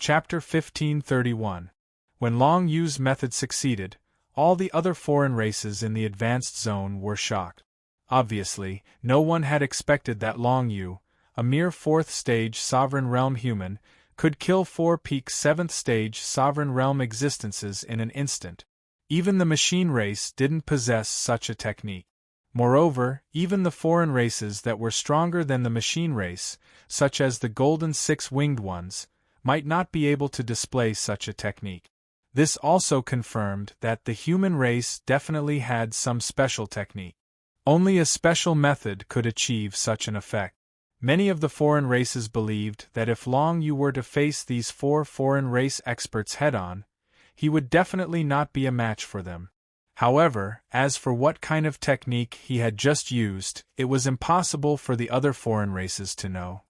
Chapter 1531. When Long Yu's method succeeded, all the other foreign races in the advanced zone were shocked. Obviously, no one had expected that Long Yu, a mere 4th-stage Sovereign Realm human, could kill 4-peak 7th-stage Sovereign Realm existences in an instant. Even the machine race didn't possess such a technique. Moreover, even the foreign races that were stronger than the machine race, such as the Golden Six-Winged ones, might not be able to display such a technique. This also confirmed that the human race definitely had some special technique. Only a special method could achieve such an effect. Many of the foreign races believed that if Long Yu were to face these 4 foreign race experts head-on, he would definitely not be a match for them. However, as for what kind of technique he had just used, it was impossible for the other foreign races to know.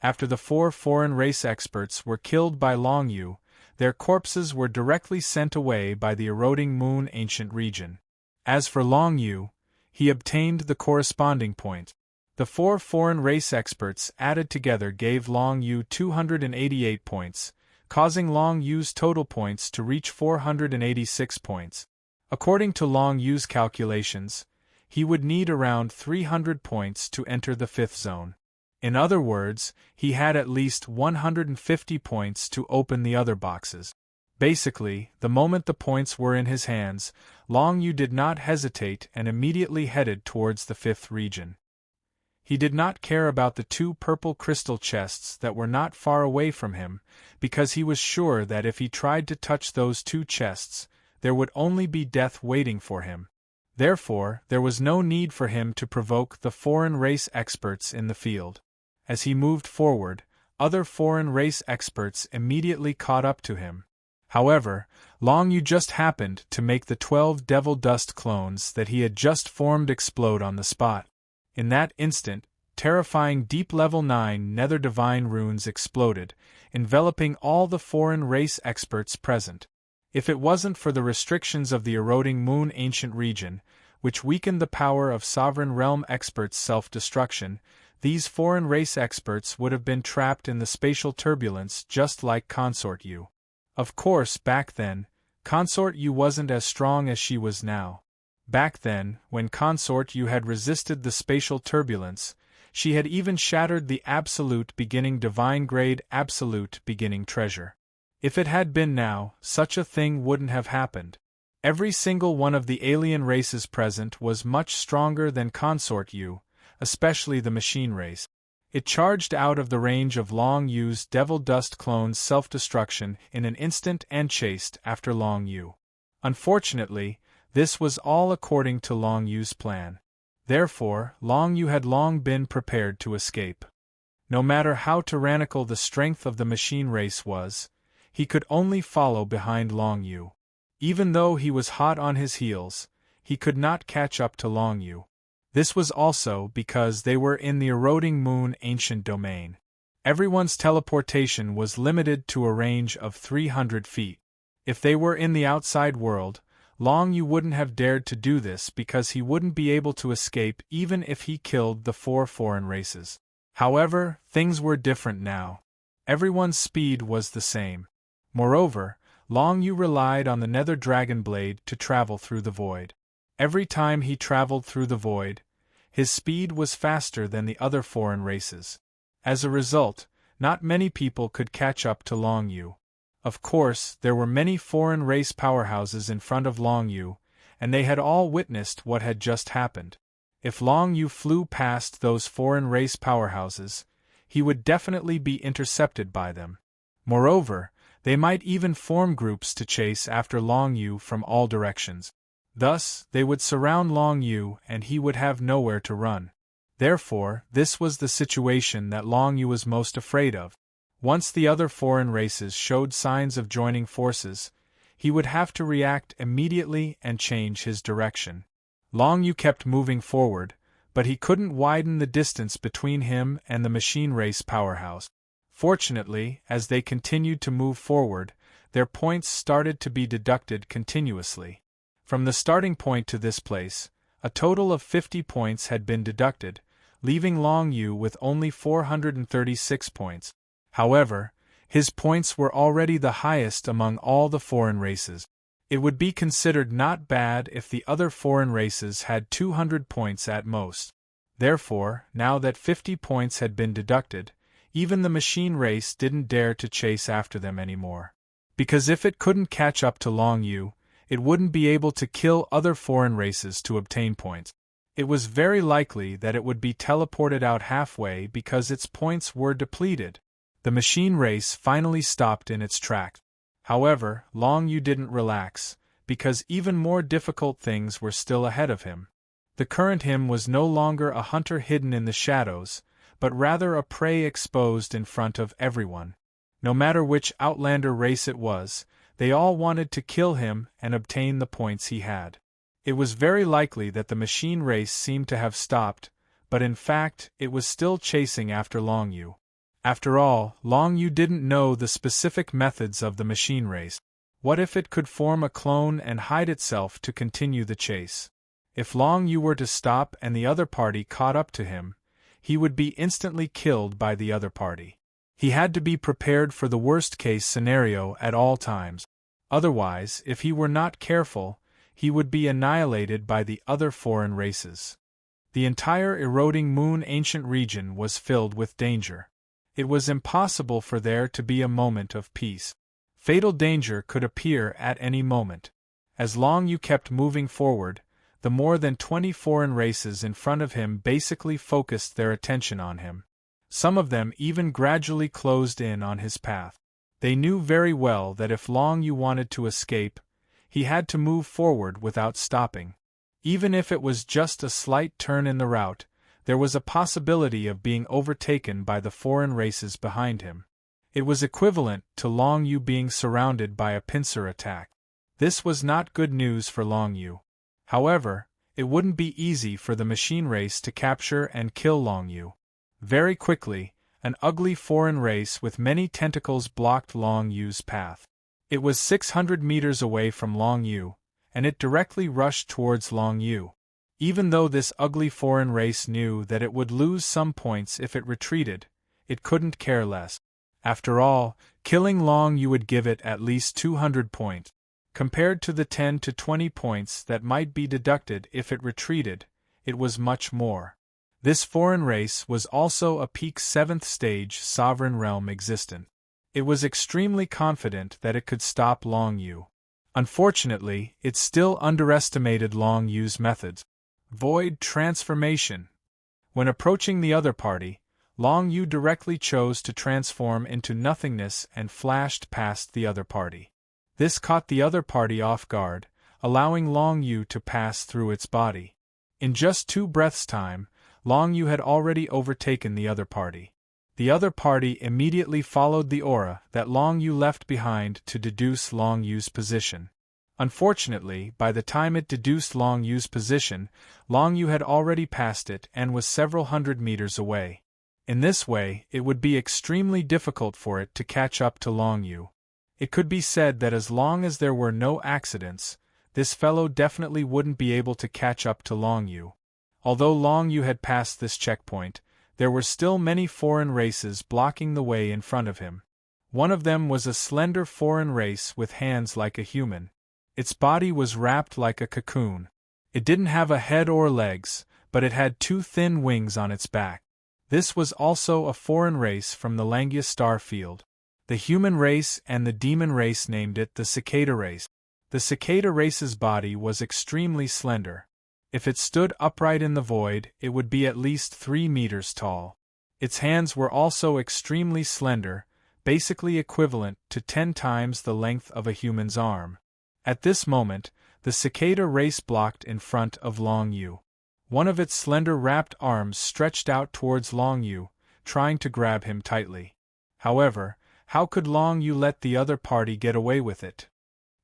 After the 4 foreign race experts were killed by Long Yu, their corpses were directly sent away by the eroding moon ancient region. As for Long Yu, he obtained the corresponding point. The 4 foreign race experts added together gave Long Yu 288 points, causing Long Yu's total points to reach 486 points. According to Long Yu's calculations, he would need around 300 points to enter the 5th zone. In other words, he had at least 150 points to open the other boxes. Basically, the moment the points were in his hands, Long Yu did not hesitate and immediately headed towards the 5th region. He did not care about the 2 purple crystal chests that were not far away from him, because he was sure that if he tried to touch those 2 chests, there would only be death waiting for him. Therefore, there was no need for him to provoke the foreign race experts in the field. As he moved forward, other foreign race experts immediately caught up to him. However, Long Yu just happened to make the 12 devil dust clones that he had just formed explode on the spot. In that instant, terrifying deep level 9 nether divine runes exploded, enveloping all the foreign race experts present. If it wasn't for the restrictions of the eroding moon ancient region, which weakened the power of Sovereign Realm experts' self-destruction, these foreign race experts would have been trapped in the spatial turbulence just like Consort Yu. Of course, back then, Consort Yu wasn't as strong as she was now. Back then, when Consort Yu had resisted the spatial turbulence, she had even shattered the Absolute Beginning Divine Grade Absolute Beginning Treasure. If it had been now, such a thing wouldn't have happened. Every single one of the alien races present was much stronger than Consort Yu, especially the machine race. It charged out of the range of Long Yu's devil dust clone's self-destruction in an instant and chased after Long Yu. Unfortunately, this was all according to Long Yu's plan. Therefore, Long Yu had long been prepared to escape. No matter how tyrannical the strength of the machine race was, he could only follow behind Long Yu. Even though he was hot on his heels, he could not catch up to Long Yu. This was also because they were in the eroding moon ancient domain. Everyone's teleportation was limited to a range of 300 feet. If they were in the outside world, Long Yu wouldn't have dared to do this because he wouldn't be able to escape even if he killed the 4 foreign races. However, things were different now. Everyone's speed was the same. Moreover, Long Yu relied on the Nether Dragon Blade to travel through the void. Every time he traveled through the void, his speed was faster than the other foreign races. As a result, not many people could catch up to Long Yu. Of course, there were many foreign race powerhouses in front of Long Yu, and they had all witnessed what had just happened. If Long Yu flew past those foreign race powerhouses, he would definitely be intercepted by them. Moreover, they might even form groups to chase after Long Yu from all directions. Thus, they would surround Long Yu and he would have nowhere to run. Therefore, this was the situation that Long Yu was most afraid of. Once the other foreign races showed signs of joining forces, he would have to react immediately and change his direction. Long Yu kept moving forward, but he couldn't widen the distance between him and the machine race powerhouse. Fortunately, as they continued to move forward, their points started to be deducted continuously. From the starting point to this place, a total of 50 points had been deducted, leaving Long Yu with only 436 points. However, His points were already the highest among all the foreign races. It would be considered not bad if the other foreign races had 200 points at most. Therefore, now that 50 points had been deducted, even the machine race didn't dare to chase after them anymore. Because if it couldn't catch up to Long Yu, it wouldn't be able to kill other foreign races to obtain points. It was very likely that it would be teleported out halfway because its points were depleted. The machine race finally stopped in its tracks. However, Long Yu didn't relax, because even more difficult things were still ahead of him. The current him was no longer a hunter hidden in the shadows, but rather a prey exposed in front of everyone. No matter which outlander race it was, they all wanted to kill him and obtain the points he had. It was very likely that the machine race seemed to have stopped, but in fact it was still chasing after Long Yu. After all, Long Yu didn't know the specific methods of the machine race. What if it could form a clone and hide itself to continue the chase? If Long Yu were to stop and the other party caught up to him, he would be instantly killed by the other party. He had to be prepared for the worst-case scenario at all times. Otherwise, if he were not careful, he would be annihilated by the other foreign races. The entire eroding moon ancient region was filled with danger. It was impossible for there to be a moment of peace. Fatal danger could appear at any moment. As Long Yu kept moving forward, the more than 20 foreign races in front of him basically focused their attention on him. Some of them even gradually closed in on his path. They knew very well that if Long Yu wanted to escape, he had to move forward without stopping. Even if it was just a slight turn in the route, there was a possibility of being overtaken by the foreign races behind him. It was equivalent to Long Yu being surrounded by a pincer attack. This was not good news for Long Yu. However, it wouldn't be easy for the machine race to capture and kill Long Yu. Very quickly, an ugly foreign race with many tentacles blocked Long Yu's path. It was 600 meters away from Long Yu, and it directly rushed towards Long Yu. Even though this ugly foreign race knew that it would lose some points if it retreated, it couldn't care less. After all, killing Long Yu would give it at least 200 points. Compared to the 10 to 20 points that might be deducted if it retreated, it was much more. This foreign race was also a peak 7th stage sovereign realm existent. It was extremely confident that it could stop Long Yu. Unfortunately, it still underestimated Long Yu's methods. Void transformation. When approaching the other party, Long Yu directly chose to transform into nothingness and flashed past the other party. This caught the other party off guard, allowing Long Yu to pass through its body. In just 2 breaths' time, Long Yu had already overtaken the other party. The other party immediately followed the aura that Long Yu left behind to deduce Long Yu's position. Unfortunately, by the time it deduced Long Yu's position, Long Yu had already passed it and was several hundred meters away. In this way, it would be extremely difficult for it to catch up to Long Yu. It could be said that as long as there were no accidents, this fellow definitely wouldn't be able to catch up to Long Yu. Although Long Yu had passed this checkpoint, there were still many foreign races blocking the way in front of him. One of them was a slender foreign race with hands like a human. Its body was wrapped like a cocoon. It didn't have a head or legs, but it had 2 thin wings on its back. This was also a foreign race from the Langia star field. The human race and the demon race named it the cicada race. The cicada race's body was extremely slender. If it stood upright in the void, it would be at least 3 meters tall. Its hands were also extremely slender, basically equivalent to 10 times the length of a human's arm. At this moment, the cicada race blocked in front of Long Yu. One of its slender wrapped arms stretched out towards Long Yu, trying to grab him tightly. However, how could Long Yu let the other party get away with it?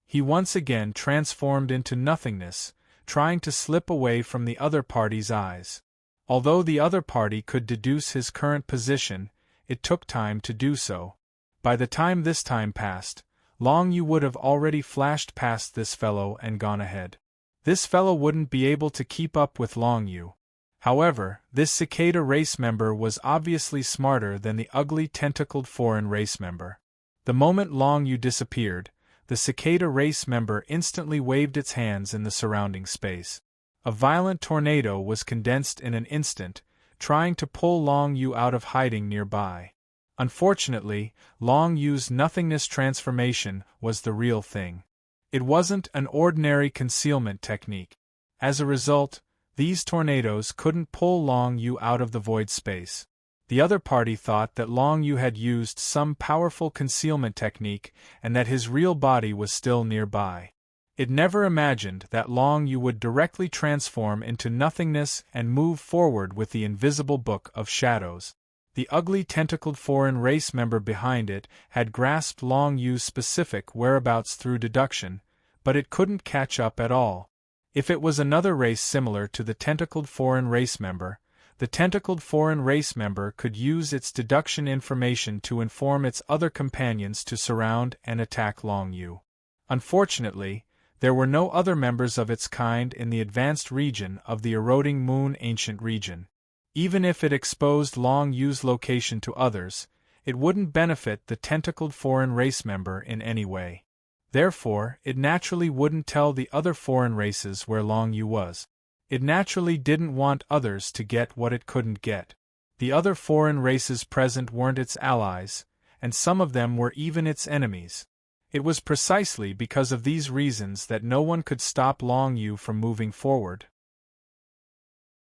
He once again transformed into nothingness, trying to slip away from the other party's eyes. Although the other party could deduce his current position, it took time to do so. By the time this time passed, Long Yu would have already flashed past this fellow and gone ahead. This fellow wouldn't be able to keep up with Long Yu. However, this cicada race member was obviously smarter than the ugly tentacled foreign race member. The moment Long Yu disappeared, the cicada race member instantly waved its hands in the surrounding space. A violent tornado was condensed in an instant, trying to pull Long Yu out of hiding nearby. Unfortunately, Long Yu's nothingness transformation was the real thing. It wasn't an ordinary concealment technique. As a result, these tornadoes couldn't pull Long Yu out of the void space. The other party thought that Long Yu had used some powerful concealment technique and that his real body was still nearby. It never imagined that Long Yu would directly transform into nothingness and move forward with the invisible book of shadows. The ugly tentacled foreign race member behind it had grasped Long Yu's specific whereabouts through deduction, but it couldn't catch up at all. If it was another race similar to the tentacled foreign race member, the tentacled foreign race member could use its deduction information to inform its other companions to surround and attack Long Yu. Unfortunately, there were no other members of its kind in the advanced region of the eroding moon ancient region. Even if it exposed Long Yu's location to others, it wouldn't benefit the tentacled foreign race member in any way. Therefore, it naturally wouldn't tell the other foreign races where Long Yu was. It naturally didn't want others to get what it couldn't get. The other foreign races present weren't its allies, and some of them were even its enemies. It was precisely because of these reasons that no one could stop Long Yu from moving forward.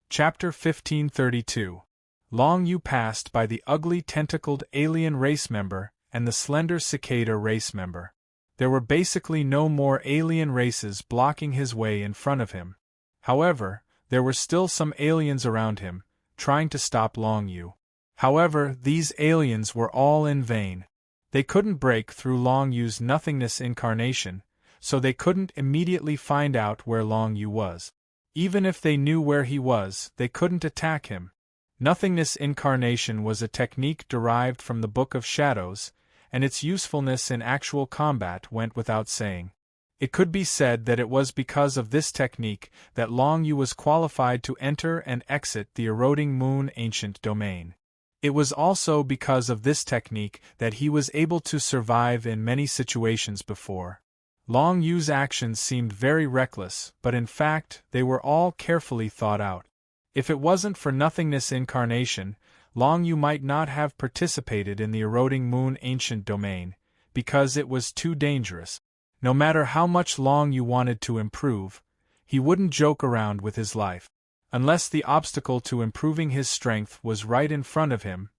Chapter 1532. Long Yu passed by the ugly tentacled alien race member and the slender cicada race member. There were basically no more alien races blocking his way in front of him. However, there were still some aliens around him, trying to stop Long Yu. However, these aliens were all in vain. They couldn't break through Long Yu's nothingness incarnation, so they couldn't immediately find out where Long Yu was. Even if they knew where he was, they couldn't attack him. Nothingness incarnation was a technique derived from the Book of Shadows, and its usefulness in actual combat went without saying. It could be said that it was because of this technique that Long Yu was qualified to enter and exit the eroding moon ancient domain. It was also because of this technique that he was able to survive in many situations before. Long Yu's actions seemed very reckless, but in fact, they were all carefully thought out. If it wasn't for nothingness incarnation, Long Yu might not have participated in the eroding moon ancient domain, because it was too dangerous. No matter how much Long Yu wanted to improve, he wouldn't joke around with his life. Unless the obstacle to improving his strength was right in front of him,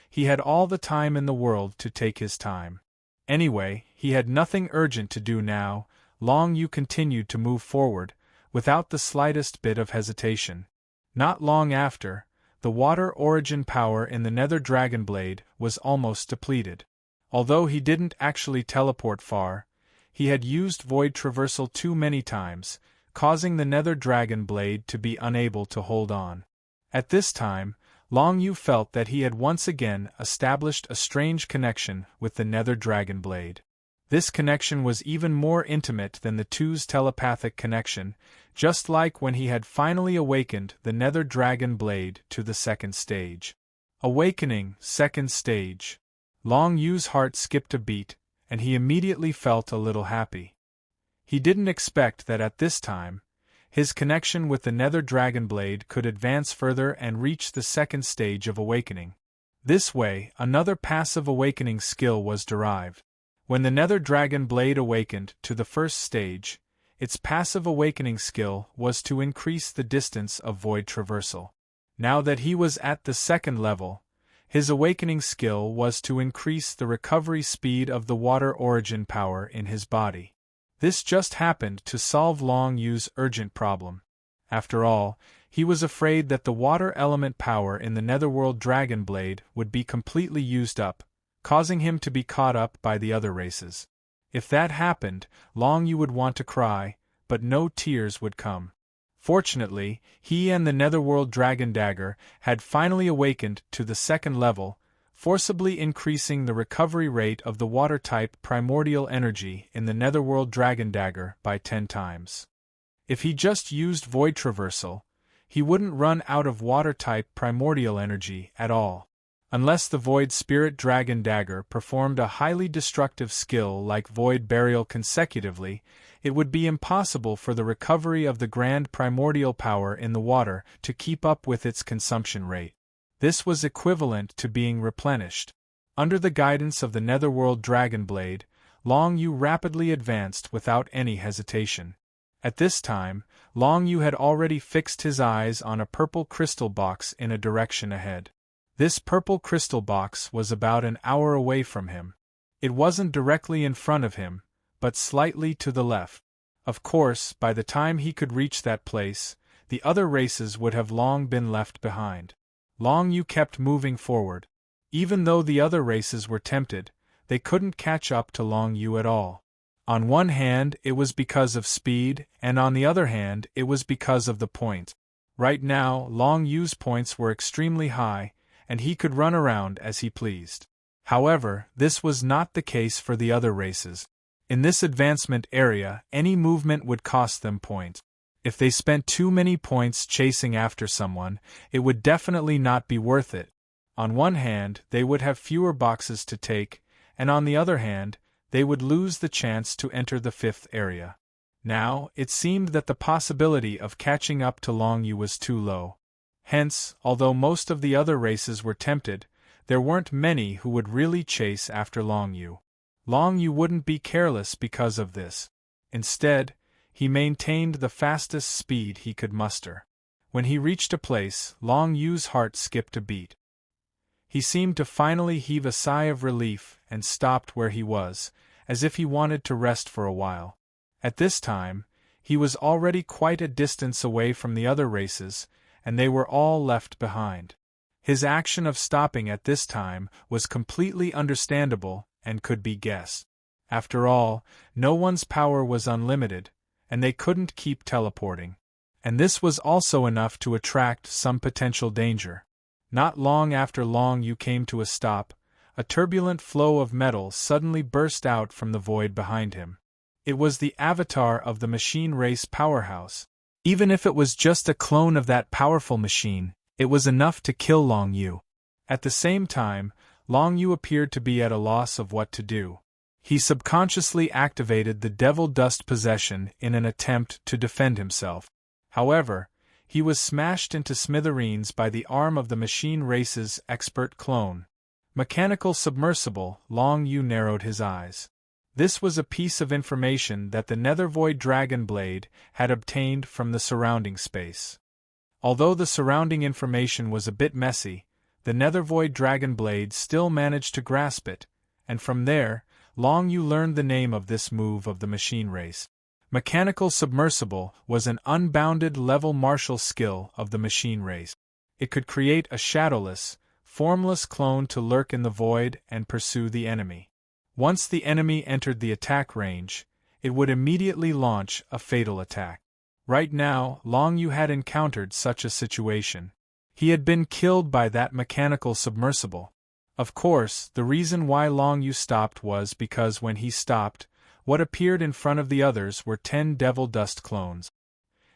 he had all the time in the world to take his time. Anyway, he had nothing urgent to do now. Long Yu continued to move forward, without the slightest bit of hesitation. Not long after, the water origin power in the Nether Dragon Blade was almost depleted. Although he didn't actually teleport far, he had used void traversal too many times, causing the Nether Dragon Blade to be unable to hold on. At this time, Long Yu felt that he had once again established a strange connection with the Nether Dragon Blade. This connection was even more intimate than the two's telepathic connection, just like when he had finally awakened the Nether Dragon Blade to the second stage. Awakening, second stage. Long Yu's heart skipped a beat, and he immediately felt a little happy. He didn't expect that at this time, his connection with the Nether Dragon Blade could advance further and reach the second stage of awakening. This way, another passive awakening skill was derived. When the Nether Dragon Blade awakened to the first stage, its passive awakening skill was to increase the distance of void traversal. Now that he was at the second level, his awakening skill was to increase the recovery speed of the water origin power in his body. This just happened to solve Long Yu's urgent problem. After all, he was afraid that the water element power in the Netherworld Dragon Blade would be completely used up, causing him to be caught up by the other races. If that happened, Long Yu would want to cry, but no tears would come. Fortunately, he and the Netherworld Dragon Dagger had finally awakened to the second level, forcibly increasing the recovery rate of the water-type primordial energy in the Netherworld Dragon Dagger by 10 times. If he just used void traversal, he wouldn't run out of water-type primordial energy at all. Unless the Void Spirit Dragon Dagger performed a highly destructive skill like Void Burial consecutively, it would be impossible for the recovery of the grand primordial power in the water to keep up with its consumption rate. This was equivalent to being replenished. Under the guidance of the Netherworld Dragon Blade, Long Yu rapidly advanced without any hesitation. At this time, Long Yu had already fixed his eyes on a purple crystal box in a direction ahead. This purple crystal box was about an hour away from him. It wasn't directly in front of him, but slightly to the left. Of course, by the time he could reach that place, the other races would have long been left behind. Long Yu kept moving forward. Even though the other races were tempted, they couldn't catch up to Long Yu at all. On one hand, it was because of speed, and on the other hand, it was because of the point. Right now, Long Yu's points were extremely high, and he could run around as he pleased. However, this was not the case for the other races. In this advancement area, any movement would cost them points. If they spent too many points chasing after someone, it would definitely not be worth it. On one hand, they would have fewer boxes to take, and on the other hand, they would lose the chance to enter the fifth area. Now, it seemed that the possibility of catching up to Long Yu was too low. Hence, although most of the other races were tempted, there weren't many who would really chase after Long Yu. Long Yu wouldn't be careless because of this. Instead, he maintained the fastest speed he could muster. When he reached a place, Long Yu's heart skipped a beat. He seemed to finally heave a sigh of relief and stopped where he was, as if he wanted to rest for a while. At this time, he was already quite a distance away from the other races, and they were all left behind. His action of stopping at this time was completely understandable and could be guessed. After all, no one's power was unlimited, and they couldn't keep teleporting. And this was also enough to attract some potential danger. Not long after Long Yu came to a stop, a turbulent flow of metal suddenly burst out from the void behind him. It was the avatar of the machine race powerhouse. Even if it was just a clone of that powerful machine, it was enough to kill Long Yu. At the same time, Long Yu appeared to be at a loss of what to do. He subconsciously activated the Devil Dust possession in an attempt to defend himself. However, he was smashed into smithereens by the arm of the machine race's expert clone. Mechanical submersible. Long Yu narrowed his eyes. This was a piece of information that the Nethervoid Dragon Blade had obtained from the surrounding space. Although the surrounding information was a bit messy, the Nethervoid Dragon Blade still managed to grasp it, and from there, Long Yu learned the name of this move of the machine race. Mechanical Submersible was an unbounded level martial skill of the machine race. It could create a shadowless, formless clone to lurk in the void and pursue the enemy. Once the enemy entered the attack range, it would immediately launch a fatal attack. Right now, Long Yu had encountered such a situation. He had been killed by that mechanical submersible. Of course, the reason why Long Yu stopped was because when he stopped, what appeared in front of the others were 10 Devil Dust clones.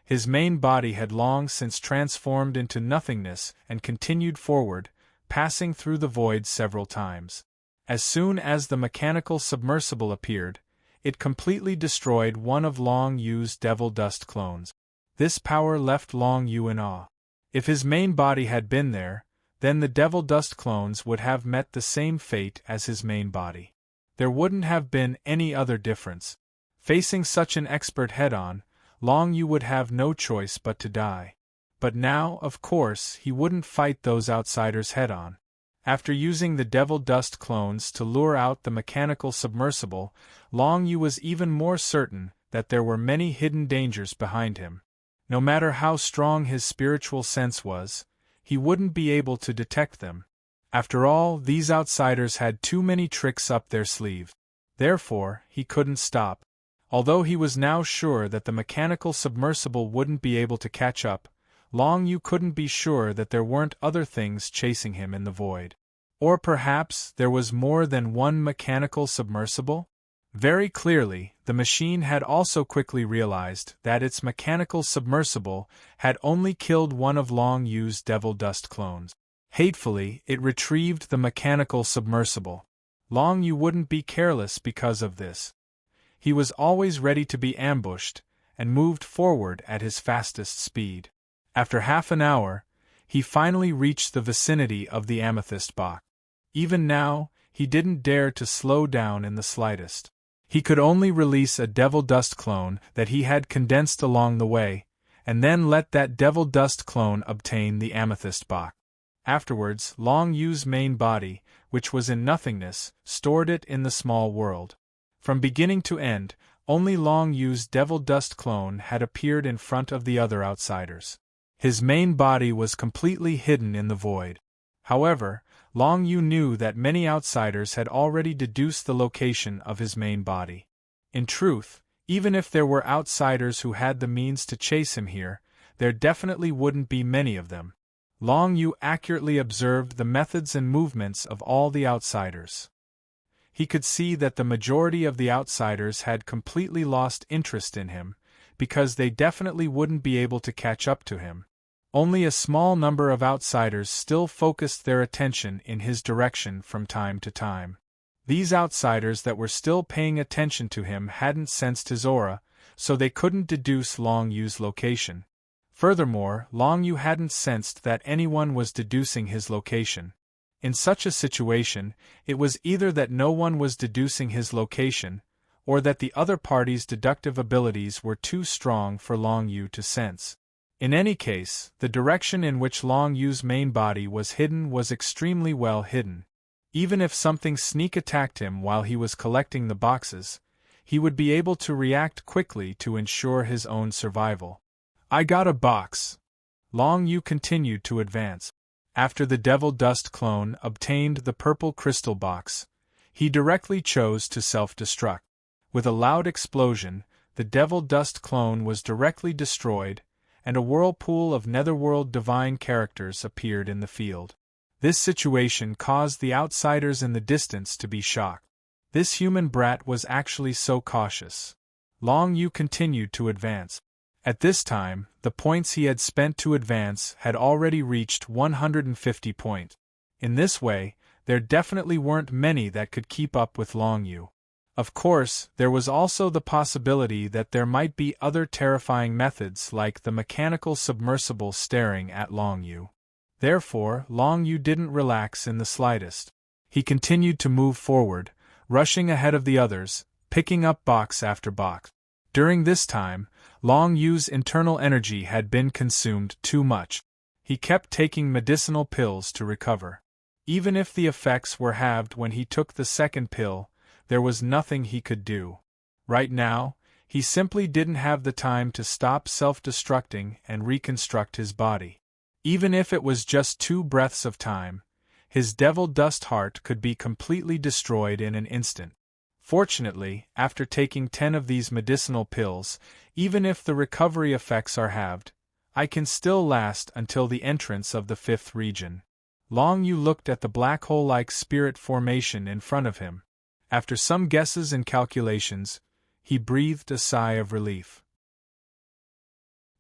His main body had long since transformed into nothingness and continued forward, passing through the void several times. As soon as the mechanical submersible appeared, it completely destroyed one of Long Yu's Devil Dust clones. This power left Long Yu in awe. If his main body had been there, then the Devil Dust clones would have met the same fate as his main body. There wouldn't have been any other difference. Facing such an expert head-on, Long Yu would have no choice but to die. But now, of course, he wouldn't fight those outsiders head-on. After using the Devil Dust clones to lure out the mechanical submersible, Long Yu was even more certain that there were many hidden dangers behind him. No matter how strong his spiritual sense was, he wouldn't be able to detect them. After all, these outsiders had too many tricks up their sleeve. Therefore, he couldn't stop. Although he was now sure that the mechanical submersible wouldn't be able to catch up, Long Yu couldn't be sure that there weren't other things chasing him in the void. Or perhaps there was more than one mechanical submersible? Very clearly, the machine had also quickly realized that its mechanical submersible had only killed one of Long Yu's Devil Dust clones. Hatefully, it retrieved the mechanical submersible. Long Yu wouldn't be careless because of this. He was always ready to be ambushed, and moved forward at his fastest speed. After half an hour, he finally reached the vicinity of the amethyst box. Even now, he didn't dare to slow down in the slightest. He could only release a devil dust clone that he had condensed along the way, and then let that devil dust clone obtain the amethyst box. Afterwards, Long Yu's main body, which was in nothingness, stored it in the small world. From beginning to end, only Long Yu's devil dust clone had appeared in front of the other outsiders. His main body was completely hidden in the void. However, Long Yu knew that many outsiders had already deduced the location of his main body. In truth, even if there were outsiders who had the means to chase him here, there definitely wouldn't be many of them. Long Yu accurately observed the methods and movements of all the outsiders. He could see that the majority of the outsiders had completely lost interest in him, because they definitely wouldn't be able to catch up to him. Only a small number of outsiders still focused their attention in his direction from time to time. These outsiders that were still paying attention to him hadn't sensed his aura, so they couldn't deduce Long Yu's location. Furthermore, Long Yu hadn't sensed that anyone was deducing his location. In such a situation, it was either that no one was deducing his location, or that the other party's deductive abilities were too strong for Long Yu to sense. In any case, the direction in which Long Yu's main body was hidden was extremely well hidden. Even if something sneak attacked him while he was collecting the boxes, he would be able to react quickly to ensure his own survival. "I got a box." Long Yu continued to advance. After the devil dust clone obtained the purple crystal box, he directly chose to self-destruct. With a loud explosion, the devil dust clone was directly destroyed, and a whirlpool of netherworld divine characters appeared in the field. This situation caused the outsiders in the distance to be shocked. This human brat was actually so cautious. Long Yu continued to advance. At this time, the points he had spent to advance had already reached 150 points. In this way, there definitely weren't many that could keep up with Long Yu. Of course, there was also the possibility that there might be other terrifying methods like the mechanical submersible staring at Long Yu. Therefore, Long Yu didn't relax in the slightest. He continued to move forward, rushing ahead of the others, picking up box after box. During this time, Long Yu's internal energy had been consumed too much. He kept taking medicinal pills to recover. Even if the effects were halved when he took the second pill, there was nothing he could do. Right now, he simply didn't have the time to stop self-destructing and reconstruct his body. Even if it was just 2 breaths of time, his devil dust heart could be completely destroyed in an instant. Fortunately, after taking 10 of these medicinal pills, even if the recovery effects are halved, I can still last until the entrance of the 5th region. Long Yu looked at the black hole-like spirit formation in front of him. After some guesses and calculations, he breathed a sigh of relief.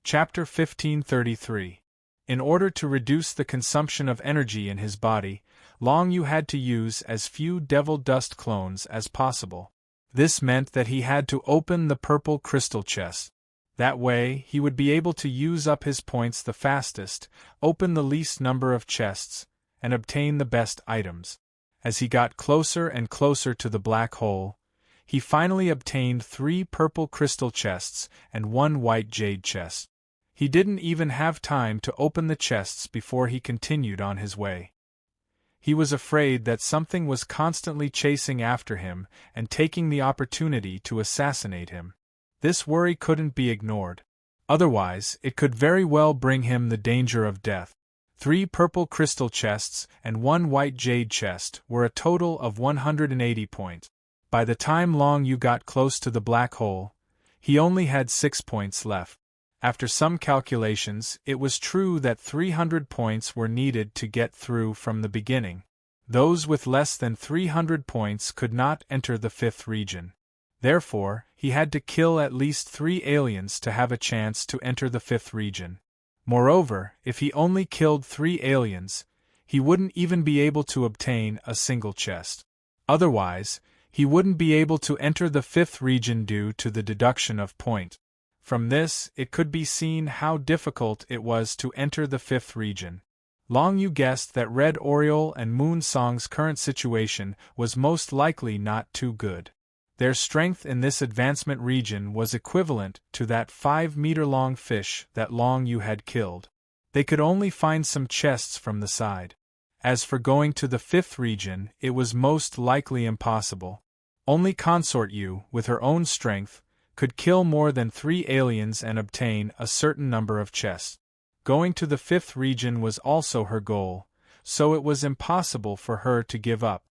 Chapter 1533. In order to reduce the consumption of energy in his body, Long Yu had to use as few devil dust clones as possible. This meant that he had to open the purple crystal chest. That way, he would be able to use up his points the fastest, open the least number of chests, and obtain the best items. As he got closer and closer to the black hole, he finally obtained 3 purple crystal chests and 1 white jade chest. He didn't even have time to open the chests before he continued on his way. He was afraid that something was constantly chasing after him and taking the opportunity to assassinate him. This worry couldn't be ignored. Otherwise, it could very well bring him the danger of death. 3 purple crystal chests and 1 white jade chest were a total of 180 points. By the time Long Yu got close to the black hole, he only had 6 points left. After some calculations, it was true that 300 points were needed to get through from the beginning. Those with less than 300 points could not enter the 5th region. Therefore, he had to kill at least 3 aliens to have a chance to enter the 5th region. Moreover, if he only killed 3 aliens, he wouldn't even be able to obtain a single chest. Otherwise, he wouldn't be able to enter the fifth region due to the deduction of point. From this, it could be seen how difficult it was to enter the fifth region. Long Yu guessed that Red Oriole and Moon Song's current situation was most likely not too good. Their strength in this advancement region was equivalent to that 5-meter-long fish that Long Yu had killed. They could only find some chests from the side. As for going to the fifth region, it was most likely impossible. Only Consort Yu, with her own strength, could kill more than 3 aliens and obtain a certain number of chests. Going to the fifth region was also her goal, so it was impossible for her to give up.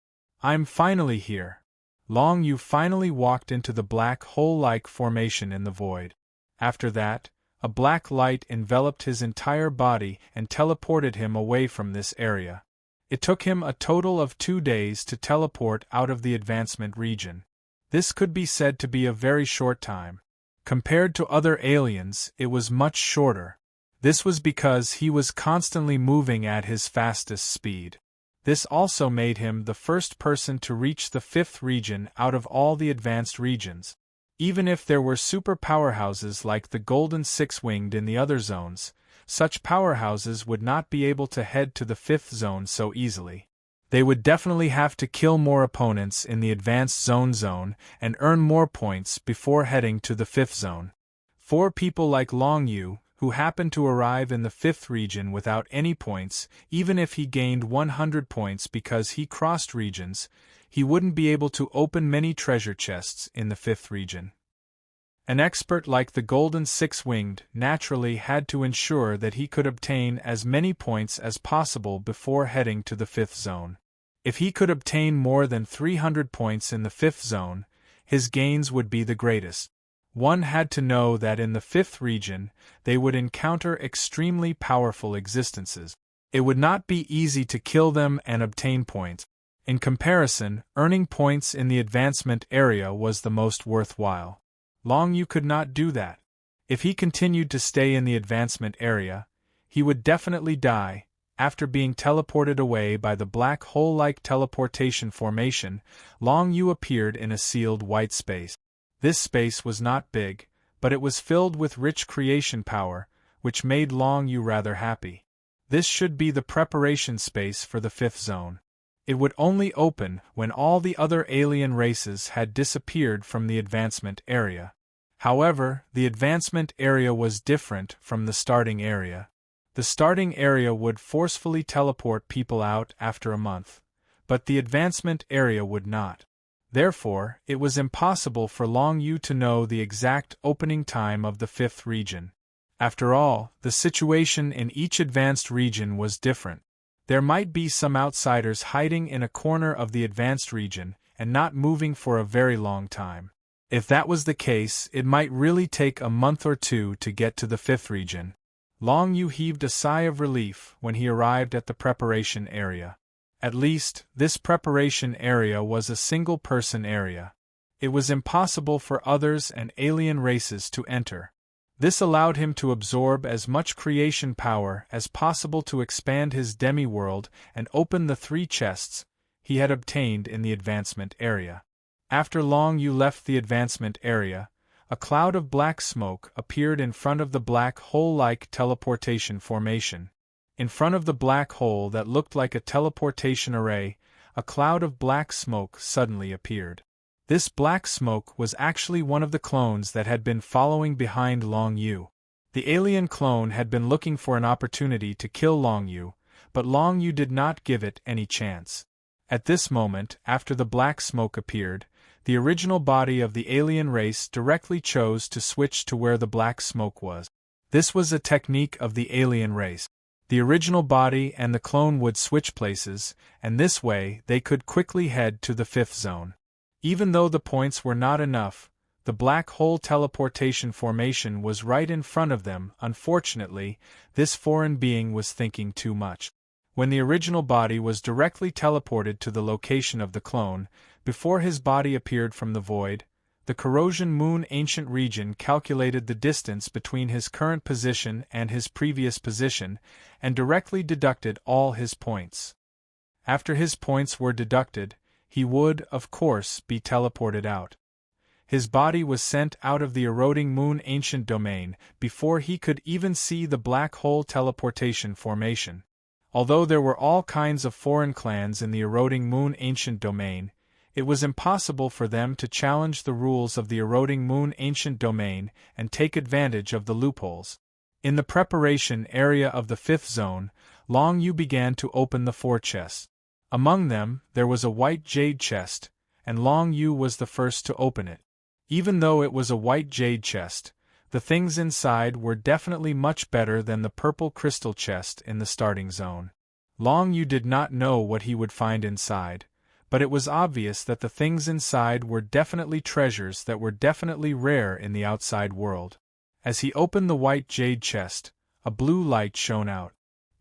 I'm finally here. Long Yu finally walked into the black hole-like formation in the void. After that, a black light enveloped his entire body and teleported him away from this area. It took him a total of 2 days to teleport out of the advancement region. This could be said to be a very short time. Compared to other aliens, it was much shorter. This was because he was constantly moving at his fastest speed. This also made him the first person to reach the fifth region out of all the advanced regions. Even if there were super powerhouses like the Golden Six-Winged in the other zones, such powerhouses would not be able to head to the fifth zone so easily. They would definitely have to kill more opponents in the advanced zone and earn more points before heading to the fifth zone. 4 people like Long Yu, who happened to arrive in the fifth region without any points, even if he gained 100 points because he crossed regions, he wouldn't be able to open many treasure chests in the fifth region. An expert like the Golden Six-Winged naturally had to ensure that he could obtain as many points as possible before heading to the fifth zone. If he could obtain more than 300 points in the fifth zone, his gains would be the greatest. One had to know that in the fifth region, they would encounter extremely powerful existences. It would not be easy to kill them and obtain points. In comparison, earning points in the advancement area was the most worthwhile. Long Yu could not do that. If he continued to stay in the advancement area, he would definitely die. After being teleported away by the black hole-like teleportation formation, Long Yu appeared in a sealed white space. This space was not big, but it was filled with rich creation power, which made Long Yu rather happy. This should be the preparation space for the fifth zone. It would only open when all the other alien races had disappeared from the advancement area. However, the advancement area was different from the starting area. The starting area would forcefully teleport people out after a month, but the advancement area would not. Therefore, it was impossible for Long Yu to know the exact opening time of the fifth region. After all, the situation in each advanced region was different. There might be some outsiders hiding in a corner of the advanced region and not moving for a very long time. If that was the case, it might really take a month or 2 to get to the fifth region. Long Yu heaved a sigh of relief when he arrived at the preparation area. At least, this preparation area was a single-person area. It was impossible for others and alien races to enter. This allowed him to absorb as much creation power as possible to expand his demi-world and open the 3 chests he had obtained in the advancement area. After Long Yu left the advancement area, a cloud of black smoke appeared in front of the black hole-like teleportation formation. In front of the black hole that looked like a teleportation array, a cloud of black smoke suddenly appeared. This black smoke was actually one of the clones that had been following behind Long Yu. The alien clone had been looking for an opportunity to kill Long Yu, but Long Yu did not give it any chance. At this moment, after the black smoke appeared, the original body of the alien race directly chose to switch to where the black smoke was. This was a technique of the alien race. The original body and the clone would switch places, and this way they could quickly head to the fifth zone. Even though the points were not enough, the black hole teleportation formation was right in front of them. Unfortunately, this foreign being was thinking too much. When the original body was directly teleported to the location of the clone, before his body appeared from the void, The corrosion moon ancient region calculated the distance between his current position and his previous position, and directly deducted all his points. After his points were deducted, he would, of course, be teleported out. His body was sent out of the eroding moon ancient domain before he could even see the black hole teleportation formation. Although there were all kinds of foreign clans in the eroding moon ancient domain, it was impossible for them to challenge the rules of the eroding moon ancient domain and take advantage of the loopholes. In the preparation area of the fifth zone, Long Yu began to open the 4 chests. Among them, there was a white jade chest, and Long Yu was the first to open it. Even though it was a white jade chest, the things inside were definitely much better than the purple crystal chest in the starting zone. Long Yu did not know what he would find inside, but it was obvious that the things inside were definitely treasures that were definitely rare in the outside world. As he opened the white jade chest, a blue light shone out.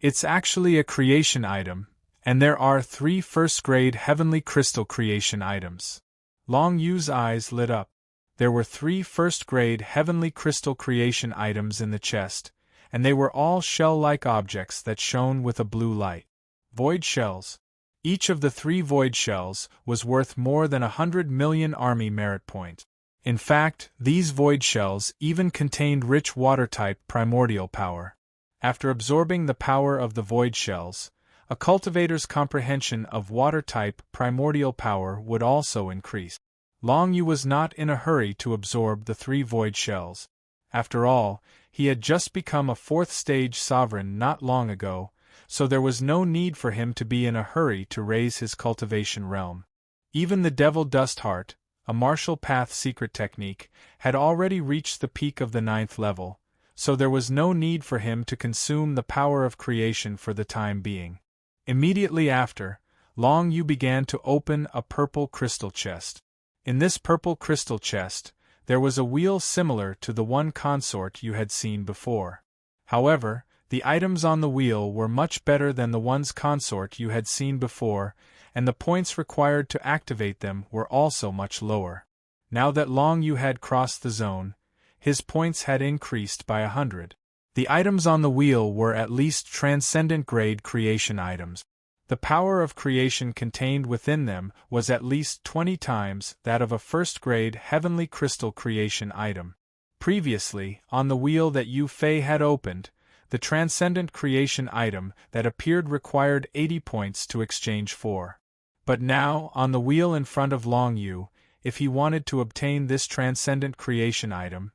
It's actually a creation item, and there are 3 first-grade heavenly crystal creation items. Long Yu's eyes lit up. There were 3 first-grade heavenly crystal creation items in the chest, and they were all shell-like objects that shone with a blue light. Void shells. Each of the 3 void shells was worth more than 100 million army merit points. In fact, these void shells even contained rich water-type primordial power. After absorbing the power of the void shells, a cultivator's comprehension of water-type primordial power would also increase. Long Yu was not in a hurry to absorb the 3 void shells. After all, he had just become a 4th-stage sovereign not long ago, so there was no need for him to be in a hurry to raise his cultivation realm. Even the Devil Dust Heart, a martial path secret technique, had already reached the peak of the 9th level, so there was no need for him to consume the power of creation for the time being. Immediately after, Long Yu began to open a purple crystal chest. In this purple crystal chest, there was a wheel similar to the one consort you had seen before. However, the items on the wheel were much better than the ones consort you had seen before, and the points required to activate them were also much lower. Now that Long Yu had crossed the zone, his points had increased by 100. The items on the wheel were at least transcendent grade creation items. The power of creation contained within them was at least 20 times that of a first-grade heavenly crystal creation item. Previously, on the wheel that Yu Fei had opened, the transcendent creation item that appeared required 80 points to exchange for. But now, on the wheel in front of Long Yu, if he wanted to obtain this transcendent creation item,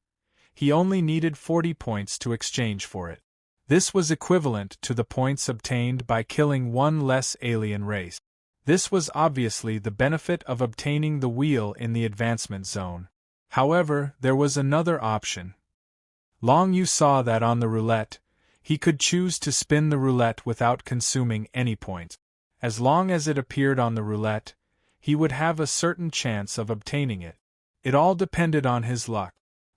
he only needed 40 points to exchange for it. This was equivalent to the points obtained by killing 1 less alien race. This was obviously the benefit of obtaining the wheel in the advancement zone. However, there was another option. Long Yu saw that on the roulette, he could choose to spin the roulette without consuming any points. As long as it appeared on the roulette, he would have a certain chance of obtaining it. It all depended on his luck.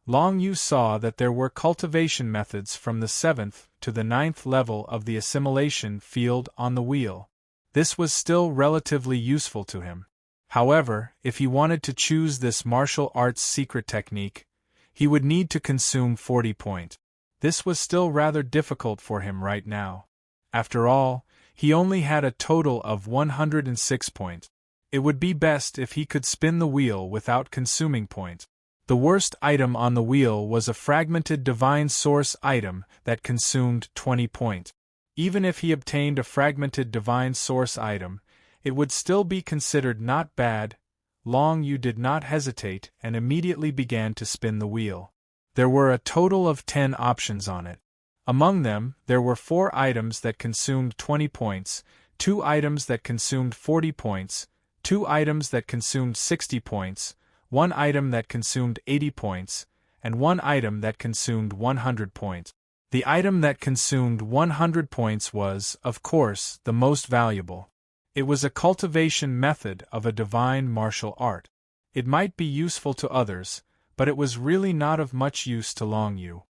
Long Yu saw that there were cultivation methods from the 7th to the 9th level of the assimilation field on the wheel. This was still relatively useful to him. However, if he wanted to choose this martial arts secret technique, he would need to consume 40 points. This was still rather difficult for him right now. After all, he only had a total of 106 points. It would be best if he could spin the wheel without consuming points. The worst item on the wheel was a fragmented divine source item that consumed 20 points. Even if he obtained a fragmented divine source item, it would still be considered not bad. Long Yu did not hesitate and immediately began to spin the wheel. There were a total of 10 options on it. Among them, there were 4 items that consumed 20 points, 2 items that consumed 40 points, 2 items that consumed 60 points, 1 item that consumed 80 points, and 1 item that consumed 100 points. The item that consumed 100 points was, of course, the most valuable. It was a cultivation method of a divine martial art. It might be useful to others, but it was really not of much use to Long Yu.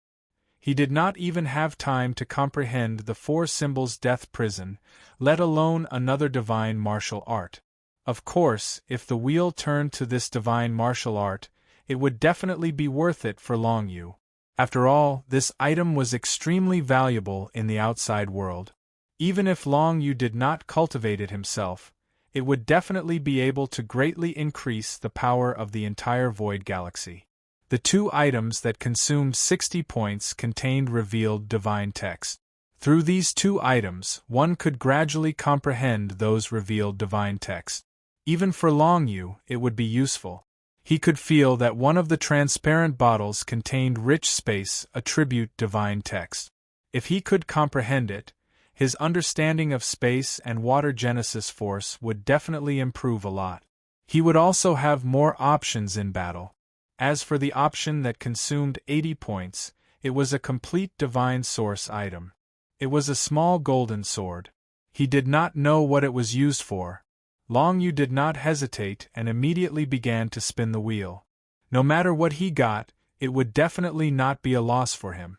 He did not even have time to comprehend the 4 symbols death prison, let alone another divine martial art. Of course, if the wheel turned to this divine martial art, it would definitely be worth it for Long Yu. After all, this item was extremely valuable in the outside world. Even if Long Yu did not cultivate it himself, it would definitely be able to greatly increase the power of the entire Void Galaxy. The two items that consumed 60 points contained revealed divine text. Through these two items, one could gradually comprehend those revealed divine text. Even for Long Yu, it would be useful. He could feel that one of the transparent bottles contained rich space attribute divine text. If he could comprehend it, his understanding of space and water genesis force would definitely improve a lot. He would also have more options in battle. As for the option that consumed 80 points, it was a complete divine source item. It was a small golden sword. He did not know what it was used for. Long Yu did not hesitate and immediately began to spin the wheel. No matter what he got, it would definitely not be a loss for him.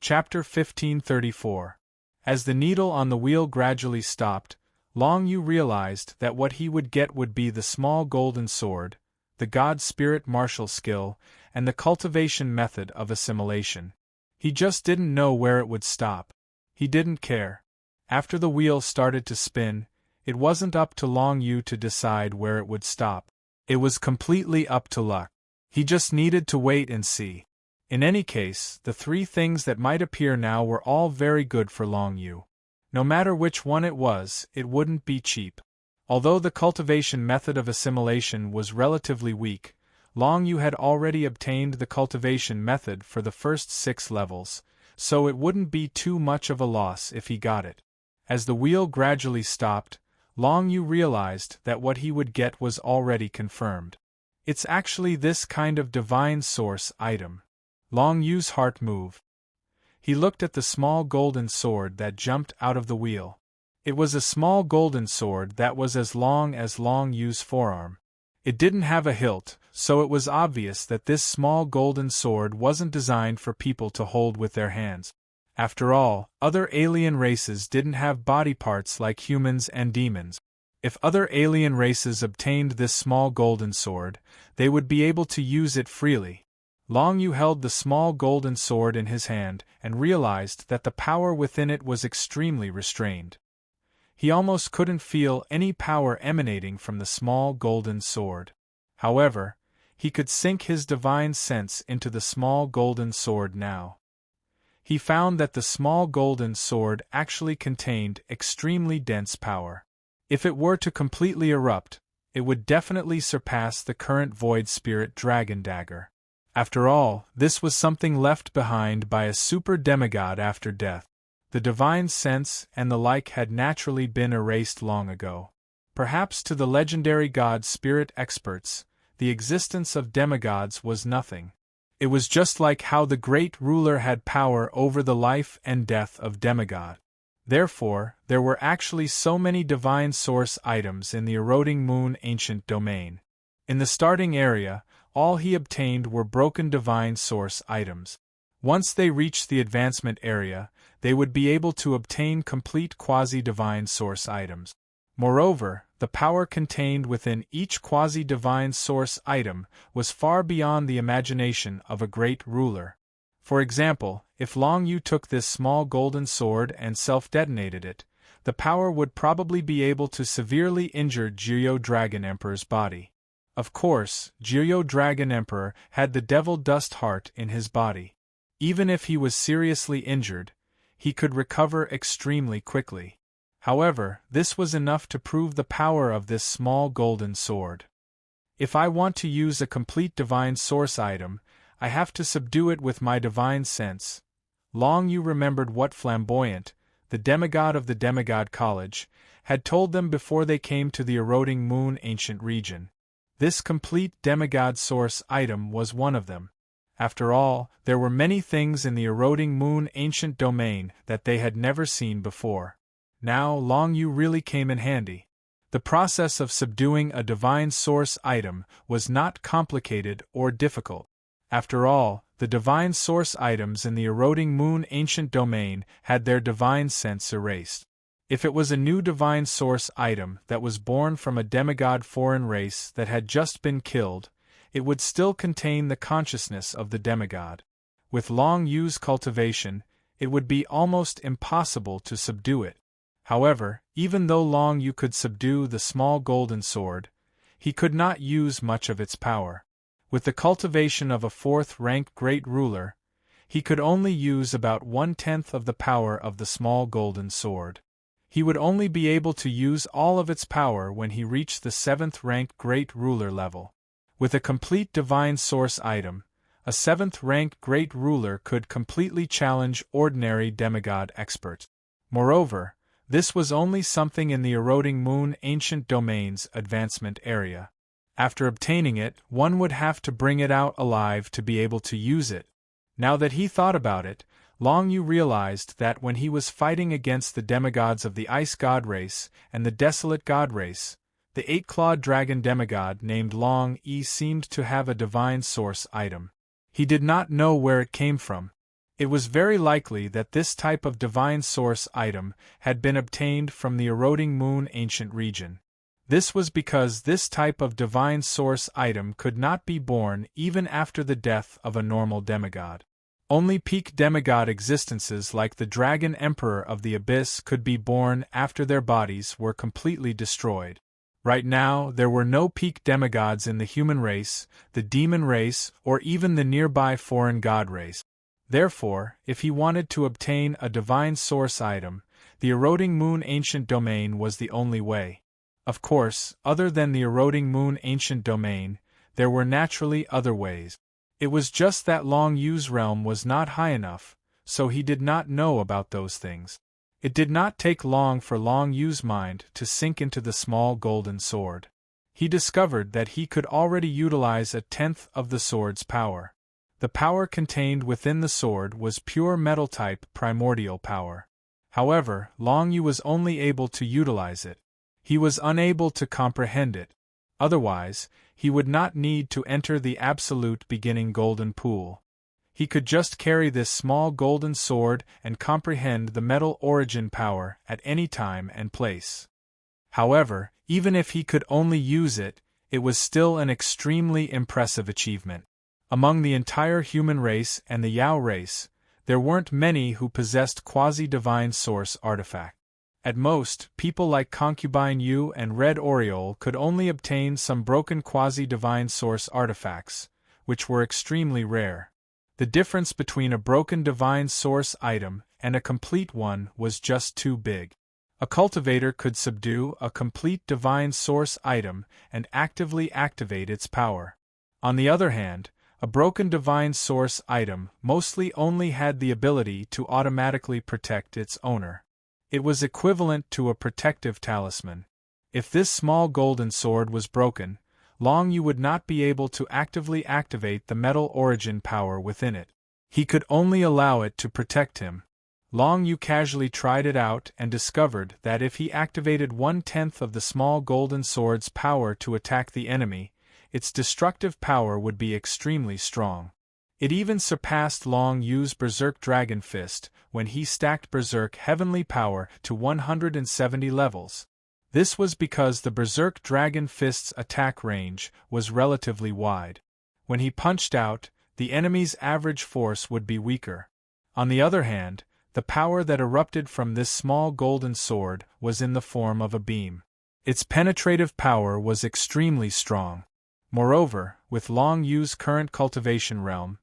Chapter 1534. As the needle on the wheel gradually stopped, Long Yu realized that what he would get would be the small golden sword, the God Spirit martial skill, and the cultivation method of assimilation. He just didn't know where it would stop. He didn't care. After the wheel started to spin, it wasn't up to Long Yu to decide where it would stop. It was completely up to luck. He just needed to wait and see. In any case, the three things that might appear now were all very good for Long Yu. No matter which one it was, it wouldn't be cheap. Although the cultivation method of assimilation was relatively weak, Long Yu had already obtained the cultivation method for the first 6 levels, so it wouldn't be too much of a loss if he got it. As the wheel gradually stopped, Long Yu realized that what he would get was already confirmed. It's actually this kind of divine source item. Long Yu's heart moved. He looked at the small golden sword that jumped out of the wheel. It was a small golden sword that was as long as Long Yu's forearm. It didn't have a hilt, so it was obvious that this small golden sword wasn't designed for people to hold with their hands. After all, other alien races didn't have body parts like humans and demons. If other alien races obtained this small golden sword, they would be able to use it freely. Long Yu held the small golden sword in his hand and realized that the power within it was extremely restrained. He almost couldn't feel any power emanating from the small golden sword. However, he could sink his divine sense into the small golden sword now. He found that the small golden sword actually contained extremely dense power. If it were to completely erupt, it would definitely surpass the current Void Spirit Dragon Dagger. After all, this was something left behind by a super demigod after death. The divine sense and the like had naturally been erased long ago. Perhaps to the legendary god spirit experts, the existence of demigods was nothing. It was just like how the great ruler had power over the life and death of demigod. Therefore, there were actually so many divine source items in the eroding moon ancient domain. In the starting area, all he obtained were broken divine source items. Once they reached the advancement area, they would be able to obtain complete quasi-divine source items. Moreover, the power contained within each quasi-divine source item was far beyond the imagination of a great ruler. For example, if Long Yu took this small golden sword and self-detonated it, the power would probably be able to severely injure Jiryo Dragon Emperor's body. Of course, Jiryo Dragon Emperor had the devil dust heart in his body. Even if he was seriously injured, he could recover extremely quickly. However, this was enough to prove the power of this small golden sword. If I want to use a complete divine source item, I have to subdue it with my divine sense. Long Yu remembered what Flamboyant, the demigod of the Demigod College, had told them before they came to the eroding moon ancient region. This complete demigod source item was one of them. After all, there were many things in the eroding moon ancient domain that they had never seen before. Now Long Yu really came in handy. The process of subduing a divine source item was not complicated or difficult. After all, the divine source items in the eroding moon ancient domain had their divine sense erased. If it was a new divine source item that was born from a demigod foreign race that had just been killed, it would still contain the consciousness of the demigod. With Long Yu's cultivation, it would be almost impossible to subdue it. However, even though Long Yu could subdue the small golden sword, he could not use much of its power. With the cultivation of a fourth-rank great ruler, he could only use about 1/10 of the power of the small golden sword. He would only be able to use all of its power when he reached the 7th-rank great ruler level. With a complete divine source item, a 7th-rank great ruler could completely challenge ordinary demigod experts. Moreover, this was only something in the eroding moon ancient domain's advancement area. After obtaining it, one would have to bring it out alive to be able to use it. Now that he thought about it, Long Yu realized that when he was fighting against the demigods of the Ice God race and the Desolate God race, the 8-clawed dragon demigod named Long Yi seemed to have a divine source item. He did not know where it came from. It was very likely that this type of divine source item had been obtained from the eroding moon ancient region. This was because this type of divine source item could not be born even after the death of a normal demigod. Only peak demigod existences like the Dragon Emperor of the Abyss could be born after their bodies were completely destroyed. Right now, there were no peak demigods in the human race, the demon race, or even the nearby foreign god race. Therefore, if he wanted to obtain a divine source item, the eroding moon ancient domain was the only way. Of course, other than the eroding moon ancient domain, there were naturally other ways. It was just that Long Yu's realm was not high enough, so he did not know about those things. It did not take long for Long Yu's mind to sink into the small golden sword. He discovered that he could already utilize 1/10 of the sword's power. The power contained within the sword was pure metal-type primordial power. However, Long Yu was only able to utilize it. He was unable to comprehend it. Otherwise, he would not need to enter the absolute beginning golden pool. He could just carry this small golden sword and comprehend the metal origin power at any time and place. However, even if he could only use it, it was still an extremely impressive achievement. Among the entire human race and the Yao race, there weren't many who possessed quasi-divine source artifact. At most, people like Concubine Yu and Red Oriole could only obtain some broken quasi-divine source artifacts, which were extremely rare. The difference between a broken divine source item and a complete one was just too big. A cultivator could subdue a complete divine source item and actively activate its power. On the other hand, a broken divine source item mostly only had the ability to automatically protect its owner. It was equivalent to a protective talisman. If this small golden sword was broken, Long Yu would not be able to actively activate the metal origin power within it. He could only allow it to protect him. Long Yu casually tried it out and discovered that if he activated 1/10 of the small golden sword's power to attack the enemy, its destructive power would be extremely strong. It even surpassed Long Yu's Berserk Dragon Fist when he stacked Berserk Heavenly Power to 170 levels. This was because the Berserk Dragon Fist's attack range was relatively wide. When he punched out, the enemy's average force would be weaker. On the other hand, the power that erupted from this small golden sword was in the form of a beam. Its penetrative power was extremely strong. Moreover, with Long Yu's current cultivation realm,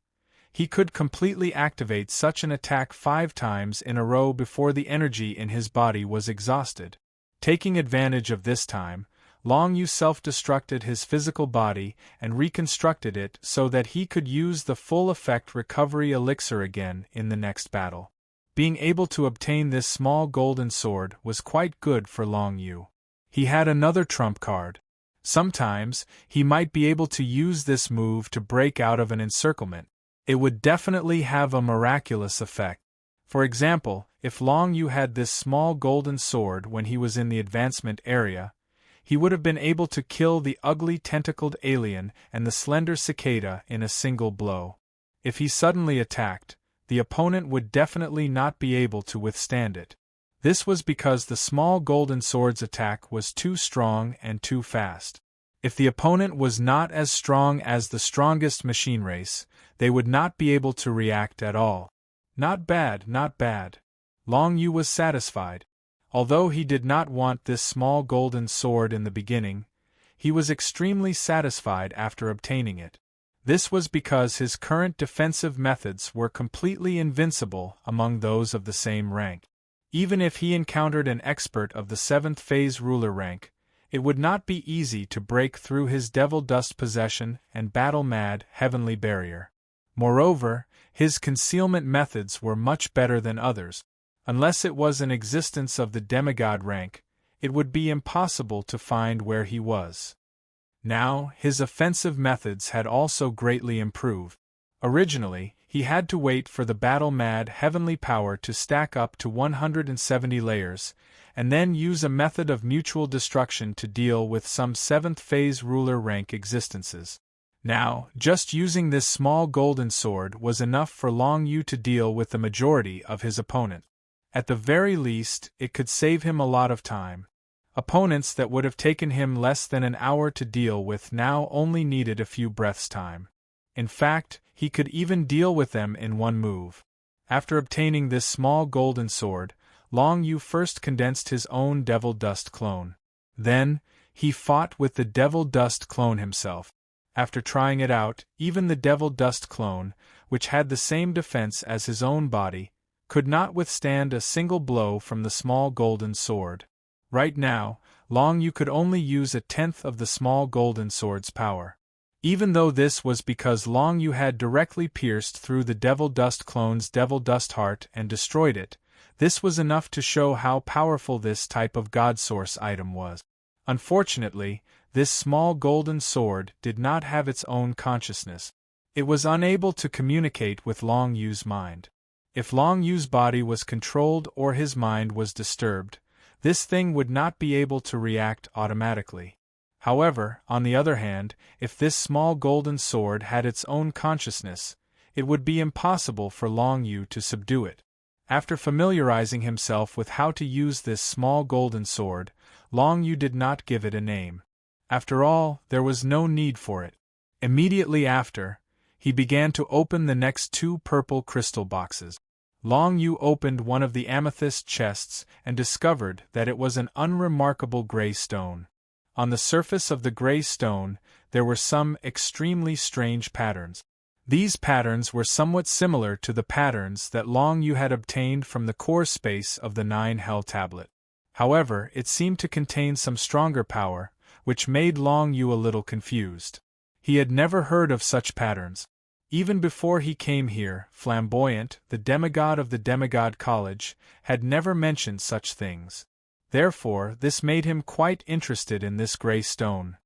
he could completely activate such an attack 5 times in a row before the energy in his body was exhausted. Taking advantage of this time, Long Yu self-destructed his physical body and reconstructed it so that he could use the full effect recovery elixir again in the next battle. Being able to obtain this small golden sword was quite good for Long Yu. He had another trump card. Sometimes, he might be able to use this move to break out of an encirclement. It would definitely have a miraculous effect. For example, if Long Yu had this small golden sword when he was in the advancement area, he would have been able to kill the ugly tentacled alien and the slender cicada in a single blow. If he suddenly attacked, the opponent would definitely not be able to withstand it. This was because the small golden sword's attack was too strong and too fast. If the opponent was not as strong as the strongest machine race, they would not be able to react at all. Not bad, not bad. Long Yu was satisfied. Although he did not want this small golden sword in the beginning, he was extremely satisfied after obtaining it. This was because his current defensive methods were completely invincible among those of the same rank. Even if he encountered an expert of the 7th phase ruler rank, it would not be easy to break through his devil dust possession and battle-mad heavenly barrier. Moreover, his concealment methods were much better than others. Unless it was an existence of the demigod rank, it would be impossible to find where he was. Now, his offensive methods had also greatly improved. Originally, he had to wait for the battle-mad heavenly power to stack up to 170 layers, and then use a method of mutual destruction to deal with some 7th phase ruler rank existences. Now, just using this small golden sword was enough for Long Yu to deal with the majority of his opponent. At the very least, it could save him a lot of time. Opponents that would have taken him less than an hour to deal with now only needed a few breaths' time. In fact, he could even deal with them in one move. After obtaining this small golden sword, Long Yu first condensed his own devil dust clone. Then, he fought with the devil dust clone himself. After trying it out, even the devil dust clone, which had the same defense as his own body, could not withstand a single blow from the small golden sword. Right now, Long Yu could only use 1/10 of the small golden sword's power. Even though this was because Long Yu had directly pierced through the devil dust clone's devil dust heart and destroyed it, this was enough to show how powerful this type of god source item was. Unfortunately, this small golden sword did not have its own consciousness. It was unable to communicate with Long Yu's mind. If Long Yu's body was controlled or his mind was disturbed, this thing would not be able to react automatically. However, on the other hand, if this small golden sword had its own consciousness, it would be impossible for Long Yu to subdue it. After familiarizing himself with how to use this small golden sword, Long Yu did not give it a name. After all, there was no need for it. Immediately after, he began to open the next 2 purple crystal boxes. Long Yu opened one of the amethyst chests and discovered that it was an unremarkable gray stone. On the surface of the gray stone, there were some extremely strange patterns. These patterns were somewhat similar to the patterns that Long Yu had obtained from the core space of the 9 Hell Tablet. However, it seemed to contain some stronger power, which made Long Yu a little confused. He had never heard of such patterns. Even before he came here, Flamboyant, the demigod of the Demigod College, had never mentioned such things. Therefore, this made him quite interested in this gray stone.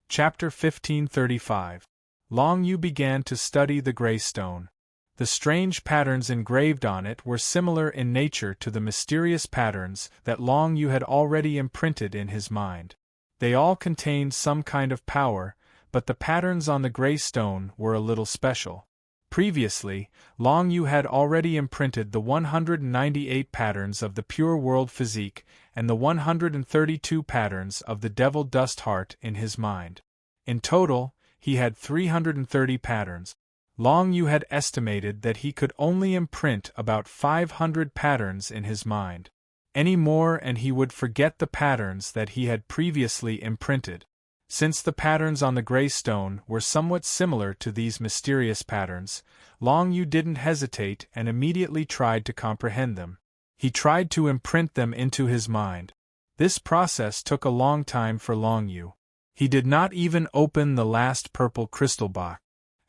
Chapter 1535. Long Yu began to study the gray stone. The strange patterns engraved on it were similar in nature to the mysterious patterns that Long Yu had already imprinted in his mind. They all contained some kind of power, but the patterns on the gray stone were a little special. Previously, Long Yu had already imprinted the 198 patterns of the pure world physique and the 132 patterns of the devil dust heart in his mind. In total, he had 330 patterns. Long Yu had estimated that he could only imprint about 500 patterns in his mind. Any more and he would forget the patterns that he had previously imprinted. Since the patterns on the gray stone were somewhat similar to these mysterious patterns, Long Yu didn't hesitate and immediately tried to comprehend them. He tried to imprint them into his mind. This process took a long time for Long Yu. He did not even open the last purple crystal box.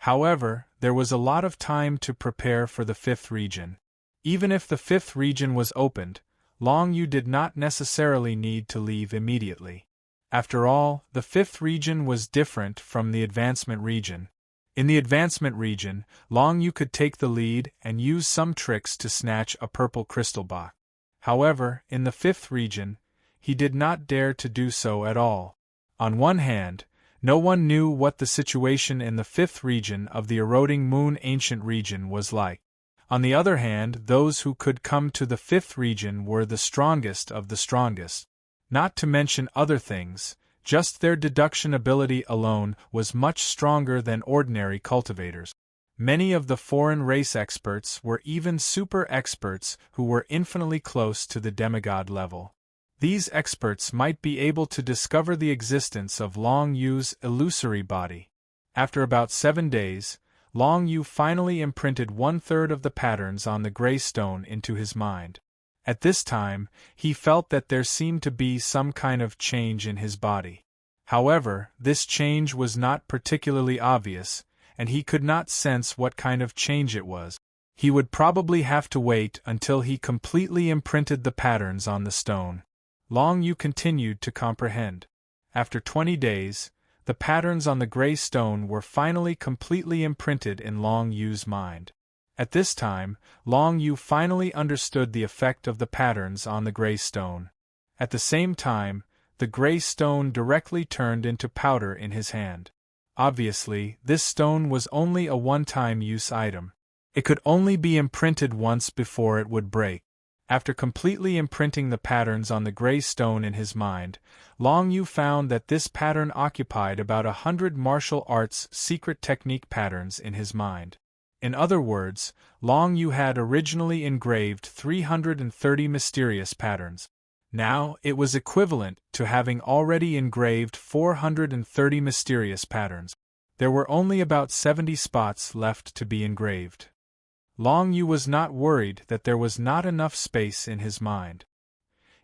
However, there was a lot of time to prepare for the 5th region. Even if the 5th region was opened, Long Yu did not necessarily need to leave immediately. After all, the 5th region was different from the advancement region. In the advancement region, Long Yu could take the lead and use some tricks to snatch a purple crystal box. However, in the 5th region, he did not dare to do so at all. On one hand, no one knew what the situation in the 5th region of the eroding moon ancient region was like. On the other hand, those who could come to the 5th region were the strongest of the strongest. Not to mention other things, Just their deduction ability alone was much stronger than ordinary cultivators. Many of the foreign race experts were even super experts who were infinitely close to the demigod level. These experts might be able to discover the existence of Long Yu's illusory body. After about 7 days, Long Yu finally imprinted 1/3 of the patterns on the gray stone into his mind. At this time, he felt that there seemed to be some kind of change in his body. However, this change was not particularly obvious, and he could not sense what kind of change it was. He would probably have to wait until he completely imprinted the patterns on the stone. Long Yu continued to comprehend. After 20 days, the patterns on the gray stone were finally completely imprinted in Long Yu's mind. At this time, Long Yu finally understood the effect of the patterns on the gray stone. At the same time, the gray stone directly turned into powder in his hand. Obviously, this stone was only a one-time use item. It could only be imprinted once before it would break. After completely imprinting the patterns on the gray stone in his mind, Long Yu found that this pattern occupied about 100 martial arts secret technique patterns in his mind. In other words, Long Yu had originally engraved 330 mysterious patterns. Now, it was equivalent to having already engraved 430 mysterious patterns. There were only about 70 spots left to be engraved. Long Yu was not worried that there was not enough space in his mind.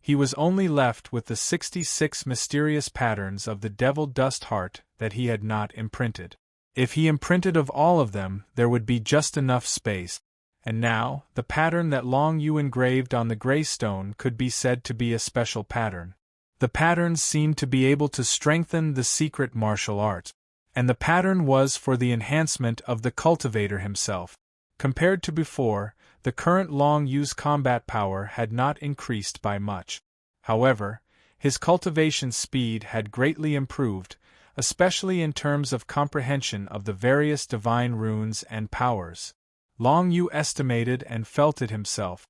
He was only left with the 66 mysterious patterns of the devil dust heart that he had not imprinted. If he imprinted of all of them, there would be just enough space. And now, the pattern that Long Yu engraved on the gray stone could be said to be a special pattern. The patterns seemed to be able to strengthen the secret martial arts. And the pattern was for the enhancement of the cultivator himself. Compared to before, the current Long Yu's combat power had not increased by much. However, his cultivation speed had greatly improved, especially in terms of comprehension of the various divine runes and powers. Long Yu estimated and felt it himself.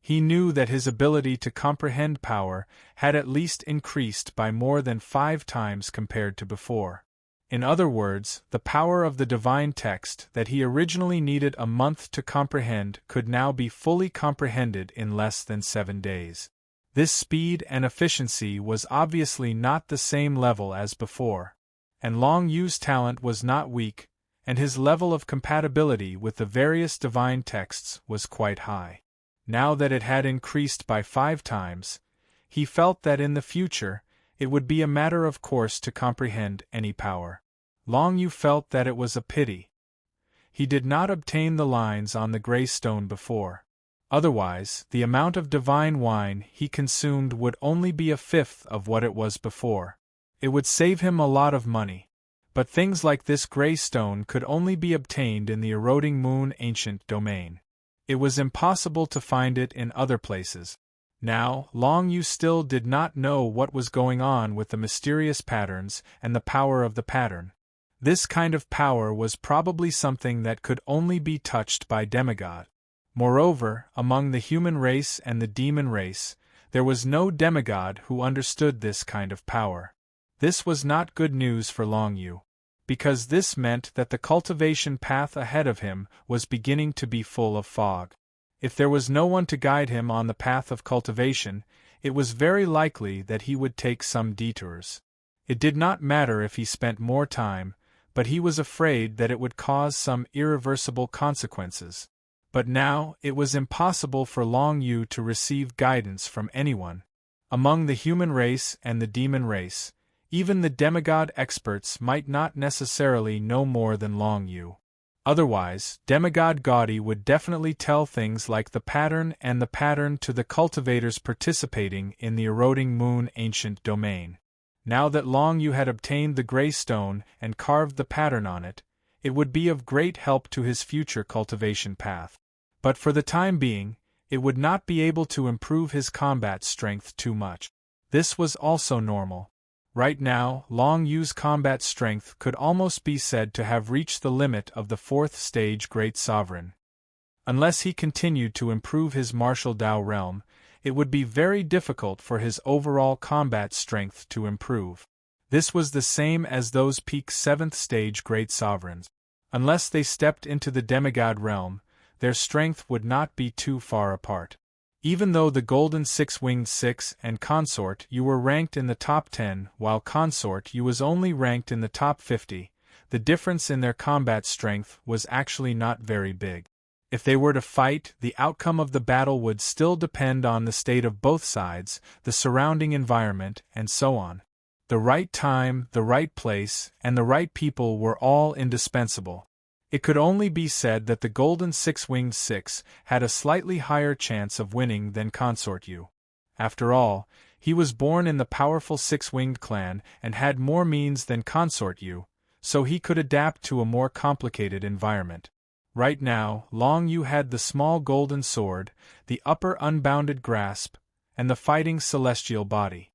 He knew that his ability to comprehend power had at least increased by more than 5 times compared to before. In other words, the power of the divine text that he originally needed a month to comprehend could now be fully comprehended in less than 7 days. This speed and efficiency was obviously not the same level as before. And Long Yu's talent was not weak, and his level of compatibility with the various divine texts was quite high. Now that it had increased by 5 times, he felt that in the future, it would be a matter of course to comprehend any power. Long Yu felt that it was a pity he did not obtain the lines on the gray stone before. Otherwise, the amount of divine wine he consumed would only be 1/5 of what it was before. It would save him a lot of money. But things like this gray stone could only be obtained in the eroding moon ancient domain. It was impossible to find it in other places. Now, Long Yu still did not know what was going on with the mysterious patterns and the power of the pattern. This kind of power was probably something that could only be touched by demigod. Moreover, among the human race and the demon race, there was no demigod who understood this kind of power. This was not good news for Long Yu, because this meant that the cultivation path ahead of him was beginning to be full of fog. If there was no one to guide him on the path of cultivation, it was very likely that he would take some detours. It did not matter if he spent more time, but he was afraid that it would cause some irreversible consequences. But now, it was impossible for Long Yu to receive guidance from anyone. Among the human race and the demon race, even the demigod experts might not necessarily know more than Long Yu. Otherwise, demigod Gaudi would definitely tell things like the pattern and the pattern to the cultivators participating in the eroding moon ancient domain. Now that Long Yu had obtained the gray stone and carved the pattern on it, it would be of great help to his future cultivation path. But for the time being, it would not be able to improve his combat strength too much. This was also normal. Right now, Long Yu's combat strength could almost be said to have reached the limit of the 4th stage Great Sovereign. Unless he continued to improve his martial Dao realm, it would be very difficult for his overall combat strength to improve. This was the same as those peak 7th stage great sovereigns. Unless they stepped into the demigod realm, their strength would not be too far apart. Even though the Golden Six-Winged Six and Consort you were ranked in the top 10, while Consort you was only ranked in the top 50, the difference in their combat strength was actually not very big. If they were to fight, the outcome of the battle would still depend on the state of both sides, the surrounding environment, and so on. The right time, the right place, and the right people were all indispensable. It could only be said that the Golden Six-Winged Six had a slightly higher chance of winning than Consort U. After all, he was born in the powerful Six-Winged clan and had more means than Consort U, so he could adapt to a more complicated environment. Right now, Long Yu had the small golden sword, the upper unbounded grasp, and the fighting celestial body.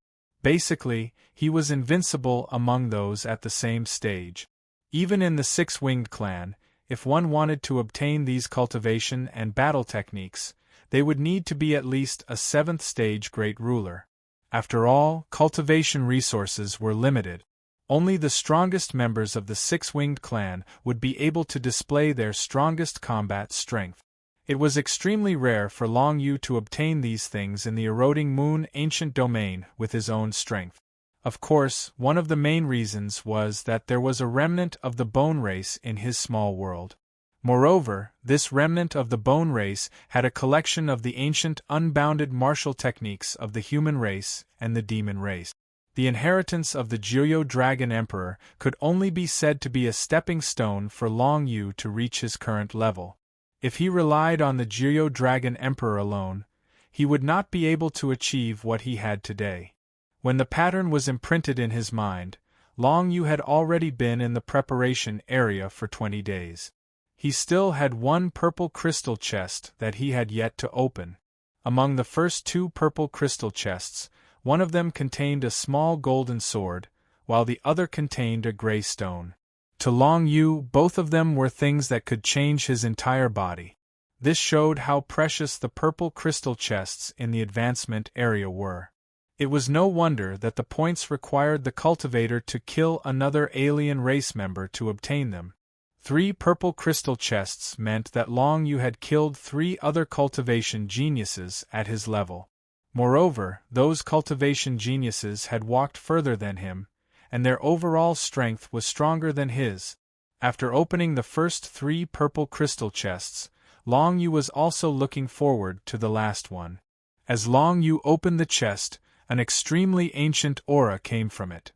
Basically, he was invincible among those at the same stage. Even in the Six-Winged clan, if one wanted to obtain these cultivation and battle techniques, they would need to be at least a 7th stage great ruler. After all, cultivation resources were limited. Only the strongest members of the Six-Winged clan would be able to display their strongest combat strength. It was extremely rare for Long Yu to obtain these things in the eroding moon ancient domain with his own strength. Of course, one of the main reasons was that there was a remnant of the bone race in his small world. Moreover, this remnant of the bone race had a collection of the ancient unbounded martial techniques of the human race and the demon race. The inheritance of the Jiryo Dragon Emperor could only be said to be a stepping stone for Long Yu to reach his current level. If he relied on the Jiryo Dragon Emperor alone, he would not be able to achieve what he had today. When the pattern was imprinted in his mind, Long Yu had already been in the preparation area for 20 days. He still had one purple crystal chest that he had yet to open. Among the first 2 purple crystal chests, one of them contained a small golden sword, while the other contained a gray stone. To Long Yu, both of them were things that could change his entire body. This showed how precious the purple crystal chests in the advancement area were. It was no wonder that the points required the cultivator to kill another alien race member to obtain them. 3 purple crystal chests meant that Long Yu had killed 3 other cultivation geniuses at his level. Moreover, those cultivation geniuses had walked further than him, and their overall strength was stronger than his. After opening the first 3 purple crystal chests, Long Yu was also looking forward to the last one. As Long Yu opened the chest, an extremely ancient aura came from it.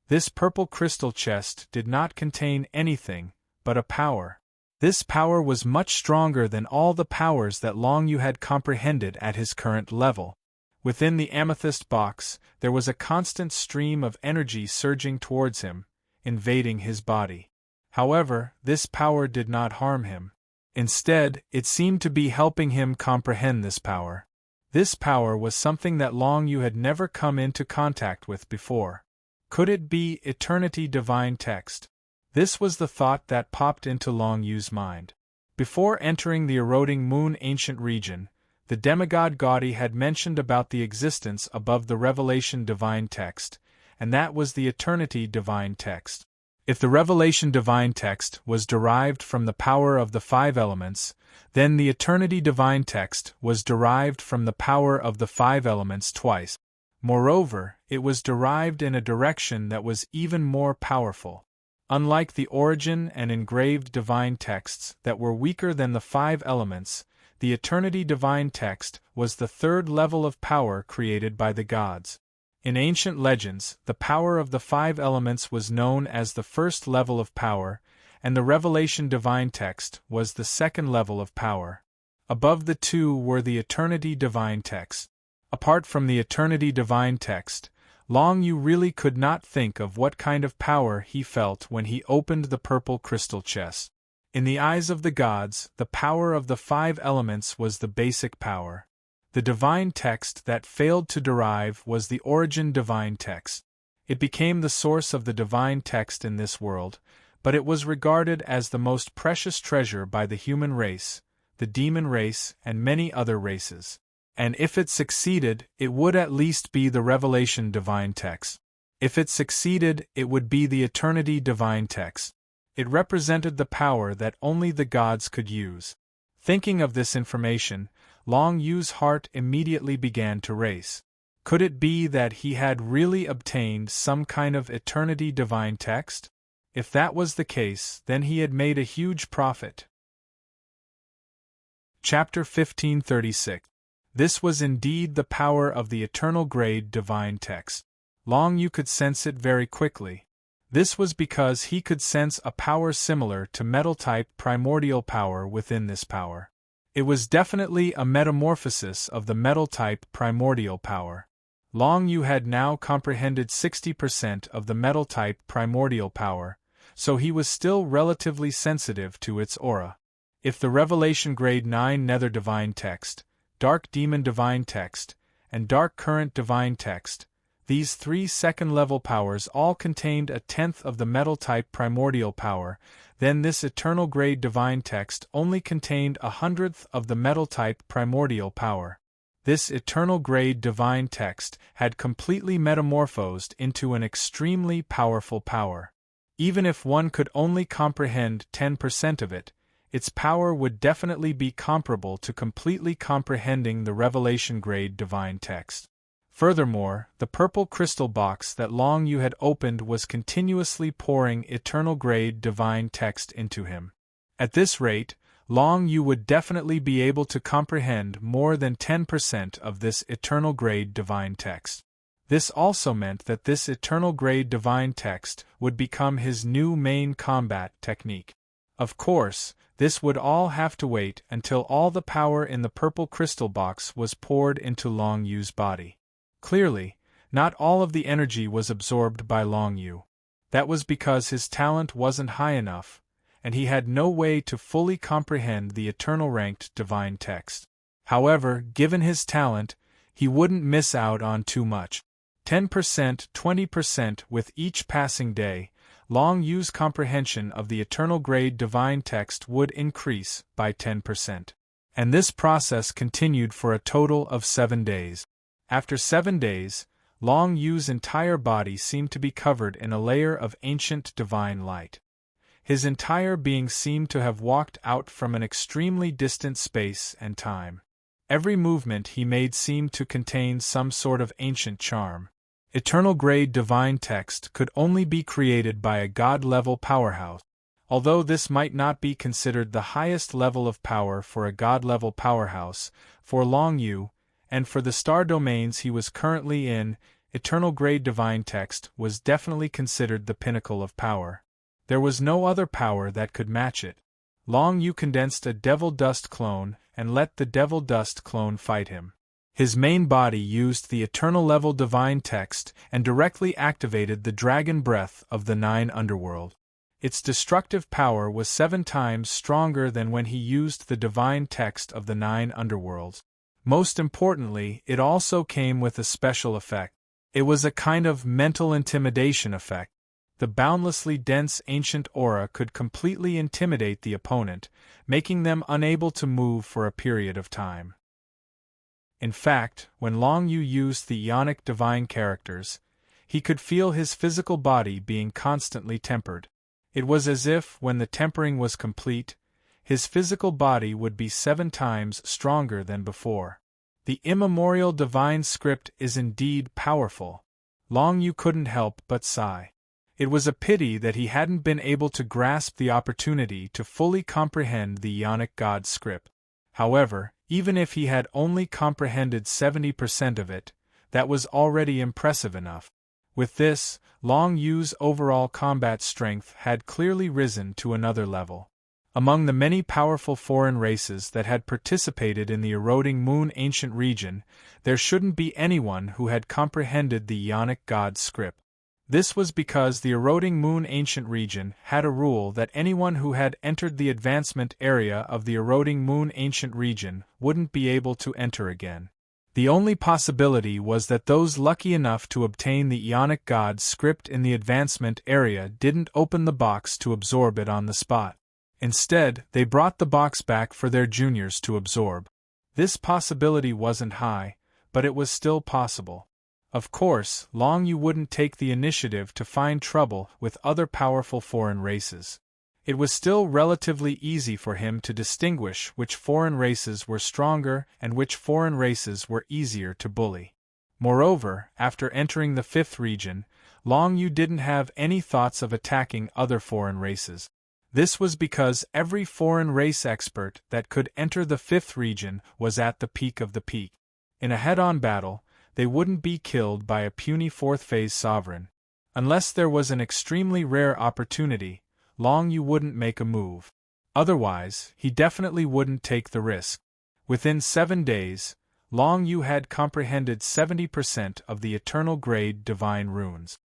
This purple crystal chest did not contain anything but a power. This power was much stronger than all the powers that Long Yu had comprehended at his current level. Within the amethyst box, there was a constant stream of energy surging towards him, invading his body. However, this power did not harm him. Instead, it seemed to be helping him comprehend this power. This power was something that Long Yu had never come into contact with before. Could it be Eternity Divine Text? This was the thought that popped into Long Yu's mind. Before entering the eroding moon ancient region, the demigod Gaudi had mentioned about the existence above the Revelation Divine Text, and that was the Eternity Divine Text. If the Revelation Divine Text was derived from the power of the 5 elements, then the Eternity Divine Text was derived from the power of the 5 elements twice. Moreover, it was derived in a direction that was even more powerful. Unlike the origin and engraved divine texts that were weaker than the 5 elements, the Eternity Divine Text was the 3rd level of power created by the gods. In ancient legends, the power of the 5 elements was known as the 1st level of power, and the Revelation Divine Text was the 2nd level of power. Above the 2 were the Eternity Divine Text. Apart from the Eternity Divine Text, Long Yu really could not think of what kind of power he felt when he opened the purple crystal chest. In the eyes of the gods, the power of the 5 elements was the basic power. The divine text that failed to derive was the origin divine text. It became the source of the divine text in this world, but it was regarded as the most precious treasure by the human race, the demon race, and many other races. And if it succeeded, it would at least be the Revelation Divine Text. If it succeeded, it would be the Eternity Divine Text. It represented the power that only the gods could use. Thinking of this information, Long Yu's heart immediately began to race. Could it be that he had really obtained some kind of Eternity Divine Text? If that was the case, then he had made a huge profit. Chapter 1536. This was indeed the power of the Eternal Grade Divine Text. Long Yu could sense it very quickly. This was because he could sense a power similar to metal-type primordial power within this power. It was definitely a metamorphosis of the metal-type primordial power. Long Yu had now comprehended 60% of the metal-type primordial power, so he was still relatively sensitive to its aura. If the Revelation Grade 9 Nether Divine Text, Dark Demon Divine Text, and Dark Current Divine Text, these 3 second-level powers all contained a tenth of the metal-type primordial power, then this Eternal Grade Divine Text only contained 1/100th of the metal-type primordial power. This Eternal Grade Divine Text had completely metamorphosed into an extremely powerful power. Even if one could only comprehend 10% of it, its power would definitely be comparable to completely comprehending the Revelation Grade Divine Text. Furthermore, the purple crystal box that Long Yu had opened was continuously pouring Eternal Grade Divine Text into him. At this rate, Long Yu would definitely be able to comprehend more than 10% of this Eternal Grade Divine Text. This also meant that this Eternal Grade Divine Text would become his new main combat technique. Of course, this would all have to wait until all the power in the purple crystal box was poured into Long Yu's body. Clearly, not all of the energy was absorbed by Long Yu. That was because his talent wasn't high enough, and he had no way to fully comprehend the Eternal Ranked Divine Text. However, given his talent, he wouldn't miss out on too much. 10%, 20% with each passing day, Long Yu's comprehension of the Eternal Grade Divine Text would increase by 10%. And this process continued for a total of 7 days. After 7 days, Long Yu's entire body seemed to be covered in a layer of ancient divine light. His entire being seemed to have walked out from an extremely distant space and time. Every movement he made seemed to contain some sort of ancient charm. Eternal Grade Divine Text could only be created by a god-level powerhouse. Although this might not be considered the highest level of power for a god-level powerhouse, for Long Yu, and for the star domains he was currently in, Eternal Grade Divine Text was definitely considered the pinnacle of power. There was no other power that could match it. Long Yu condensed a Devil Dust clone and let the Devil Dust clone fight him. His main body used the Eternal Level Divine Text and directly activated the Dragon Breath of the 9 Underworld. Its destructive power was 7 times stronger than when he used the Divine Text of the 9 Underworlds. Most importantly, it also came with a special effect. It was a kind of mental intimidation effect. The boundlessly dense ancient aura could completely intimidate the opponent, making them unable to move for a period of time. In fact, when Long Yu used the Ionic divine characters, he could feel his physical body being constantly tempered. It was as if, when the tempering was complete, his physical body would be 7 times stronger than before. The immemorial divine script is indeed powerful. Long Yu couldn't help but sigh. It was a pity that he hadn't been able to grasp the opportunity to fully comprehend the Ionic God script. However, even if he had only comprehended 70% of it, that was already impressive enough. With this, Long Yu's overall combat strength had clearly risen to another level. Among the many powerful foreign races that had participated in the Eroding Moon Ancient Region, there shouldn't be anyone who had comprehended the Ionic God script. This was because the Eroding Moon Ancient Region had a rule that anyone who had entered the advancement area of the Eroding Moon Ancient Region wouldn't be able to enter again. The only possibility was that those lucky enough to obtain the Ionic God script in the advancement area didn't open the box to absorb it on the spot. Instead, they brought the box back for their juniors to absorb. This possibility wasn't high, but it was still possible. Of course, Long Yu wouldn't take the initiative to find trouble with other powerful foreign races. It was still relatively easy for him to distinguish which foreign races were stronger and which foreign races were easier to bully. Moreover, after entering the 5th region, Long Yu didn't have any thoughts of attacking other foreign races. This was because every foreign race expert that could enter the 5th region was at the peak of the peak. In a head-on battle, they wouldn't be killed by a puny 4th phase sovereign. Unless there was an extremely rare opportunity, Long Yu wouldn't make a move. Otherwise, he definitely wouldn't take the risk. Within 7 days, Long Yu had comprehended 70% of the Eternal Grade Divine Runes.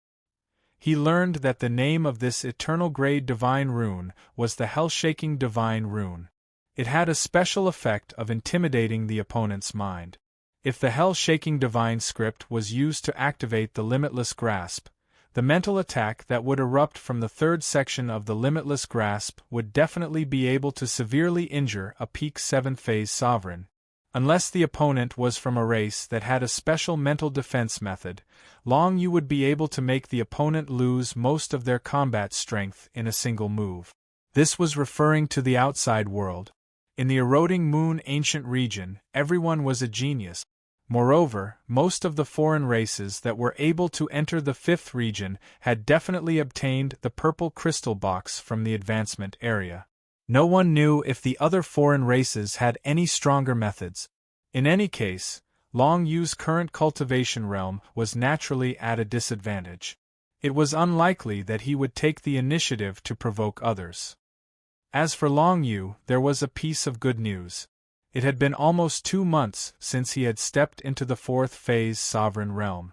He learned that the name of this Eternal Grade Divine Rune was the Hell-Shaking Divine Rune. It had a special effect of intimidating the opponent's mind. If the Hell-Shaking Divine Script was used to activate the Limitless Grasp, the mental attack that would erupt from the 3rd section of the Limitless Grasp would definitely be able to severely injure a peak 7th phase sovereign. Unless the opponent was from a race that had a special mental defense method, Long Yu would be able to make the opponent lose most of their combat strength in a single move. This was referring to the outside world. In the Eroding Moon Ancient Region, everyone was a genius. Moreover, most of the foreign races that were able to enter the 5th region had definitely obtained the purple crystal box from the advancement area. No one knew if the other foreign races had any stronger methods. In any case, Long Yu's current cultivation realm was naturally at a disadvantage. It was unlikely that he would take the initiative to provoke others. As for Long Yu, there was a piece of good news. It had been almost 2 months since he had stepped into the 4th phase sovereign realm.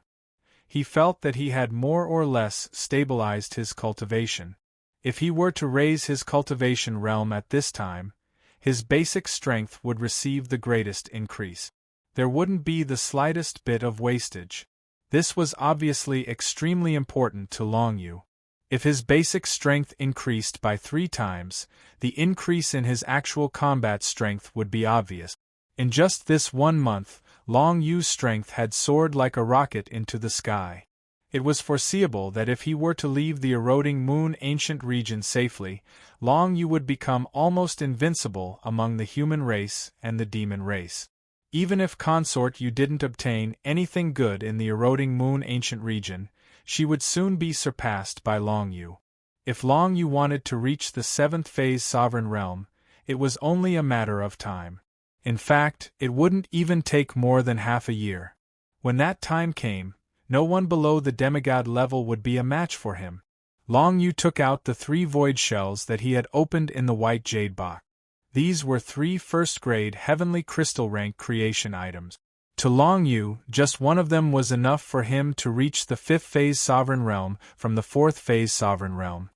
He felt that he had more or less stabilized his cultivation. If he were to raise his cultivation realm at this time, his basic strength would receive the greatest increase. There wouldn't be the slightest bit of wastage. This was obviously extremely important to Long Yu. If his basic strength increased by 3 times, the increase in his actual combat strength would be obvious. In just this 1 month, Long Yu's strength had soared like a rocket into the sky. It was foreseeable that if he were to leave the Eroding Moon Ancient Region safely, Long Yu would become almost invincible among the human race and the demon race. Even if Consort Yu didn't obtain anything good in the Eroding Moon Ancient Region, she would soon be surpassed by Long Yu. If Long Yu wanted to reach the 7th phase sovereign realm, it was only a matter of time. In fact, it wouldn't even take more than half a year. When that time came, no one below the demigod level would be a match for him. Long Yu took out the 3 void shells that he had opened in the white jade box. These were 3 first-grade heavenly crystal rank creation items. To Long Yu, just one of them was enough for him to reach the 5th phase sovereign realm from the 4th phase sovereign realm.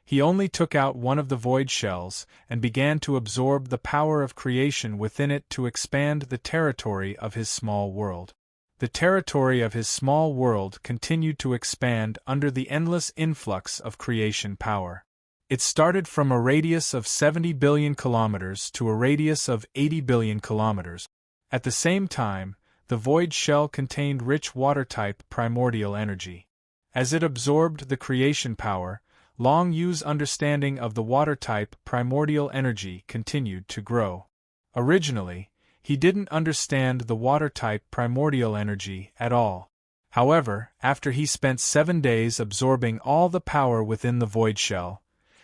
He only took out one of the void shells and began to absorb the power of creation within it to expand the territory of his small world. The territory of his small world continued to expand under the endless influx of creation power. It started from a radius of 70 billion kilometers to a radius of 80 billion kilometers. At the same time, the void shell contained rich water-type primordial energy. As it absorbed the creation power, Long Yu's understanding of the water-type primordial energy continued to grow. Originally, he didn't understand the water-type primordial energy at all. However, after he spent 7 days absorbing all the power within the void shell,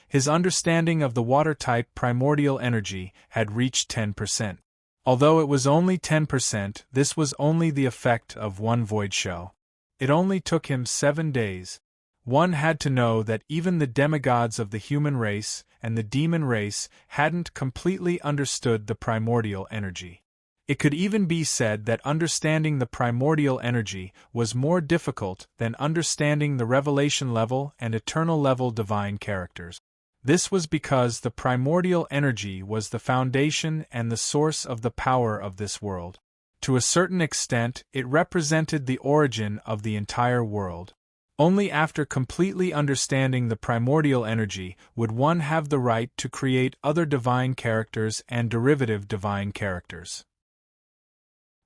his understanding of the water-type primordial energy had reached 10%. Although it was only 10%, this was only the effect of one void shell. It only took him 7 days. One had to know that even the demigods of the human race and the demon race hadn't completely understood the primordial energy. It could even be said that understanding the primordial energy was more difficult than understanding the revelation level and eternal level divine characters. This was because the primordial energy was the foundation and the source of the power of this world. To a certain extent, it represented the origin of the entire world. Only after completely understanding the primordial energy would one have the right to create other divine characters and derivative divine characters.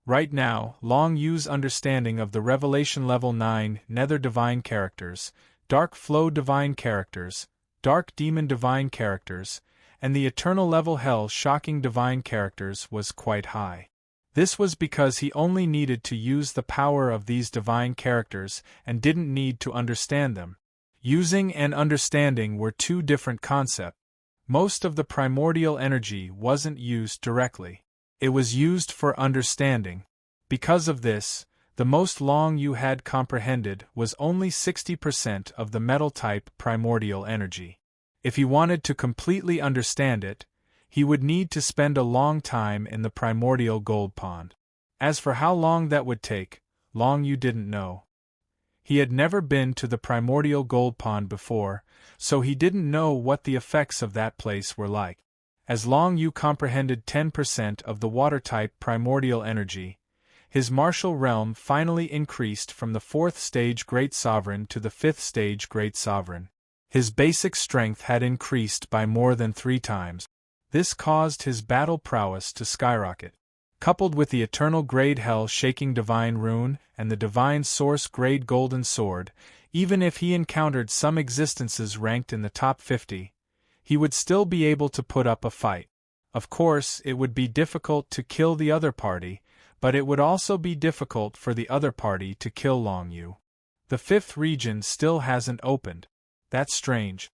Right now, Long Yu's understanding of the Revelation Level 9 Nether Divine Characters, Dark Flow Divine Characters, Dark Demon Divine Characters, and the Eternal Level Hell Shocking Divine Characters was quite high. This was because he only needed to use the power of these divine characters and didn't need to understand them. Using and understanding were two different concepts. Most of the primordial energy wasn't used directly. It was used for understanding. Because of this, the most Long Yu had comprehended was only 60% of the metal-type primordial energy. If he wanted to completely understand it, he would need to spend a long time in the primordial gold pond. As for how long that would take, Long Yu didn't know. He had never been to the primordial gold pond before, so he didn't know what the effects of that place were like. As Long Yu comprehended 10% of the water-type primordial energy, his martial realm finally increased from the 4th stage Great Sovereign to the 5th stage Great Sovereign. His basic strength had increased by more than 3 times. This caused his battle prowess to skyrocket. Coupled with the Eternal Grade Hell Shaking Divine Rune and the Divine Source Grade Golden Sword, even if he encountered some existences ranked in the top 50, he would still be able to put up a fight. Of course, it would be difficult to kill the other party, but it would also be difficult for the other party to kill Long Yu. The 5th region still hasn't opened. That's strange.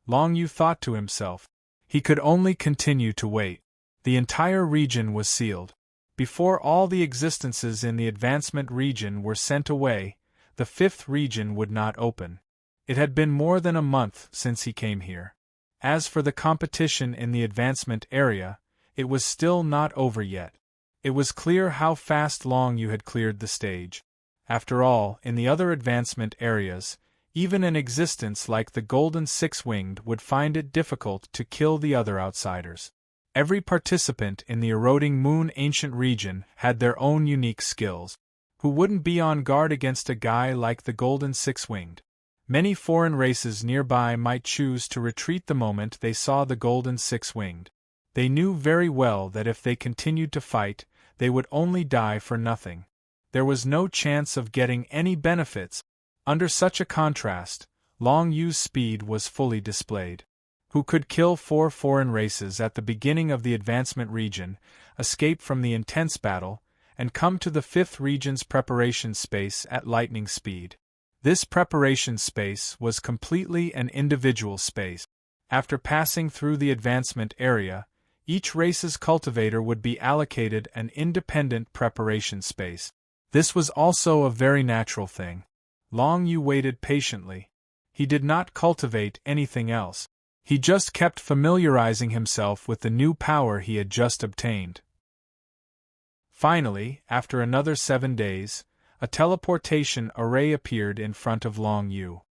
Long Yu thought to himself. He could only continue to wait. The entire region was sealed. Before all the existences in the advancement region were sent away, the 5th region would not open. It had been more than a month since he came here. As for the competition in the advancement area, it was still not over yet. It was clear how fast Long Yu had cleared the stage. After all, in the other advancement areas, even an existence like the Golden Six-Winged would find it difficult to kill the other outsiders. Every participant in the Eroding Moon Ancient region had their own unique skills. Who wouldn't be on guard against a guy like the Golden Six-Winged? Many foreign races nearby might choose to retreat the moment they saw the Golden Six-Winged. They knew very well that if they continued to fight, they would only die for nothing. There was no chance of getting any benefits. Under such a contrast, Long Yu's speed was fully displayed. Who could kill 4 foreign races at the beginning of the advancement region, escape from the intense battle, and come to the 5th region's preparation space at lightning speed. This preparation space was completely an individual space. After passing through the advancement area, each race's cultivator would be allocated an independent preparation space. This was also a very natural thing. Long Yu waited patiently. He did not cultivate anything else. He just kept familiarizing himself with the new power he had just obtained. Finally, after another 7 days, a teleportation array appeared in front of Long Yu.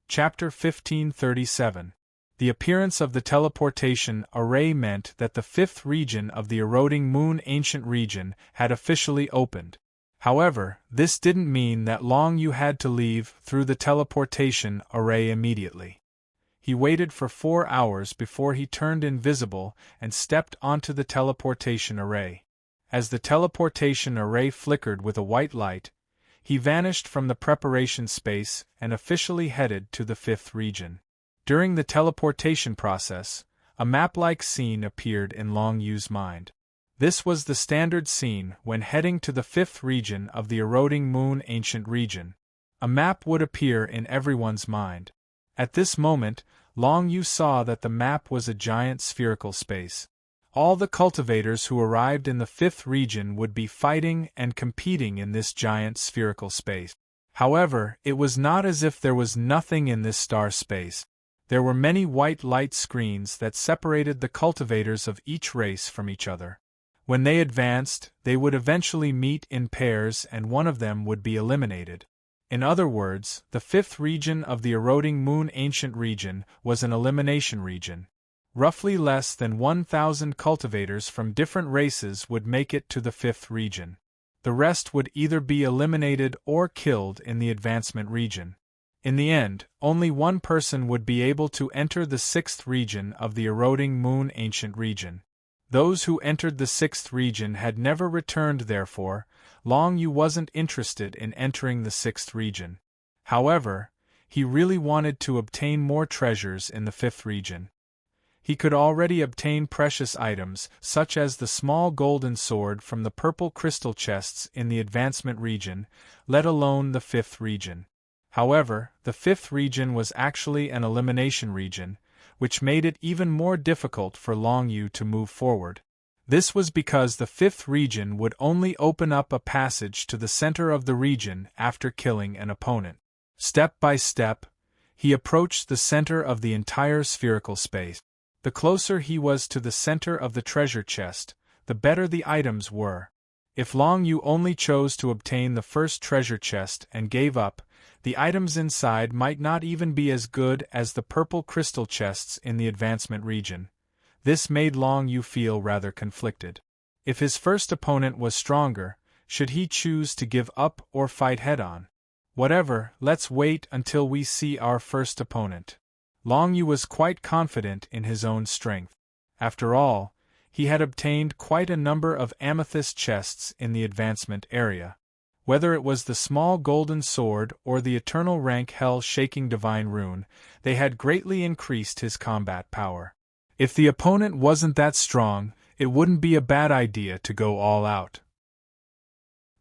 Chapter 1537. The appearance of the teleportation array meant that the 5th region of the Eroding Moon Ancient region had officially opened. However, this didn't mean that Long Yu had to leave through the teleportation array immediately. He waited for 4 hours before he turned invisible and stepped onto the teleportation array. As the teleportation array flickered with a white light, he vanished from the preparation space and officially headed to the 5th region. During the teleportation process, a map-like scene appeared in Long Yu's mind. This was the standard scene when heading to the 5th region of the Eroding Moon Ancient region. A map would appear in everyone's mind. At this moment, Long Yu saw that the map was a giant spherical space. All the cultivators who arrived in the 5th region would be fighting and competing in this giant spherical space. However, it was not as if there was nothing in this star space. There were many white light screens that separated the cultivators of each race from each other. When they advanced, they would eventually meet in pairs and one of them would be eliminated. In other words, the 5th region of the Eroding Moon Ancient region was an elimination region. Roughly less than 1,000 cultivators from different races would make it to the 5th region. The rest would either be eliminated or killed in the advancement region. In the end, only one person would be able to enter the 6th region of the Eroding Moon Ancient region. Those who entered the 6th region had never returned. Therefore, Long Yu wasn't interested in entering the 6th region. However, he really wanted to obtain more treasures in the 5th region. He could already obtain precious items, such as the small golden sword from the purple crystal chests in the advancement region, let alone the 5th region. However, the 5th region was actually an elimination region, which made it even more difficult for Long Yu to move forward. This was because the 5th region would only open up a passage to the center of the region after killing an opponent. Step by step, he approached the center of the entire spherical space. The closer he was to the center of the treasure chest, the better the items were. If Long Yu only chose to obtain the first treasure chest and gave up, the items inside might not even be as good as the purple crystal chests in the advancement region. This made Long Yu feel rather conflicted. If his first opponent was stronger, should he choose to give up or fight head-on? Whatever, let's wait until we see our first opponent. Long Yu was quite confident in his own strength. After all, he had obtained quite a number of amethyst chests in the advancement area. Whether it was the small golden sword or the eternal rank hell-shaking divine rune, they had greatly increased his combat power. If the opponent wasn't that strong, it wouldn't be a bad idea to go all out.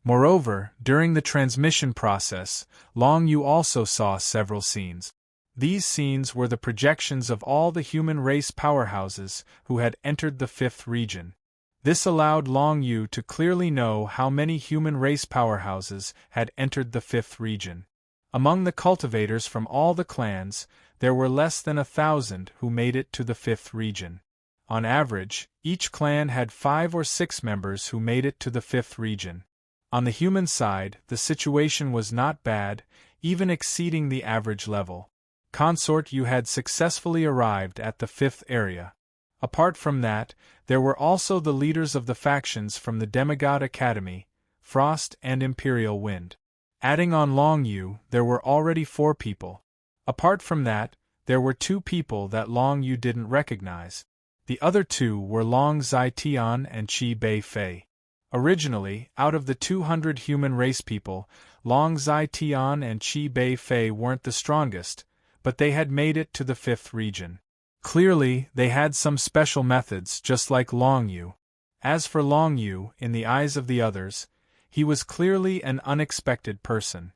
Moreover, during the transmission process, Long Yu also saw several scenes. These scenes were the projections of all the human race powerhouses who had entered the 5th region. This allowed Long Yu to clearly know how many human race powerhouses had entered the 5th region. Among the cultivators from all the clans, there were less than 1,000 who made it to the 5th region. On average, each clan had 5 or 6 members who made it to the 5th region. On the human side, the situation was not bad, even exceeding the average level. Consort Yu had successfully arrived at the 5th area. Apart from that, there were also the leaders of the factions from the Demigod Academy, Frost and Imperial Wind. Adding on Long Yu, there were already 4 people. Apart from that, there were 2 people that Long Yu didn't recognize. The other 2 were Long Zai Tian and Qi Bei Fei. Originally, out of the 200 human race people, Long Zai Tian and Qi Bei Fei weren't the strongest, but they had made it to the 5th region. Clearly, they had some special methods just like Long Yu. As for Long Yu, in the eyes of the others, he was clearly an unexpected person.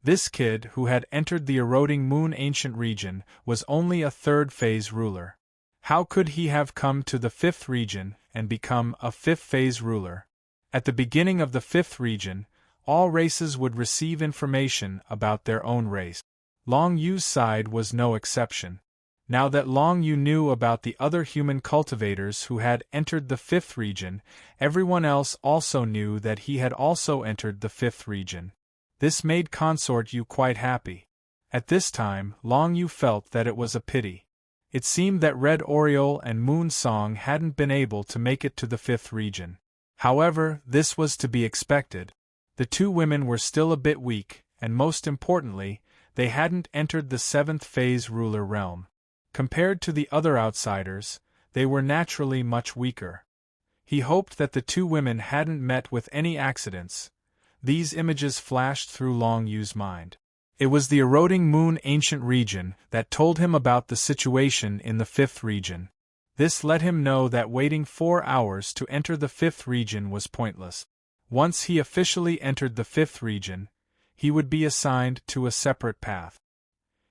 This kid who had entered the eroding moon ancient region was only a 3rd phase ruler. How could he have come to the 5th region and become a 5th phase ruler? At the beginning of the 5th region, all races would receive information about their own race. Long Yu's side was no exception. Now that Long Yu knew about the other human cultivators who had entered the 5th region, everyone else also knew that he had also entered the 5th region. This made Consort Yu quite happy. At this time, Long Yu felt that it was a pity. It seemed that Red Oriole and Moon Song hadn't been able to make it to the 5th region. However, this was to be expected. The 2 women were still a bit weak, and most importantly, they hadn't entered the 7th phase ruler realm. Compared to the other outsiders, they were naturally much weaker. He hoped that the 2 women hadn't met with any accidents. These images flashed through Long Yu's mind. It was the eroding moon ancient region that told him about the situation in the 5th region. This let him know that waiting 4 hours to enter the 5th region was pointless. Once he officially entered the 5th region, he would be assigned to a separate path.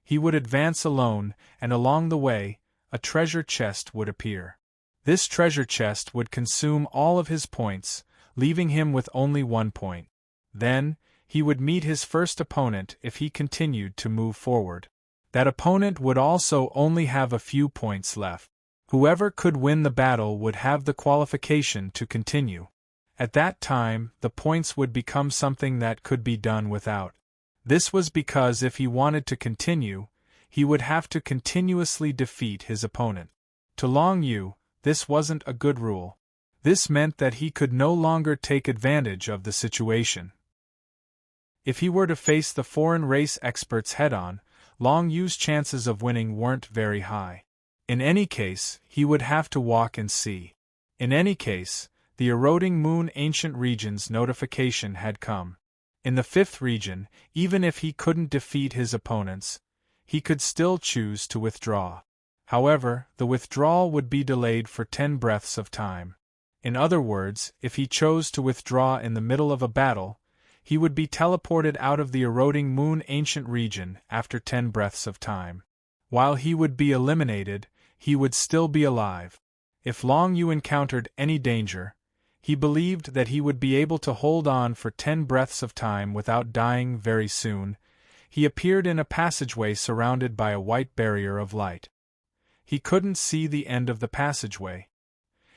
He would advance alone, and along the way, a treasure chest would appear. This treasure chest would consume all of his points, leaving him with only 1 point. Then, he would meet his first opponent if he continued to move forward. That opponent would also only have a few points left. Whoever could win the battle would have the qualification to continue. At that time, the points would become something that could be done without. This was because if he wanted to continue, he would have to continuously defeat his opponent. To Long Yu, this wasn't a good rule. This meant that he could no longer take advantage of the situation. If he were to face the foreign race experts head-on, Long Yu's chances of winning weren't very high. In any case, he would have to walk and see. In any case, the eroding moon ancient region's notification had come. In the fifth region, even if he couldn't defeat his opponents, he could still choose to withdraw. However, the withdrawal would be delayed for 10 breaths of time. In other words, if he chose to withdraw in the middle of a battle, he would be teleported out of the eroding moon ancient region after 10 breaths of time. While he would be eliminated, he would still be alive. If Long Yu encountered any danger, he believed that he would be able to hold on for 10 breaths of time without dying very soon. He appeared in a passageway surrounded by a white barrier of light. He couldn't see the end of the passageway.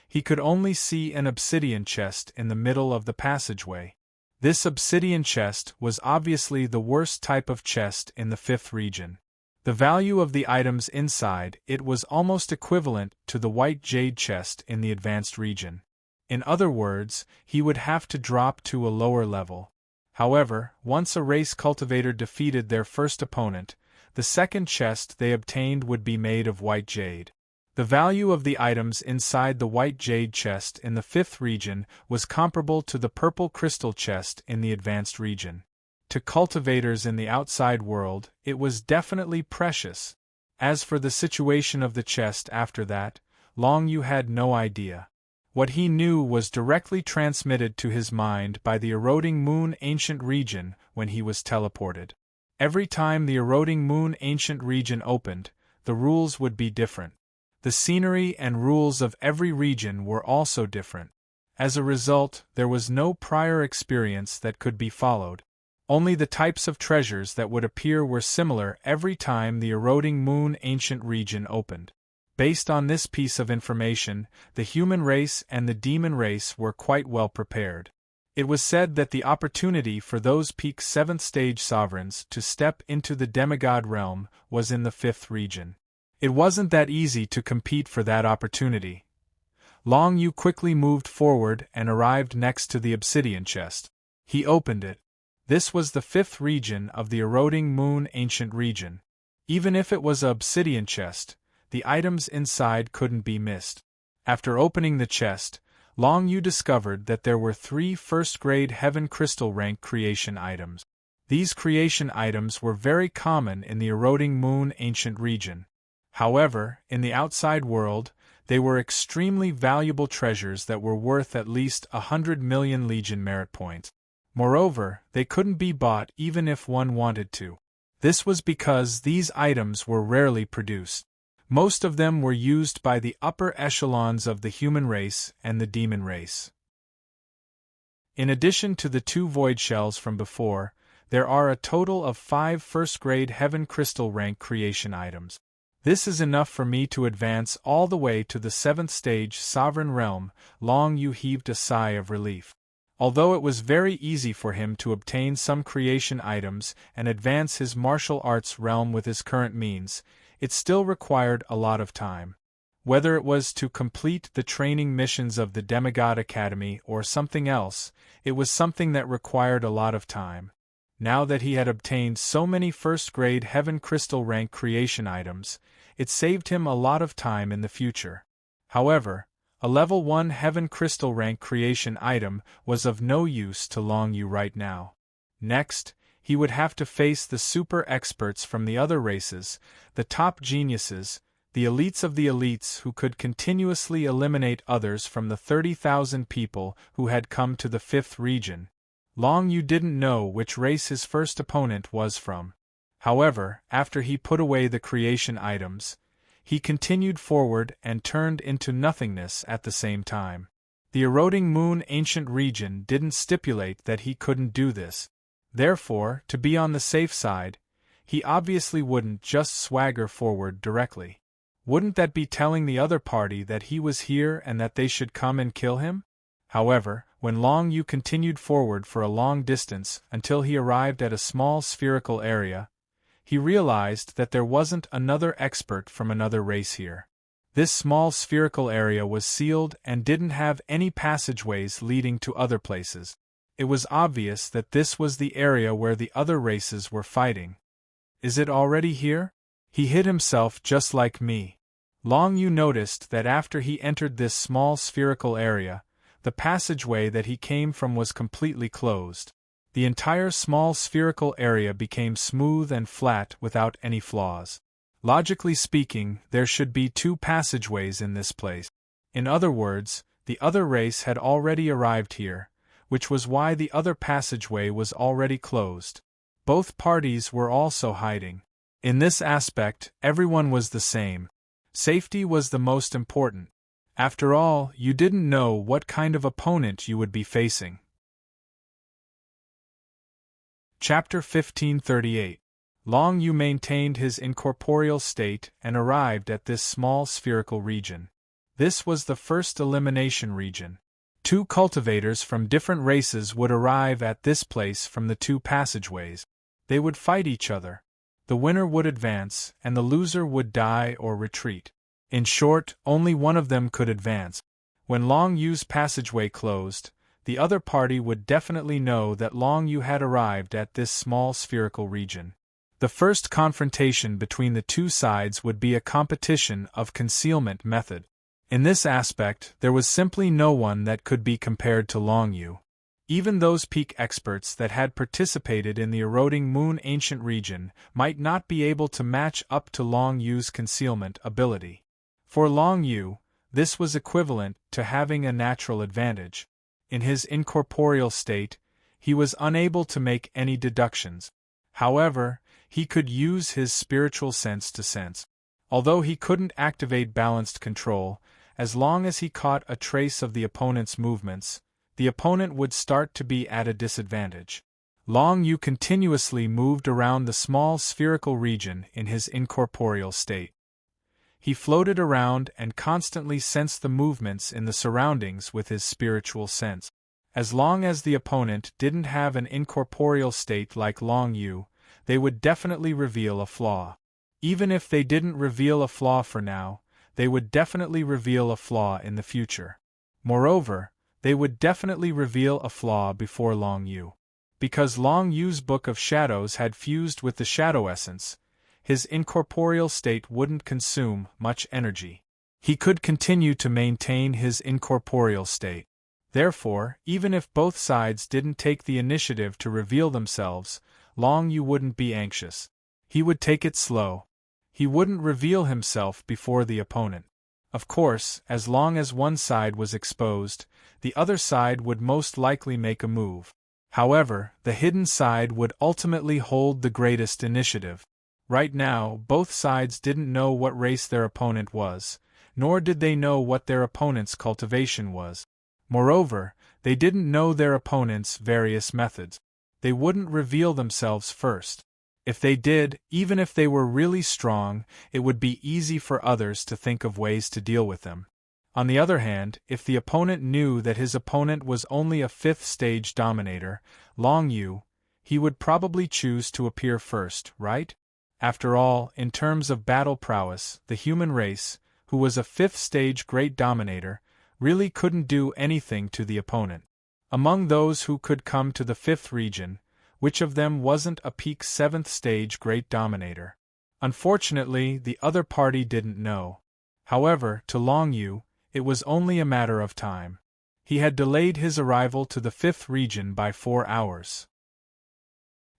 He could only see an obsidian chest in the middle of the passageway. This obsidian chest was obviously the worst type of chest in the fifth region. The value of the items inside it was almost equivalent to the white jade chest in the advanced region. In other words, he would have to drop to a lower level. However, once a race cultivator defeated their first opponent, the second chest they obtained would be made of white jade. The value of the items inside the white jade chest in the fifth region was comparable to the purple crystal chest in the advanced region. To cultivators in the outside world, it was definitely precious. As for the situation of the chest after that, Long Yu had no idea. What he knew was directly transmitted to his mind by the eroding moon ancient region when he was teleported. Every time the eroding moon ancient region opened, the rules would be different. The scenery and rules of every region were also different. As a result, there was no prior experience that could be followed. Only the types of treasures that would appear were similar every time the eroding moon ancient region opened. Based on this piece of information, the human race and the demon race were quite well prepared. It was said that the opportunity for those peak 7th stage sovereigns to step into the demigod realm was in the 5th region. It wasn't that easy to compete for that opportunity. Long Yu quickly moved forward and arrived next to the obsidian chest. He opened it. This was the 5th region of the eroding moon ancient region. Even if it was an obsidian chest, the items inside couldn't be missed. After opening the chest, Long Yu discovered that there were 3 first-grade Heaven Crystal rank creation items. These creation items were very common in the eroding moon ancient region. However, in the outside world, they were extremely valuable treasures that were worth at least 100 million Legion merit points. Moreover, they couldn't be bought even if one wanted to. This was because these items were rarely produced. Most of them were used by the upper echelons of the human race and the demon race. In addition to the 2 void shells from before, there are a total of 5 first-grade Heaven Crystal rank creation items. This is enough for me to advance all the way to the 7th stage Sovereign Realm. Long Yu heaved a sigh of relief. Although it was very easy for him to obtain some creation items and advance his martial arts realm with his current means, it still required a lot of time. Whether it was to complete the training missions of the Demigod Academy or something else, it was something that required a lot of time. Now that he had obtained so many first-grade Heaven Crystal rank creation items, it saved him a lot of time in the future. However, a level 1 Heaven Crystal rank creation item was of no use to Long Yu right now. Next, he would have to face the super experts from the other races, the top geniuses, the elites of the elites who could continuously eliminate others from the 30,000 people who had come to the 5th region. Long Yu didn't know which race his first opponent was from. However, after he put away the creation items, he continued forward and turned into nothingness at the same time. The eroding moon ancient region didn't stipulate that he couldn't do this. Therefore, to be on the safe side, he obviously wouldn't just swagger forward directly. Wouldn't that be telling the other party that he was here and that they should come and kill him? However, when Long Yu continued forward for a long distance until he arrived at a small spherical area, he realized that there wasn't another expert from another race here. This small spherical area was sealed and didn't have any passageways leading to other places. It was obvious that this was the area where the other races were fighting. Is it already here? He hid himself just like me. Long Yu noticed that after he entered this small spherical area, the passageway that he came from was completely closed. The entire small spherical area became smooth and flat without any flaws. Logically speaking, there should be 2 passageways in this place. In other words, the other race had already arrived here, which was why the other passageway was already closed. Both parties were also hiding. In this aspect, everyone was the same. Safety was the most important. After all, you didn't know what kind of opponent you would be facing. Chapter 1538. Long Yu maintained his incorporeal state and arrived at this small spherical region. This was the first elimination region. 2 cultivators from different races would arrive at this place from the 2 passageways. They would fight each other. The winner would advance, and the loser would die or retreat. In short, only one of them could advance. When Long Yu's passageway closed, the other party would definitely know that Long Yu had arrived at this small spherical region. The first confrontation between the 2 sides would be a competition of concealment method. In this aspect, there was simply no one that could be compared to Long Yu. Even those peak experts that had participated in the eroding moon ancient region might not be able to match up to Long Yu's concealment ability. For Long Yu, this was equivalent to having a natural advantage. In his incorporeal state, he was unable to make any deductions. However, he could use his spiritual sense to sense. Although he couldn't activate balanced control, as long as he caught a trace of the opponent's movements, the opponent would start to be at a disadvantage. Long Yu continuously moved around the small spherical region in his incorporeal state. He floated around and constantly sensed the movements in the surroundings with his spiritual sense. As long as the opponent didn't have an incorporeal state like Long Yu, they would definitely reveal a flaw. Even if they didn't reveal a flaw for now, they would definitely reveal a flaw in the future. Moreover, they would definitely reveal a flaw before Long Yu. Because Long Yu's Book of Shadows had fused with the shadow essence, his incorporeal state wouldn't consume much energy. He could continue to maintain his incorporeal state. Therefore, even if both sides didn't take the initiative to reveal themselves, Long Yu wouldn't be anxious. He would take it slow. He wouldn't reveal himself before the opponent. Of course, as long as one side was exposed, the other side would most likely make a move. However, the hidden side would ultimately hold the greatest initiative. Right now, both sides didn't know what race their opponent was, nor did they know what their opponent's cultivation was. Moreover, they didn't know their opponent's various methods. They wouldn't reveal themselves first. If they did, even if they were really strong, it would be easy for others to think of ways to deal with them. On the other hand, if the opponent knew that his opponent was only a 5th stage dominator, Long Yu, he would probably choose to appear first, right? After all, in terms of battle prowess, the human race, who was a 5th stage great dominator, really couldn't do anything to the opponent. Among those who could come to the 5th region, which of them wasn't a peak 7th stage great dominator? Unfortunately, the other party didn't know. However, to Long Yu, it was only a matter of time. He had delayed his arrival to the 5th region by 4 hours.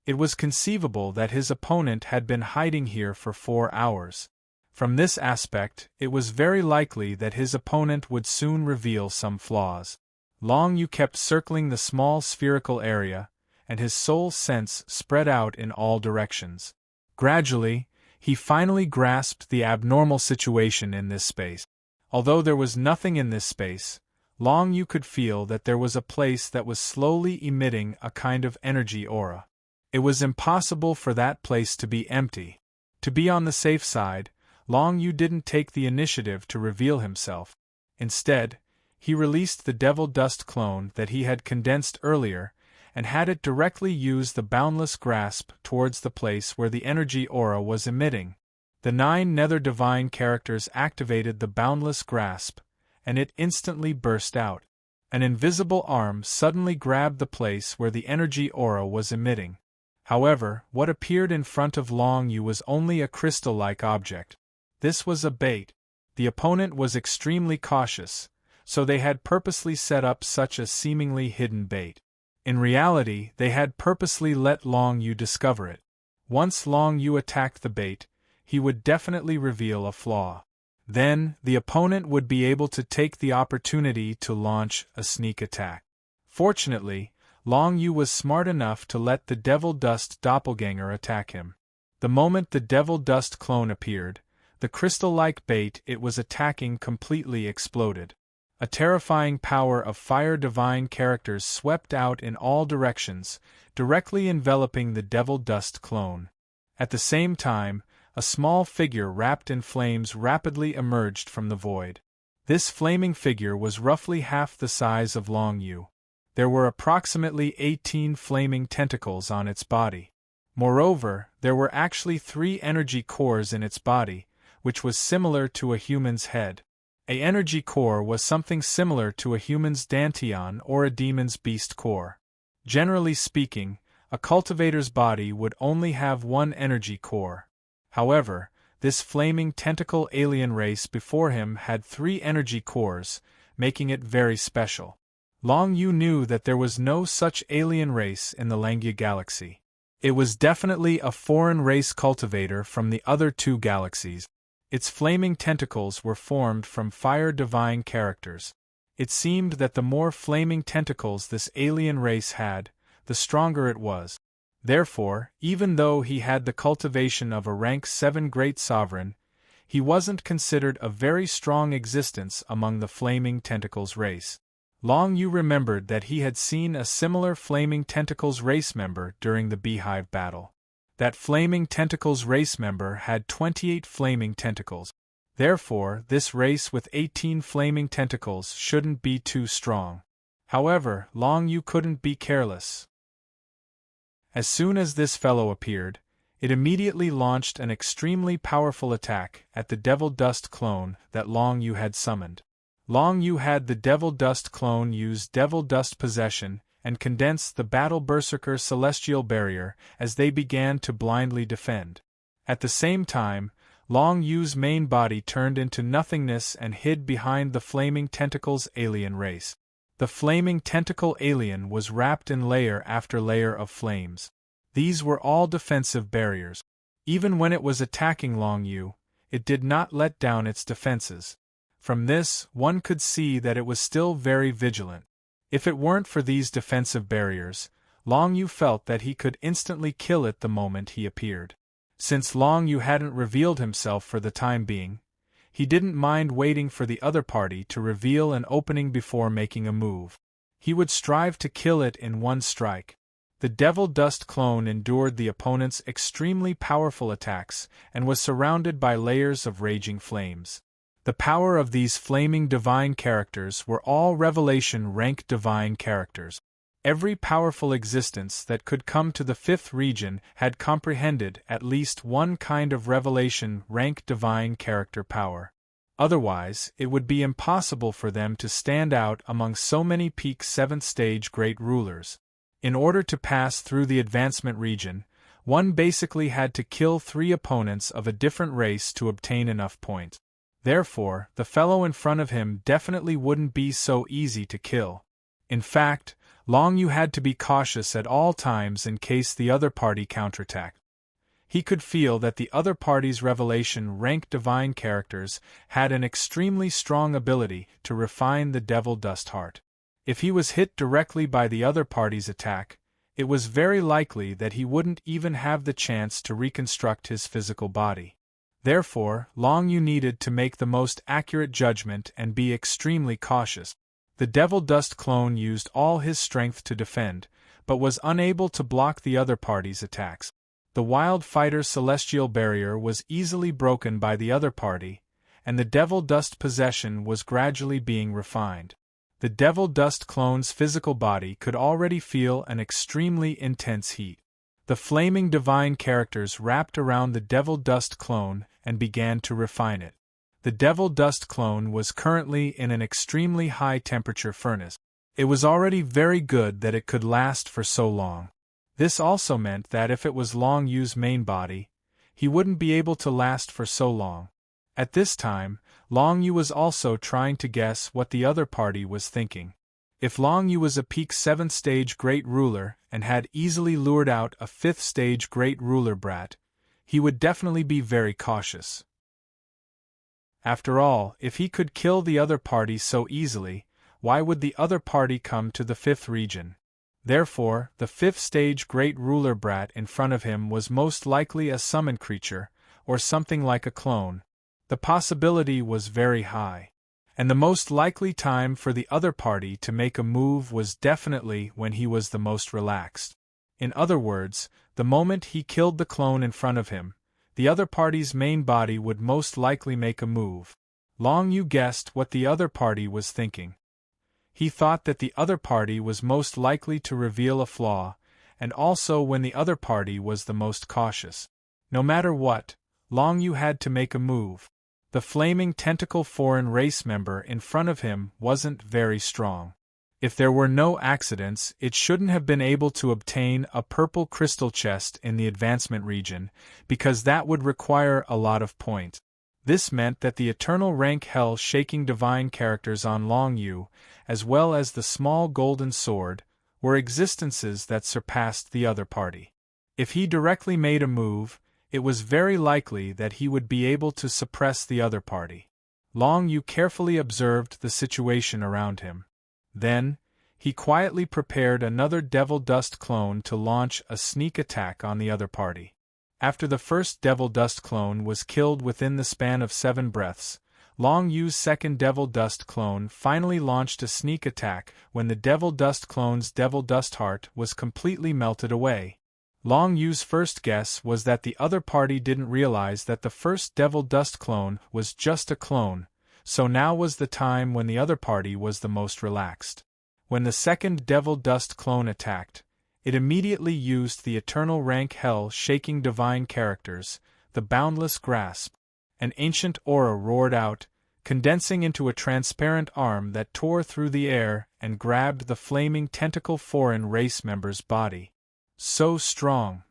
It was conceivable that his opponent had been hiding here for 4 hours. From this aspect, it was very likely that his opponent would soon reveal some flaws. Long Yu kept circling the small spherical area, and his soul sense spread out in all directions. Gradually, he finally grasped the abnormal situation in this space. Although there was nothing in this space, Long Yu could feel that there was a place that was slowly emitting a kind of energy aura. It was impossible for that place to be empty. To be on the safe side, Long Yu didn't take the initiative to reveal himself. Instead, he released the devil dust clone that he had condensed earlier, and had it directly use the boundless grasp towards the place where the energy aura was emitting. The 9 nether divine characters activated the boundless grasp, and it instantly burst out. An invisible arm suddenly grabbed the place where the energy aura was emitting. However, what appeared in front of Long Yu was only a crystal-like object. This was a bait. The opponent was extremely cautious, so they had purposely set up such a seemingly hidden bait. In reality, they had purposely let Long Yu discover it. Once Long Yu attacked the bait, he would definitely reveal a flaw. Then, the opponent would be able to take the opportunity to launch a sneak attack. Fortunately, Long Yu was smart enough to let the Devil Dust doppelganger attack him. The moment the Devil Dust clone appeared, the crystal-like bait it was attacking completely exploded. A terrifying power of fire divine characters swept out in all directions, directly enveloping the Devil Dust clone. At the same time, a small figure wrapped in flames rapidly emerged from the void. This flaming figure was roughly half the size of Long Yu. There were approximately 18 flaming tentacles on its body. Moreover, there were actually 3 energy cores in its body, which was similar to a human's head. A energy core was something similar to a human's dantian or a demon's beast core. Generally speaking, a cultivator's body would only have one energy core. However, this flaming tentacle alien race before him had 3 energy cores, making it very special. Long Yu knew that there was no such alien race in the Langya galaxy. It was definitely a foreign race cultivator from the other 2 galaxies. Its flaming tentacles were formed from fire divine characters. It seemed that the more flaming tentacles this alien race had, the stronger it was. Therefore, even though he had the cultivation of a rank 7 great sovereign, he wasn't considered a very strong existence among the flaming tentacles race. Long Yu remembered that he had seen a similar flaming tentacles race member during the beehive battle. That flaming tentacles race member had 28 flaming tentacles. Therefore, this race with 18 flaming tentacles shouldn't be too strong. However, Long Yu couldn't be careless. As soon as this fellow appeared, it immediately launched an extremely powerful attack at the Devil Dust clone that Long Yu had summoned. Long Yu had the Devil Dust clone use Devil Dust possession and condense the Battle Berserker Celestial Barrier as they began to blindly defend. At the same time, Long Yu's main body turned into nothingness and hid behind the Flaming Tentacles alien race. The Flaming Tentacle alien was wrapped in layer after layer of flames. These were all defensive barriers. Even when it was attacking Long Yu, it did not let down its defenses. From this, one could see that it was still very vigilant. If it weren't for these defensive barriers, Long Yu felt that he could instantly kill it the moment he appeared. Since Long Yu hadn't revealed himself for the time being, he didn't mind waiting for the other party to reveal an opening before making a move. He would strive to kill it in one strike. The Devil Dust clone endured the opponent's extremely powerful attacks and was surrounded by layers of raging flames. The power of these flaming divine characters were all revelation rank divine characters. Every powerful existence that could come to the 5th region had comprehended at least one kind of revelation rank divine character power. Otherwise, it would be impossible for them to stand out among so many peak 7th stage great rulers. In order to pass through the advancement region, one basically had to kill 3 opponents of a different race to obtain enough points. Therefore, the fellow in front of him definitely wouldn't be so easy to kill. In fact, Long Yu had to be cautious at all times in case the other party counterattacked. He could feel that the other party's revelation rank divine characters had an extremely strong ability to refine the Devil Dust heart. If he was hit directly by the other party's attack, it was very likely that he wouldn't even have the chance to reconstruct his physical body. Therefore, Long Yu needed to make the most accurate judgment and be extremely cautious. The Devil Dust clone used all his strength to defend, but was unable to block the other party's attacks. The Wild Fighter's celestial barrier was easily broken by the other party, and the Devil Dust possession was gradually being refined. The Devil Dust clone's physical body could already feel an extremely intense heat. The flaming divine characters wrapped around the Devil Dust clone and began to refine it. The Devil Dust clone was currently in an extremely high-temperature furnace. It was already very good that it could last for so long. This also meant that if it was Long Yu's main body, he wouldn't be able to last for so long. At this time, Long Yu was also trying to guess what the other party was thinking. If Long Yu was a peak 7th stage Great Ruler and had easily lured out a 5th stage Great Ruler brat, he would definitely be very cautious. After all, if he could kill the other party so easily, why would the other party come to the 5th region? Therefore, the 5th stage Great Ruler brat in front of him was most likely a summon creature, or something like a clone. The possibility was very high. And the most likely time for the other party to make a move was definitely when he was the most relaxed. In other words, the moment he killed the clone in front of him, the other party's main body would most likely make a move. Long Yu guessed what the other party was thinking. He thought that the other party was most likely to reveal a flaw, and also when the other party was the most cautious. No matter what, Long Yu had to make a move. The flaming tentacle foreign race member in front of him wasn't very strong. If there were no accidents, it shouldn't have been able to obtain a purple crystal chest in the advancement region, because that would require a lot of points. This meant that the eternal rank hell-shaking divine characters on Long Yu, as well as the small golden sword, were existences that surpassed the other party. If he directly made a move, it was very likely that he would be able to suppress the other party. Long Yu carefully observed the situation around him. Then, he quietly prepared another Devil Dust clone to launch a sneak attack on the other party. After the first Devil Dust clone was killed within the span of 7 breaths, Long Yu's second Devil Dust clone finally launched a sneak attack when the Devil Dust clone's Devil Dust heart was completely melted away. Long Yu's first guess was that the other party didn't realize that the first Devil Dust clone was just a clone, so now was the time when the other party was the most relaxed. When the second Devil Dust clone attacked, it immediately used the eternal rank hell-shaking divine characters, the Boundless Grasp. An ancient aura roared out, condensing into a transparent arm that tore through the air and grabbed the flaming tentacle foreign race member's body. So strong.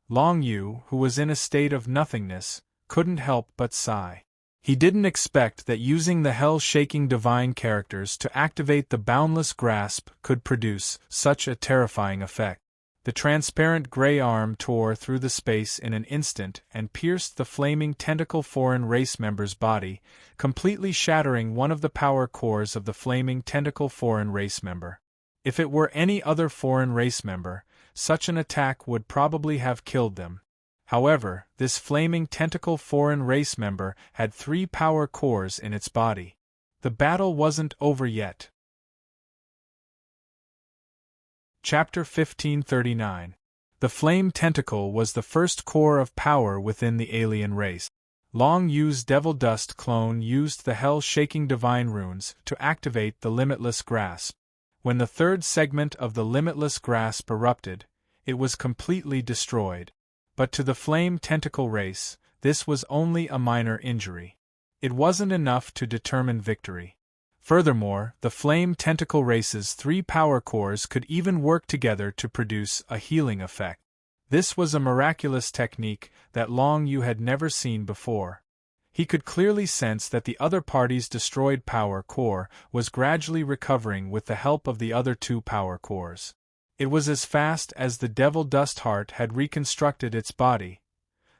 Long Yu, who was in a state of nothingness, couldn't help but sigh. He didn't expect that using the hell-shaking divine characters to activate the Boundless Grasp could produce such a terrifying effect. The transparent gray arm tore through the space in an instant and pierced the flaming tentacle foreign race member's body, completely shattering one of the power cores of the flaming tentacle foreign race member. If it were any other foreign race member, such an attack would probably have killed them. However, this flaming tentacle foreign race member had 3 power cores in its body. The battle wasn't over yet. Chapter 1539. The flame tentacle was the first core of power within the alien race. Long Yu's Devil Dust clone used the hell-shaking divine runes to activate the Limitless Grasp. When the third segment of the Limitless Grasp erupted, it was completely destroyed. But to the flame tentacle race, this was only a minor injury. It wasn't enough to determine victory. Furthermore, the flame tentacle race's 3 power cores could even work together to produce a healing effect. This was a miraculous technique that Long Yu had never seen before. He could clearly sense that the other party's destroyed power core was gradually recovering with the help of the other 2 power cores. It was as fast as the Devil Dust heart had reconstructed its body.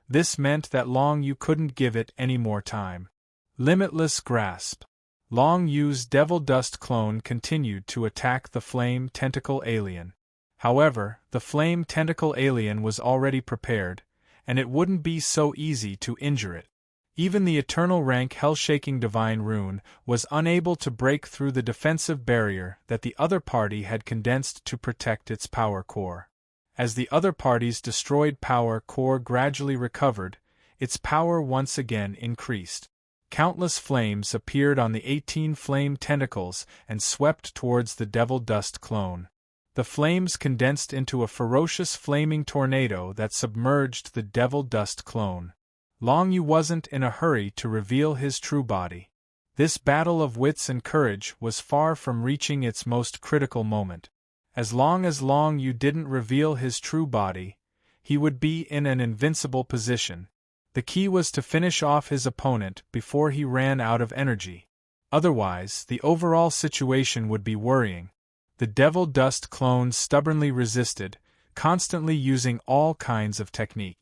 This meant that Long Yu couldn't give it any more time. Limitless Grasp. Long Yu's Devil Dust clone continued to attack the flame tentacle alien. However, the flame tentacle alien was already prepared, and it wouldn't be so easy to injure it. Even the eternal rank hell-shaking divine rune was unable to break through the defensive barrier that the other party had condensed to protect its power core. As the other party's destroyed power core gradually recovered, its power once again increased. Countless flames appeared on the 18 flame tentacles and swept towards the Devil Dust clone. The flames condensed into a ferocious flaming tornado that submerged the Devil Dust clone. Long Yu wasn't in a hurry to reveal his true body. This battle of wits and courage was far from reaching its most critical moment. As long Yu didn't reveal his true body, he would be in an invincible position. The key was to finish off his opponent before he ran out of energy. Otherwise, the overall situation would be worrying. The Devil Dust clone stubbornly resisted, constantly using all kinds of technique.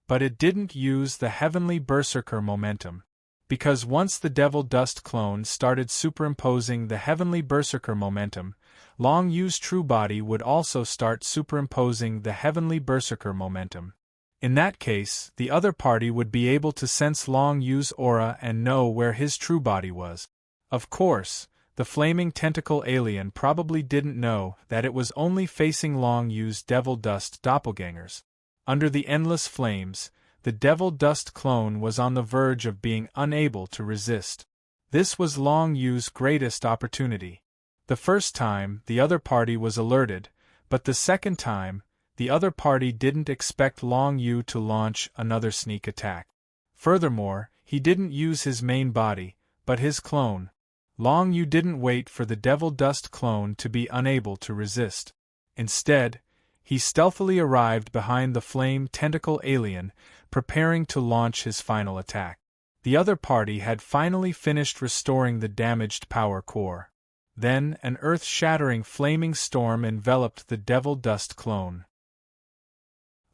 But it didn't use the heavenly berserker momentum. Because once the Devil Dust clone started superimposing the heavenly berserker momentum, Long Yu's true body would also start superimposing the heavenly berserker momentum. In that case, the other party would be able to sense Long Yu's aura and know where his true body was. Of course, the flaming tentacle alien probably didn't know that it was only facing Long Yu's Devil Dust doppelgangers. Under the endless flames, the Devil Dust clone was on the verge of being unable to resist. This was Long Yu's greatest opportunity. The first time, the other party was alerted, but the second time, the other party didn't expect Long Yu to launch another sneak attack. Furthermore, he didn't use his main body, but his clone. Long Yu didn't wait for the Devil Dust clone to be unable to resist. Instead, he stealthily arrived behind the flame tentacle alien, preparing to launch his final attack. The other party had finally finished restoring the damaged power core. Then an earth-shattering flaming storm enveloped the Devil Dust clone.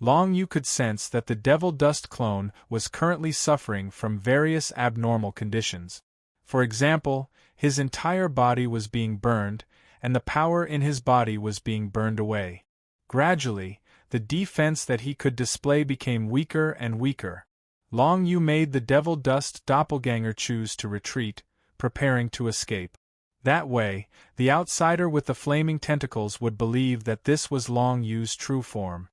Long Yu could sense that the Devil Dust clone was currently suffering from various abnormal conditions. For example, his entire body was being burned, and the power in his body was being burned away. Gradually, the defense that he could display became weaker and weaker. Long Yu made the Devil Dust doppelganger choose to retreat, preparing to escape. That way, the outsider with the flaming tentacles would believe that this was Long Yu's true form.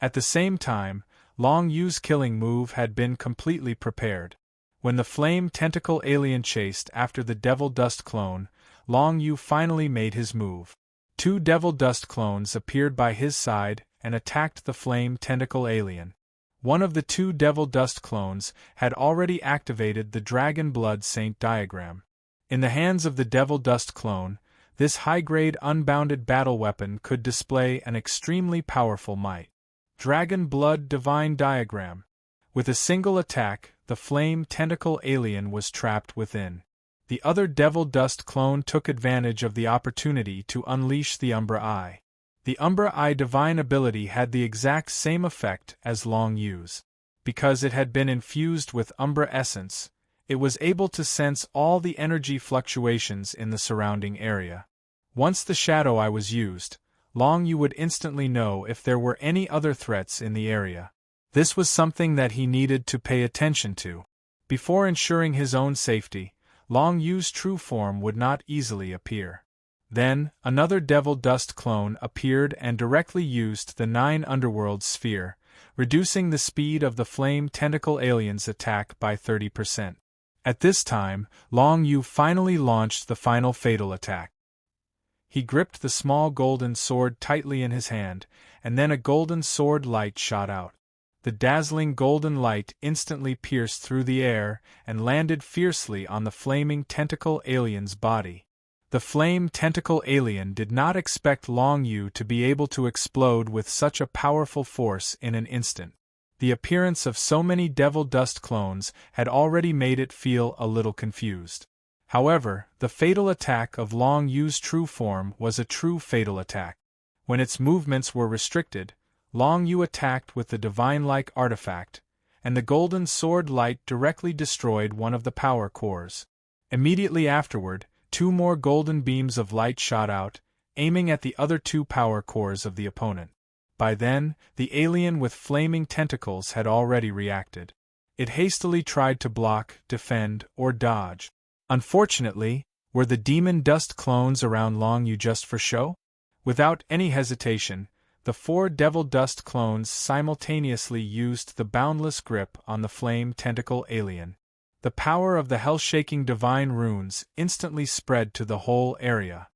At the same time, Long Yu's killing move had been completely prepared. When the flame tentacle alien chased after the Devil Dust clone, Long Yu finally made his move. 2 Devil Dust clones appeared by his side and attacked the flame tentacle alien. One of the 2 Devil Dust clones had already activated the Dragon Blood Saint diagram. In the hands of the Devil Dust clone, this high-grade unbounded battle weapon could display an extremely powerful might. Dragon Blood Divine Diagram. With a single attack, the flame tentacle alien was trapped within. The other Devil Dust clone took advantage of the opportunity to unleash the Umbra Eye. The Umbra Eye divine ability had the exact same effect as Long Yu's. Because it had been infused with Umbra essence, it was able to sense all the energy fluctuations in the surrounding area. Once the Shadow Eye was used, Long Yu would instantly know if there were any other threats in the area. This was something that he needed to pay attention to. Before ensuring his own safety, Long Yu's true form would not easily appear. Then, another Devil Dust clone appeared and directly used the 9 Underworld Sphere, reducing the speed of the flame tentacle alien's attack by 30%. At this time, Long Yu finally launched the final fatal attack. He gripped the small golden sword tightly in his hand, and then a golden sword light shot out. The dazzling golden light instantly pierced through the air and landed fiercely on the flaming tentacle alien's body. The flame tentacle alien did not expect Long Yu to be able to explode with such a powerful force in an instant. The appearance of so many Devil Dust clones had already made it feel a little confused. However, the fatal attack of Long Yu's true form was a true fatal attack. When its movements were restricted, Long Yu attacked with the divine-like artifact, and the golden sword light directly destroyed one of the power cores. Immediately afterward, 2 more golden beams of light shot out, aiming at the other 2 power cores of the opponent. By then, the alien with flaming tentacles had already reacted. It hastily tried to block, defend, or dodge. Unfortunately, were the demon dust clones around Long Yu just for show? Without any hesitation, the 4 Devil Dust clones simultaneously used the boundless grip on the flame tentacle alien. The power of the hell-shaking divine runes instantly spread to the whole area.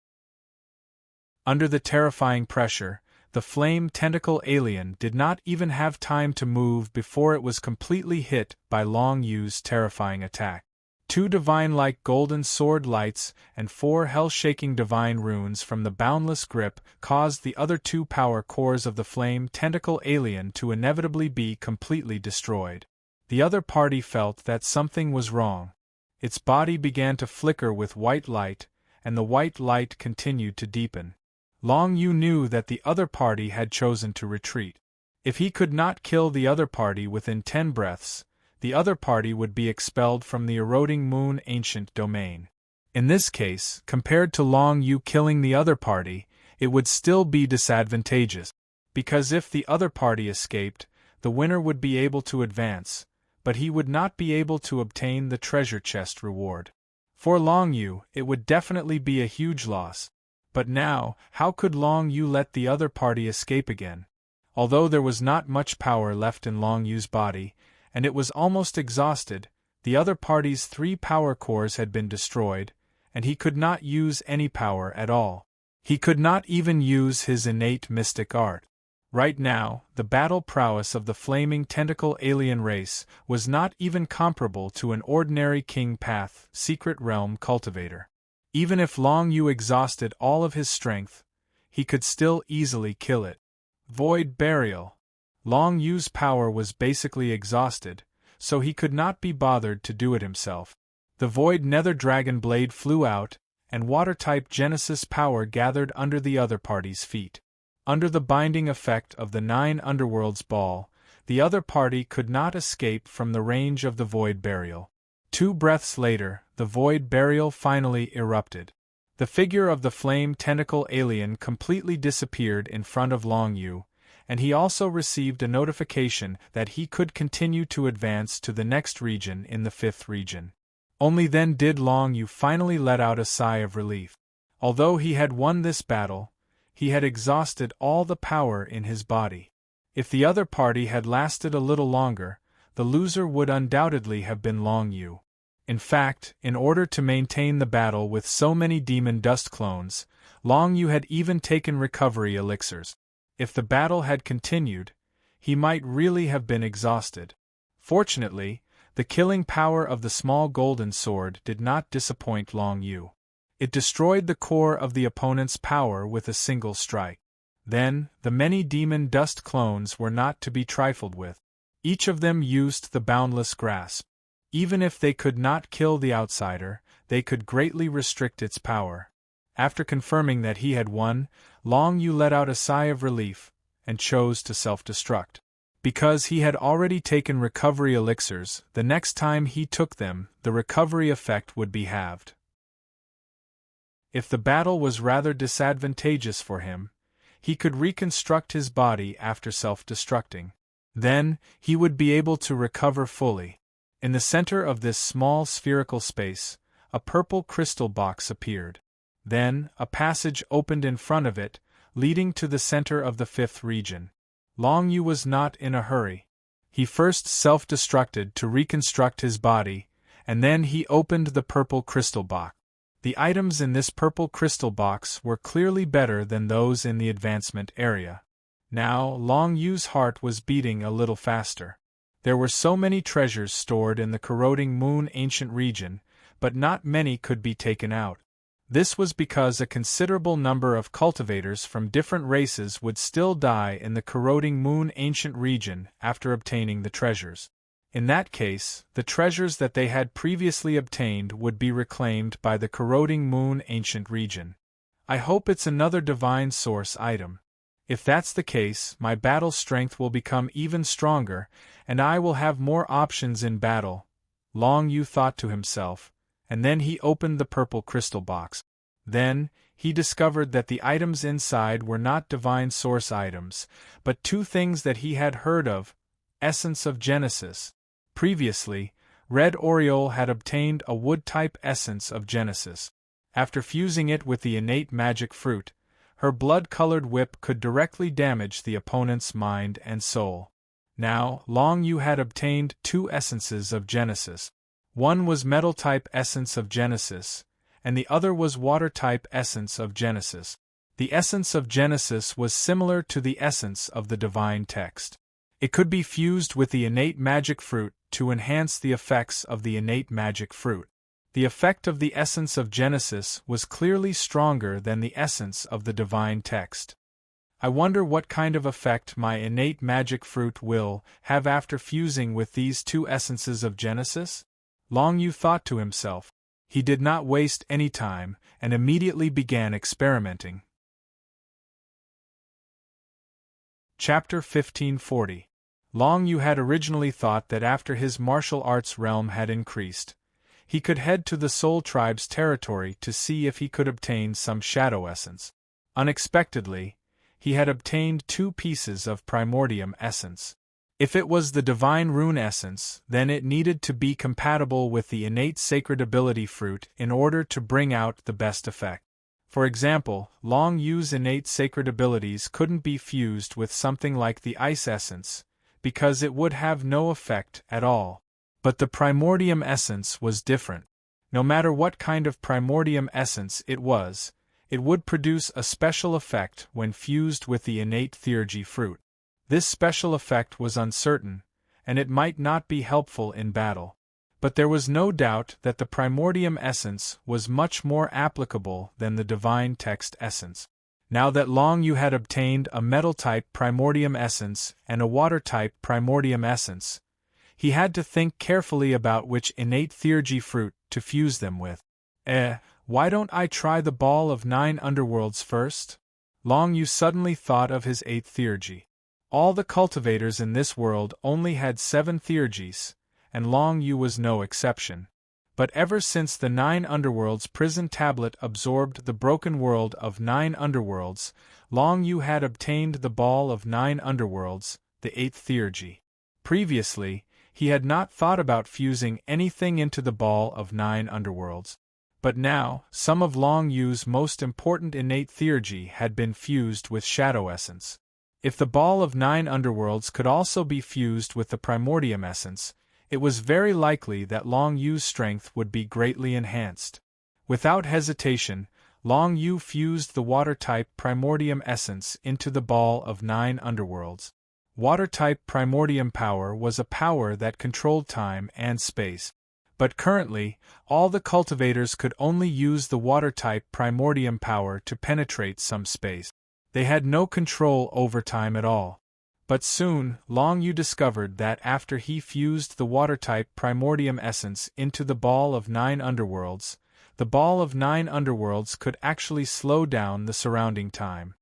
Under the terrifying pressure, the flame tentacle alien did not even have time to move before it was completely hit by Long Yu's terrifying attack. 2 divine-like golden sword lights and 4 hell-shaking divine runes from the boundless grip caused the other 2 power cores of the flame tentacle alien to inevitably be completely destroyed. The other party felt that something was wrong. Its body began to flicker with white light, and the white light continued to deepen. Long Yu knew that the other party had chosen to retreat. If he could not kill the other party within 10 breaths, the other party would be expelled from the eroding moon ancient domain. In this case, compared to Long Yu killing the other party, it would still be disadvantageous, because if the other party escaped, the winner would be able to advance, but he would not be able to obtain the treasure chest reward. For Long Yu, it would definitely be a huge loss. But now, how could Long Yu let the other party escape again? Although there was not much power left in Long Yu's body, and it was almost exhausted, the other party's 3 power cores had been destroyed, and he could not use any power at all. He could not even use his innate mystic art. Right now, the battle prowess of the flaming tentacle alien race was not even comparable to an ordinary King Path secret realm cultivator. Even if Long Yu exhausted all of his strength, he could still easily kill it. Void Burial. Long Yu's power was basically exhausted, so he could not be bothered to do it himself. The Void Nether Dragon Blade flew out, and water-type Genesis power gathered under the other party's feet. Under the binding effect of the 9 Underworlds ball, the other party could not escape from the range of the Void Burial. 2 breaths later, the Void Burial finally erupted. The figure of the flame tentacle alien completely disappeared in front of Long Yu, and he also received a notification that he could continue to advance to the next region in the 5th region. Only then did Long Yu finally let out a sigh of relief. Although he had won this battle, he had exhausted all the power in his body. If the other party had lasted a little longer, the loser would undoubtedly have been Long Yu. In fact, in order to maintain the battle with so many demon dust clones, Long Yu had even taken recovery elixirs. If the battle had continued, he might really have been exhausted. Fortunately, the killing power of the small golden sword did not disappoint Long Yu. It destroyed the core of the opponent's power with a single strike. Then, the many demon dust clones were not to be trifled with. Each of them used the boundless grasp. Even if they could not kill the outsider, they could greatly restrict its power. After confirming that he had won, Long Yu let out a sigh of relief, and chose to self-destruct. Because he had already taken recovery elixirs, the next time he took them, the recovery effect would be halved. If the battle was rather disadvantageous for him, he could reconstruct his body after self-destructing. Then, he would be able to recover fully. In the center of this small spherical space, a purple crystal box appeared. Then, a passage opened in front of it, leading to the center of the 5th region. Long Yu was not in a hurry. He first self-destructed to reconstruct his body, and then he opened the purple crystal box. The items in this purple crystal box were clearly better than those in the advancement area. Now, Long Yu's heart was beating a little faster. There were so many treasures stored in the corroding moon ancient region, but not many could be taken out. This was because a considerable number of cultivators from different races would still die in the corroding moon ancient region after obtaining the treasures. In that case, the treasures that they had previously obtained would be reclaimed by the corroding moon ancient region. I hope it's another divine source item. If that's the case, my battle strength will become even stronger, and I will have more options in battle, Long Yu thought to himself, and then he opened the purple crystal box. Then, he discovered that the items inside were not divine source items, but 2 things that he had heard of: Essence of Genesis. Previously, Red Oriole had obtained a wood-type Essence of Genesis. After fusing it with the innate magic fruit, her blood-colored whip could directly damage the opponent's mind and soul. Now, Long Yu had obtained 2 Essences of Genesis. One was Metal-type Essence of Genesis, and the other was Water-type Essence of Genesis. The Essence of Genesis was similar to the essence of the divine text. It could be fused with the innate magic fruit to enhance the effects of the innate magic fruit. The effect of the Essence of Genesis was clearly stronger than the essence of the divine text. I wonder what kind of effect my innate magic fruit will have after fusing with these two essences of Genesis? Long Yu thought to himself. He did not waste any time, and immediately began experimenting. Chapter 1540. Long Yu had originally thought that after his martial arts realm had increased, he could head to the Soul Tribe's territory to see if he could obtain some shadow essence. Unexpectedly, he had obtained 2 pieces of primordium essence. If it was the divine rune essence, then it needed to be compatible with the innate sacred ability fruit in order to bring out the best effect. For example, Long Yu's innate sacred abilities couldn't be fused with something like the ice essence, because it would have no effect at all. But the primordium essence was different. No matter what kind of primordium essence it would produce a special effect when fused with the innate theurgy fruit. This special effect was uncertain, and it might not be helpful in battle. But there was no doubt that the primordium essence was much more applicable than the divine text essence. Now that Long Yu had obtained a metal-type primordium essence and a water-type primordium essence, he had to think carefully about which innate theurgy fruit to fuse them with. Why don't I try the ball of 9 underworlds first? Long Yu suddenly thought of his 8th theurgy. All the cultivators in this world only had 7 theurgies, and Long Yu was no exception. But ever since the 9 underworlds prison tablet absorbed the broken world of 9 underworlds, Long Yu had obtained the ball of 9 underworlds, the 8th theurgy. Previously, he had not thought about fusing anything into the ball of 9 underworlds. But now, some of Long Yu's most important innate theurgy had been fused with shadow essence. If the ball of 9 underworlds could also be fused with the primordium essence, it was very likely that Long Yu's strength would be greatly enhanced. Without hesitation, Long Yu fused the water-type primordium essence into the ball of 9 underworlds. Water-type primordium power was a power that controlled time and space. But currently, all the cultivators could only use the water-type primordium power to penetrate some space. They had no control over time at all. But soon, Long Yu discovered that after he fused the water-type primordium essence into the ball of 9 underworlds, the ball of 9 underworlds could actually slow down the surrounding time.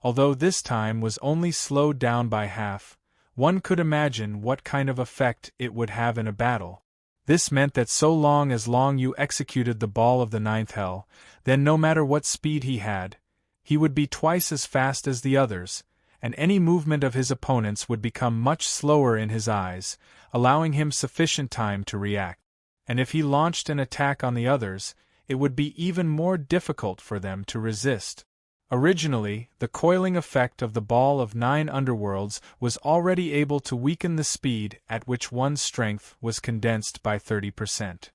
Although this time was only slowed down by half, one could imagine what kind of effect it would have in a battle. This meant that so long as Long Yu executed the ball of the 9th hell, then no matter what speed he would be twice as fast as the others, and any movement of his opponents would become much slower in his eyes, allowing him sufficient time to react. And if he launched an attack on the others, it would be even more difficult for them to resist. Originally, the coiling effect of the ball of 9 underworlds was already able to weaken the speed at which one's strength was condensed by 30%.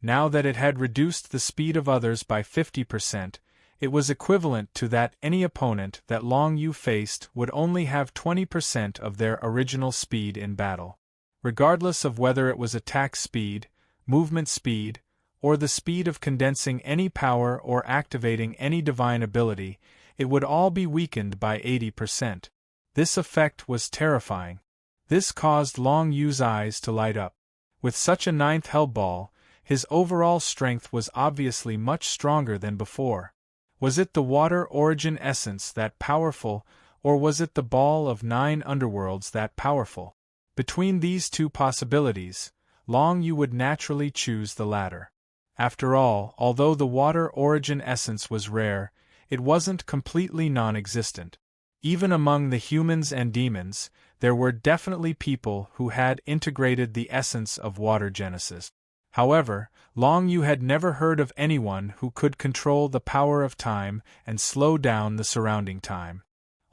Now that it had reduced the speed of others by 50%, it was equivalent to that any opponent that Long Yu faced would only have 20% of their original speed in battle. Regardless of whether it was attack speed, movement speed, or the speed of condensing any power or activating any divine ability, it would all be weakened by 80%. This effect was terrifying. This caused Long Yu's eyes to light up. With such a 9th hell ball, his overall strength was obviously much stronger than before. Was it the water origin essence that powerful, or was it the ball of 9 underworlds that powerful? Between these two possibilities, Long Yu would naturally choose the latter. After all, although the water origin essence was rare, it wasn't completely non-existent. Even among the humans and demons, there were definitely people who had integrated the essence of water genesis. However, Long Yu had never heard of anyone who could control the power of time and slow down the surrounding time.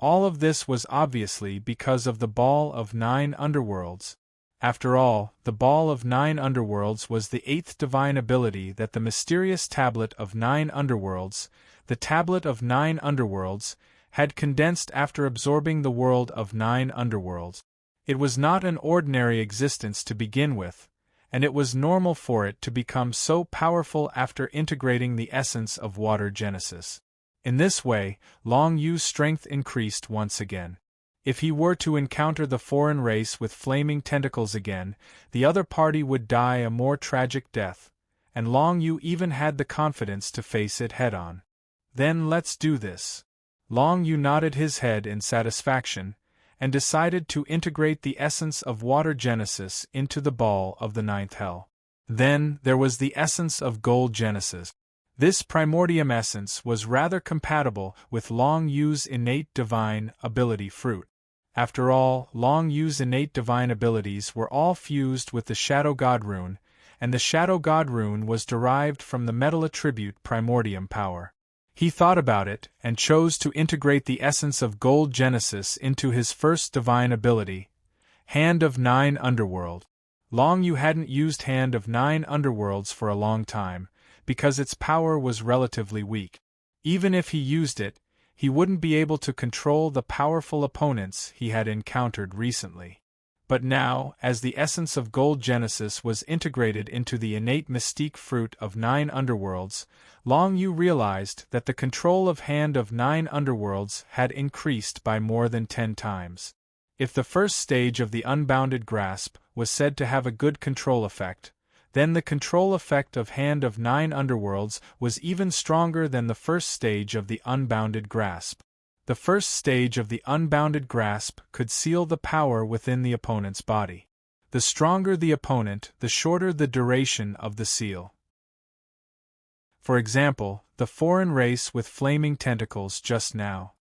All of this was obviously because of the ball of 9 underworlds. After all, the ball of 9 underworlds was the 8th divine ability that the mysterious tablet of 9 underworlds, the tablet of 9 underworlds, had condensed after absorbing the world of 9 underworlds. It was not an ordinary existence to begin with, and it was normal for it to become so powerful after integrating the essence of water genesis. In this way, Long Yu's strength increased once again. If he were to encounter the foreign race with flaming tentacles again, the other party would die a more tragic death, and Long Yu even had the confidence to face it head-on. Then let's do this. Long Yu nodded his head in satisfaction, and decided to integrate the essence of water genesis into the ball of the ninth hell. Then there was the essence of gold genesis. This primordium essence was rather compatible with Long Yu's innate divine ability fruit. After all, Long Yu's innate divine abilities were all fused with the Shadow God rune, and the Shadow God rune was derived from the metal attribute primordium power. He thought about it, and chose to integrate the essence of gold genesis into his first divine ability, Hand of Nine Underworld. Long Yu hadn't used Hand of Nine Underworlds for a long time, because its power was relatively weak. Even if he used it, he wouldn't be able to control the powerful opponents he had encountered recently. But now, as the essence of gold genesis was integrated into the innate mystique fruit of Nine Underworlds, Long Yu realized that the control of Hand of Nine Underworlds had increased by more than 10 times. If the first stage of the Unbounded Grasp was said to have a good control effect, then the control effect of Hand of Nine Underworlds was even stronger than the first stage of the Unbounded Grasp. The first stage of the Unbounded Grasp could seal the power within the opponent's body. The stronger the opponent, the shorter the duration of the seal. For example, the foreign race with flaming tentacles just now.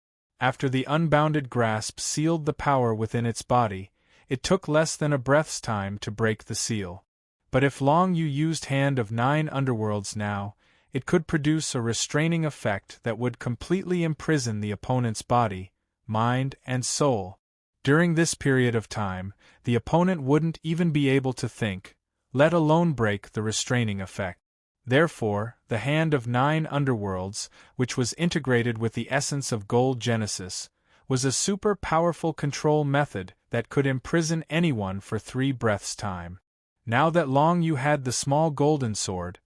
After the Unbounded Grasp sealed the power within its body, it took less than a breath's time to break the seal. But if Long Yu used Hand of Nine Underworlds now, it could produce a restraining effect that would completely imprison the opponent's body, mind, and soul. During this period of time, the opponent wouldn't even be able to think, let alone break the restraining effect. Therefore, the Hand of Nine Underworlds, which was integrated with the essence of gold genesis, was a super powerful control method that could imprison anyone for 3 breaths' time. Now that Long Yu had the small golden sword,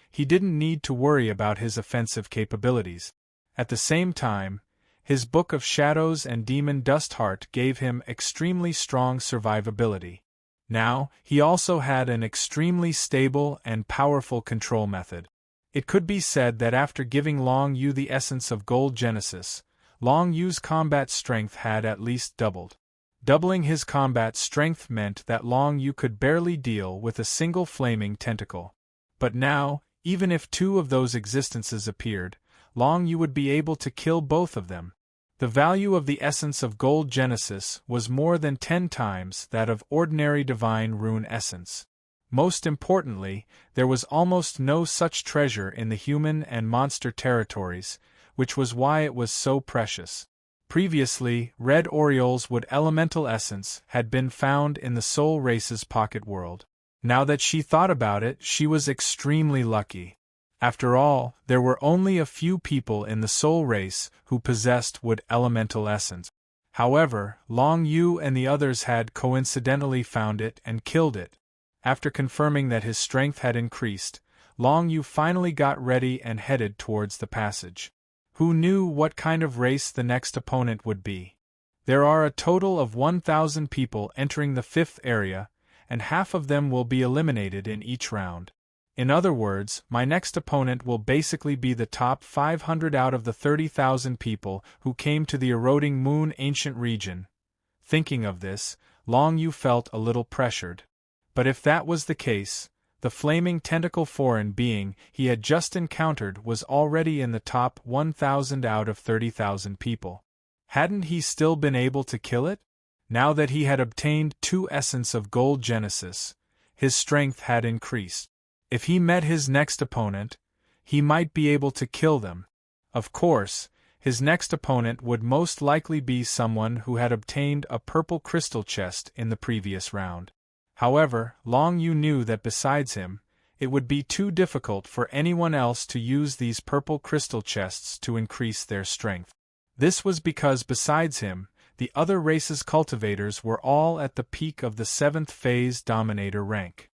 he didn't need to worry about his offensive capabilities. At the same time, his Book of Shadows and Demon Dust Heart gave him extremely strong survivability. Now, he also had an extremely stable and powerful control method. It could be said that after giving Long Yu the essence of gold genesis, Long Yu's combat strength had at least doubled. Doubling his combat strength meant that Long Yu could barely deal with a single flaming tentacle. But now, even if 2 of those existences appeared, Long Yu would be able to kill both of them. The value of the essence of gold genesis was more than 10 times that of ordinary divine rune essence. Most importantly, there was almost no such treasure in the human and monster territories, which was why it was so precious. Previously, Red Oriole's wood elemental essence had been found in the soul race's pocket world. Now that she thought about it, she was extremely lucky. After all, there were only a few people in the soul race who possessed wood elemental essence. However, Long Yu and the others had coincidentally found it and killed it. After confirming that his strength had increased, Long Yu finally got ready and headed towards the passage. Who knew what kind of race the next opponent would be? There are a total of 1,000 people entering the 5th area, and half of them will be eliminated in each round. In other words, my next opponent will basically be the top 500 out of the 30,000 people who came to the Eroding Moon ancient region. Thinking of this, Long Yu felt a little pressured. But if that was the case, the flaming tentacle foreign being he had just encountered was already in the top 1,000 out of 30,000 people. Hadn't he still been able to kill it? Now that he had obtained 2 essence of gold genesis, his strength had increased. If he met his next opponent, he might be able to kill them. Of course, his next opponent would most likely be someone who had obtained a purple crystal chest in the previous round. However, Long Yu knew that besides him, it would be too difficult for anyone else to use these purple crystal chests to increase their strength. This was because besides him, the other race's cultivators were all at the peak of the 7th phase dominator rank.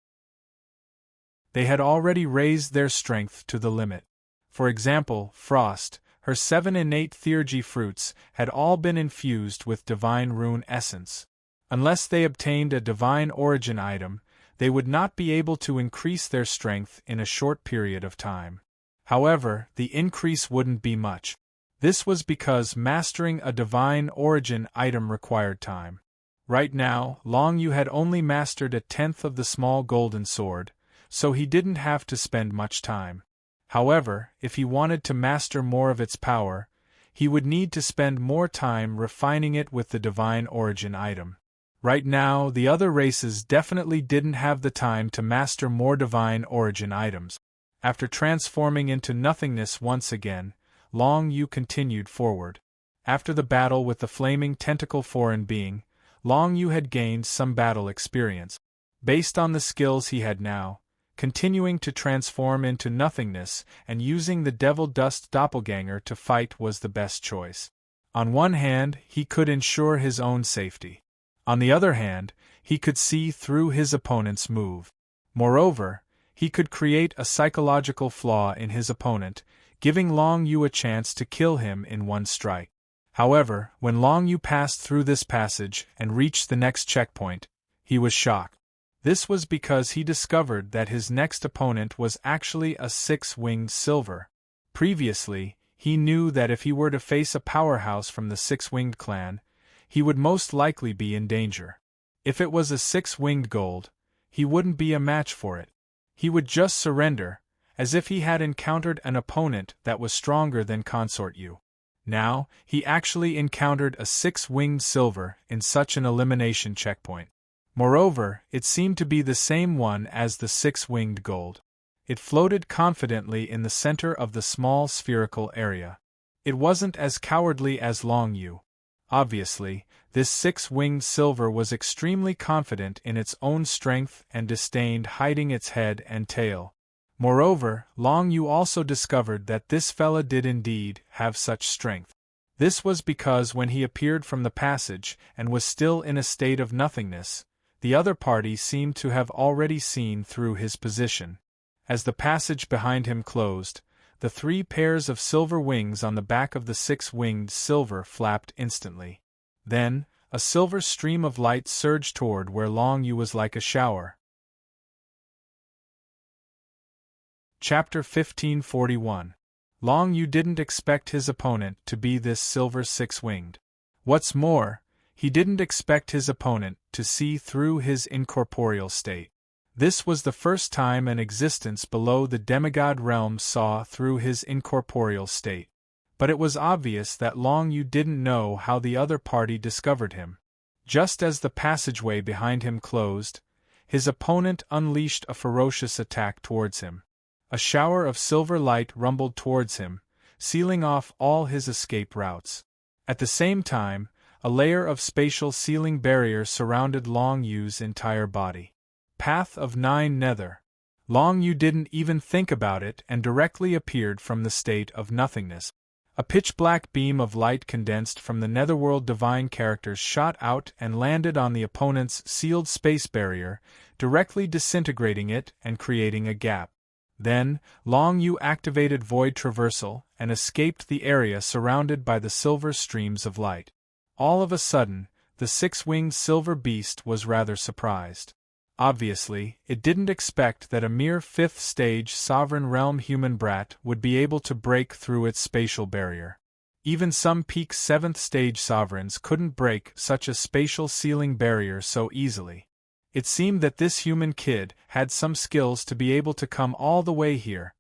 They had already raised their strength to the limit. For example, Frost, Her 7 innate theurgy fruits had all been infused with divine rune essence. Unless they obtained a divine origin item, they would not be able to increase their strength in a short period of time. However, the increase wouldn't be much. This was because mastering a divine origin item required time. Right now, Long Yu had only mastered a tenth of the small golden sword, so he didn't have to spend much time. However, if he wanted to master more of its power, he would need to spend more time refining it with the divine origin item. Right now, the other races definitely didn't have the time to master more divine origin items. After transforming into nothingness once again, Long Yu continued forward. After the battle with the flaming tentacle foreign being, Long Yu had gained some battle experience. Based on the skills he had now, continuing to transform into nothingness and using the devil dust doppelganger to fight was the best choice. On one hand, he could ensure his own safety. On the other hand, he could see through his opponent's move. Moreover, he could create a psychological flaw in his opponent, giving Long Yu a chance to kill him in one strike. However, when Long Yu passed through this passage and reached the next checkpoint, he was shocked. This was because he discovered that his next opponent was actually a 6-winged silver. Previously, he knew that if he were to face a powerhouse from the 6-winged clan, he would most likely be in danger. If it was a 6-winged gold, he wouldn't be a match for it. He would just surrender, as if he had encountered an opponent that was stronger than Consort Yu. Now, he actually encountered a 6-winged silver in such an elimination checkpoint. Moreover, it seemed to be the same one as the 6-winged gold. It floated confidently in the center of the small spherical area. It wasn't as cowardly as Long Yu. Obviously, this 6-winged silver was extremely confident in its own strength and disdained hiding its head and tail. Moreover, Long Yu also discovered that this fella did indeed have such strength. This was because when he appeared from the passage and was still in a state of nothingness, the other party seemed to have already seen through his position. As the passage behind him closed, the 3 pairs of silver wings on the back of the 6-winged silver flapped instantly. Then, a silver stream of light surged toward where Long Yu was like a shower. Chapter 1541. Long Yu didn't expect his opponent to be this silver 6-winged. What's more, he didn't expect his opponent to see through his incorporeal state. This was the first time an existence below the demigod realm saw through his incorporeal state. But it was obvious that Long Yu didn't know how the other party discovered him. Just as the passageway behind him closed, his opponent unleashed a ferocious attack towards him. A shower of silver light rumbled towards him, sealing off all his escape routes. At the same time, a layer of spatial sealing barrier surrounded Long Yu's entire body. Path of 9 Nether. Long Yu didn't even think about it and directly appeared from the state of nothingness. A pitch-black beam of light condensed from the netherworld divine characters shot out and landed on the opponent's sealed space barrier, directly disintegrating it and creating a gap. Then, Long Yu activated Void Traversal and escaped the area surrounded by the silver streams of light. All of a sudden, the 6-winged silver beast was rather surprised. Obviously, it didn't expect that a mere 5th-stage sovereign realm human brat would be able to break through its spatial barrier. Even some peak 7th-stage sovereigns couldn't break such a spatial sealing barrier so easily. It seemed that this human kid had some skills to be able to come all the way here.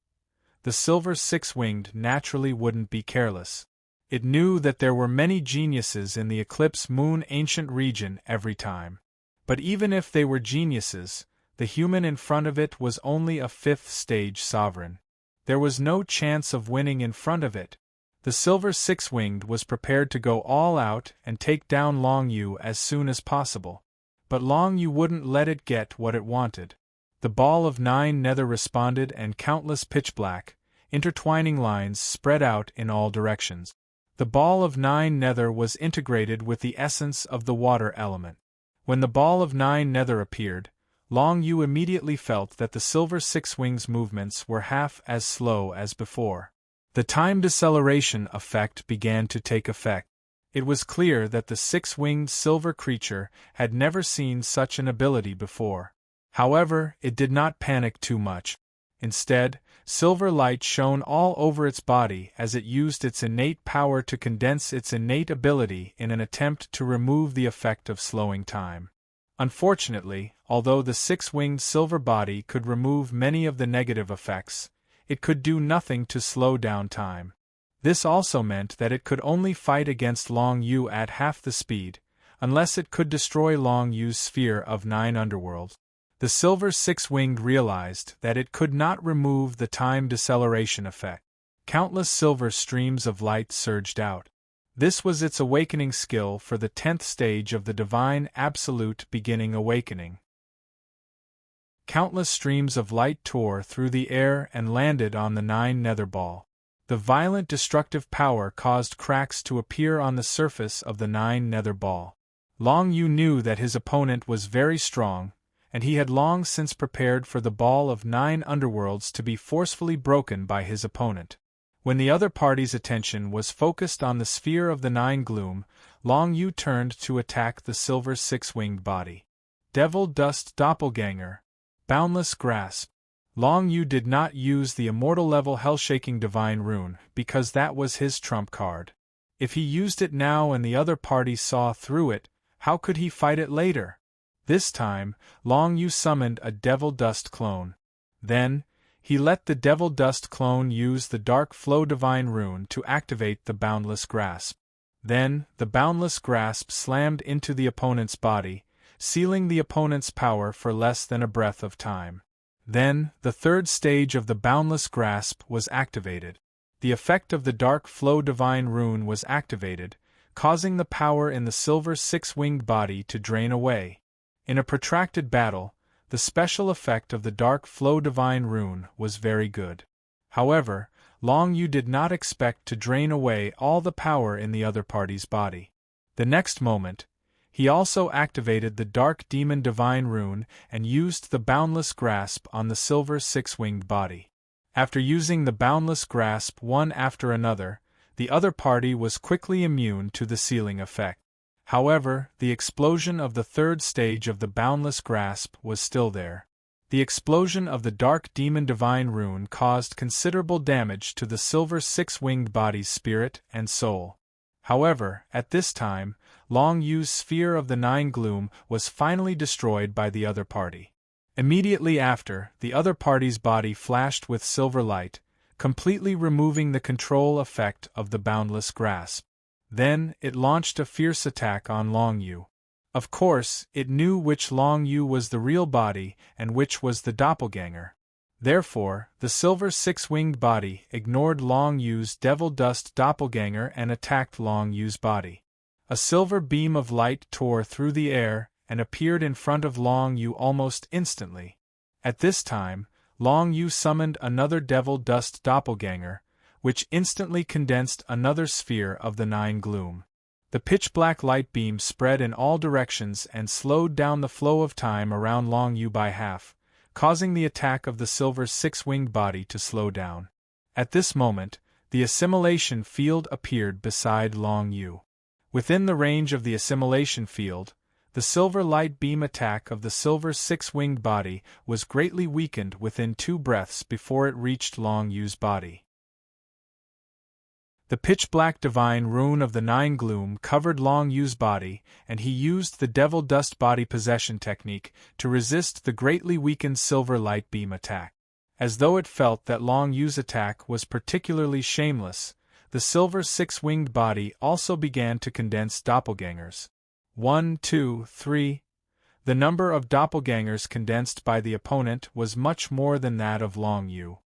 The silver 6-winged naturally wouldn't be careless. It knew that there were many geniuses in the Eclipse Moon ancient region every time. But even if they were geniuses, the human in front of it was only a 5th-stage sovereign. There was no chance of winning in front of it. The silver 6-winged was prepared to go all out and take down Long Yu as soon as possible. But Long Yu wouldn't let it get what it wanted. The ball of 9 Nether responded and countless pitch-black, intertwining lines spread out in all directions. The ball of 9 Nether was integrated with the essence of the water element. When the ball of 9 Nether appeared, Long Yu immediately felt that the silver 6-wing's movements were half as slow as before. The time deceleration effect began to take effect. It was clear that the six-winged silver creature had never seen such an ability before. However, it did not panic too much. Instead, silver light shone all over its body as it used its innate power to condense its innate ability in an attempt to remove the effect of slowing time. Unfortunately, although the six-winged silver body could remove many of the negative effects, it could do nothing to slow down time. This also meant that it could only fight against Long Yu at half the speed, unless it could destroy Long Yu's sphere of 9 underworlds. The silver six-winged realized that it could not remove the time deceleration effect. Countless silver streams of light surged out. This was its awakening skill for the 10th stage of the Divine Absolute Beginning Awakening. Countless streams of light tore through the air and landed on the 9 nether ball. The violent destructive power caused cracks to appear on the surface of the 9 nether ball. Long Yu knew that his opponent was very strong, and he had long since prepared for the ball of 9 underworlds to be forcefully broken by his opponent. When the other party's attention was focused on the sphere of the 9 gloom, Long Yu turned to attack the silver six-winged body. Devil Dust Doppelganger. Boundless Grasp. Long Yu did not use the immortal-level hell-shaking divine rune because that was his trump card. If he used it now and the other party saw through it, how could he fight it later? This time, Long Yu summoned a Devil Dust clone. Then, he let the Devil Dust clone use the Dark Flow Divine Rune to activate the Boundless Grasp. Then, the Boundless Grasp slammed into the opponent's body, sealing the opponent's power for less than a breath of time. Then, the 3rd stage of the Boundless Grasp was activated. The effect of the Dark Flow Divine Rune was activated, causing the power in the silver six-winged body to drain away. In a protracted battle, the special effect of the Dark Flow Divine Rune was very good. However, Long Yu did not expect to drain away all the power in the other party's body. The next moment, he also activated the Dark Demon Divine Rune and used the Boundless Grasp on the silver six-winged body. After using the Boundless Grasp one after another, the other party was quickly immune to the sealing effect. However, the explosion of the 3rd stage of the Boundless Grasp was still there. The explosion of the Dark Demon Divine Rune caused considerable damage to the silver six-winged body's spirit and soul. However, at this time, Long Yu's sphere of the 9 gloom was finally destroyed by the other party. Immediately after, the other party's body flashed with silver light, completely removing the control effect of the Boundless Grasp. Then, it launched a fierce attack on Long Yu. Of course, it knew which Long Yu was the real body and which was the doppelganger. Therefore, the silver six-winged body ignored Long Yu's Devil Dust doppelganger and attacked Long Yu's body. A silver beam of light tore through the air and appeared in front of Long Yu almost instantly. At this time, Long Yu summoned another Devil Dust doppelganger, which instantly condensed another sphere of the 9 gloom. The pitch-black light beam spread in all directions and slowed down the flow of time around Long Yu by half, causing the attack of the silver six-winged body to slow down. At this moment, the assimilation field appeared beside Long Yu. Within the range of the assimilation field, the silver light beam attack of the silver six-winged body was greatly weakened within 2 breaths before it reached Long Yu's body. The pitch-black divine rune of the 9 gloom covered Long Yu's body, and he used the Devil Dust body possession technique to resist the greatly weakened silver light beam attack. As though it felt that Long Yu's attack was particularly shameless, the silver six-winged body also began to condense doppelgangers. 1, 2, 3. The number of doppelgangers condensed by the opponent was much more than that of Long Yu.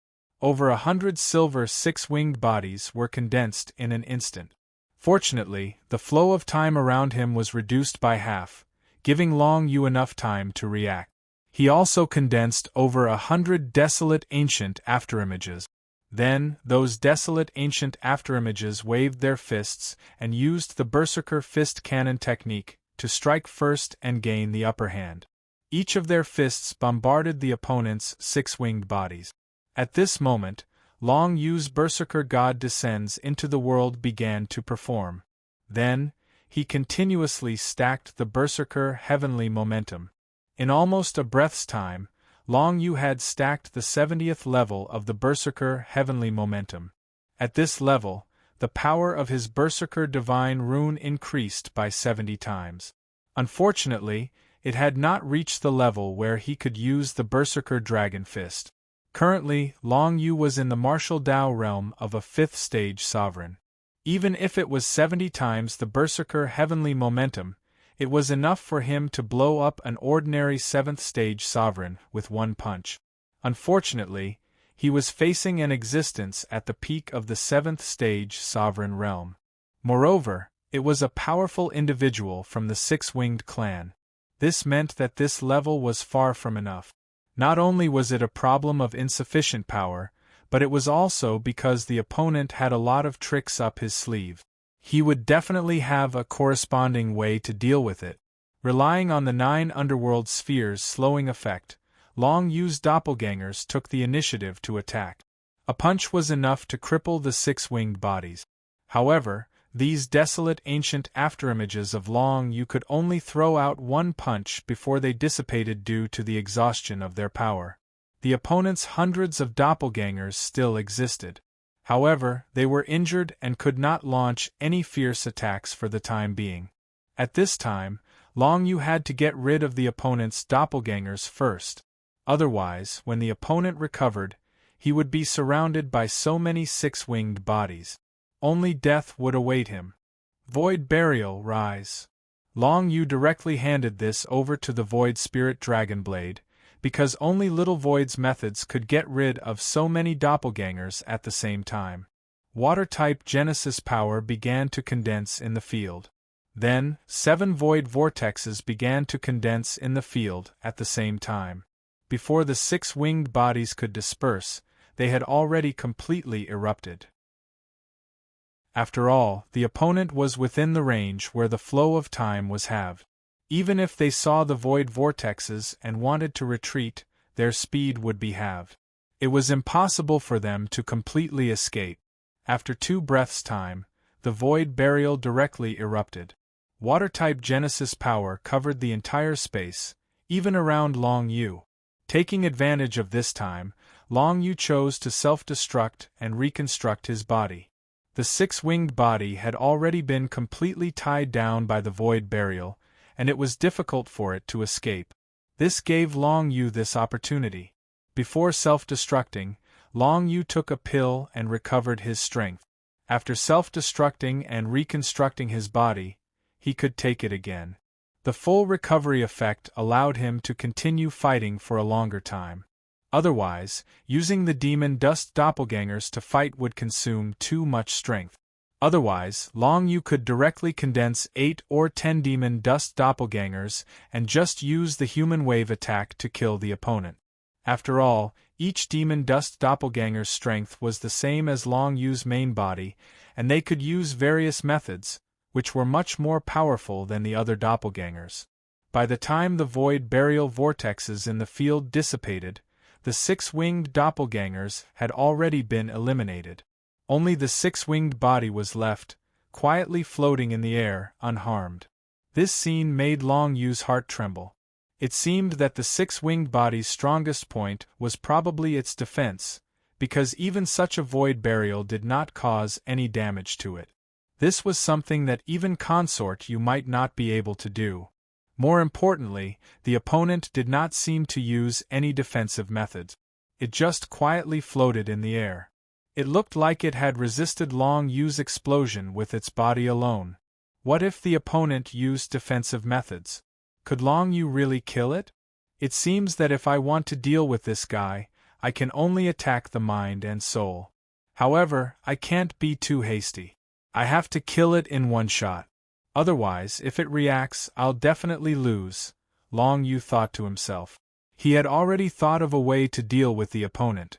Over 100 silver six-winged bodies were condensed in an instant. Fortunately, the flow of time around him was reduced by half, giving Long Yu enough time to react. He also condensed over 100 desolate ancient afterimages. Then, those desolate ancient afterimages waved their fists and used the Berserker fist cannon technique to strike first and gain the upper hand. Each of their fists bombarded the opponent's six-winged bodies. At this moment, Long Yu's Berserker God descends into the world began to perform. Then, he continuously stacked the Berserker heavenly momentum. In almost a breath's time, Long Yu had stacked the 70th level of the Berserker heavenly momentum. At this level, the power of his Berserker divine rune increased by 70 times. Unfortunately, it had not reached the level where he could use the Berserker Dragon Fist. Currently, Long Yu was in the martial Dao realm of a 5th stage sovereign. Even if it was 70 times the Berserker heavenly momentum, it was enough for him to blow up an ordinary 7th stage sovereign with one punch. Unfortunately, he was facing an existence at the peak of the 7th stage sovereign realm. Moreover, it was a powerful individual from the Six-Winged clan. This meant that this level was far from enough. Not only was it a problem of insufficient power, but it was also because the opponent had a lot of tricks up his sleeve. He would definitely have a corresponding way to deal with it. Relying on the 9 underworld spheres' slowing effect, Long Yu's doppelgangers took the initiative to attack. A punch was enough to cripple the 6-winged bodies. However, these desolate ancient afterimages of Long Yu could only throw out one punch before they dissipated due to the exhaustion of their power. The opponent's hundreds of doppelgangers still existed. However, they were injured and could not launch any fierce attacks for the time being. At this time, Long Yu had to get rid of the opponent's doppelgangers first. Otherwise, when the opponent recovered, he would be surrounded by so many 6-winged bodies. Only death would await him. Void Burial Rise. Long Yu directly handed this over to the Void Spirit Dragonblade, because only Little Void's methods could get rid of so many doppelgangers at the same time. Water-type Genesis power began to condense in the field. Then, 7 void vortexes began to condense in the field at the same time. Before the 6-winged bodies could disperse, they had already completely erupted. After all, the opponent was within the range where the flow of time was halved. Even if they saw the void vortexes and wanted to retreat, their speed would be halved. It was impossible for them to completely escape. After 2 breaths' time, the void burial directly erupted. Water-type Genesis power covered the entire space, even around Long Yu. Taking advantage of this time, Long Yu chose to self-destruct and reconstruct his body. The 6-winged body had already been completely tied down by the void burial, and it was difficult for it to escape. This gave Long Yu this opportunity. Before self-destructing, Long Yu took a pill and recovered his strength. After self-destructing and reconstructing his body, he could take it again. The full recovery effect allowed him to continue fighting for a longer time. Otherwise, using the demon dust doppelgangers to fight would consume too much strength. Otherwise, Long Yu could directly condense 8 or 10 demon dust doppelgangers and just use the human wave attack to kill the opponent. After all, each demon dust doppelganger's strength was the same as Long Yu's main body, and they could use various methods, which were much more powerful than the other doppelgangers. By the time the void burial vortexes in the field dissipated, the 6-winged doppelgangers had already been eliminated. Only the 6-winged body was left, quietly floating in the air, unharmed. This scene made Long Yu's heart tremble. It seemed that the 6-winged body's strongest point was probably its defense, because even such a void burial did not cause any damage to it. This was something that even Consort Yu might not be able to do. More importantly, the opponent did not seem to use any defensive methods. It just quietly floated in the air. It looked like it had resisted Long Yu's explosion with its body alone. What if the opponent used defensive methods? Could Long Yu really kill it? It seems that if I want to deal with this guy, I can only attack the mind and soul. However, I can't be too hasty. I have to kill it in one shot. Otherwise, if it reacts, I'll definitely lose, Long Yu thought to himself. He had already thought of a way to deal with the opponent.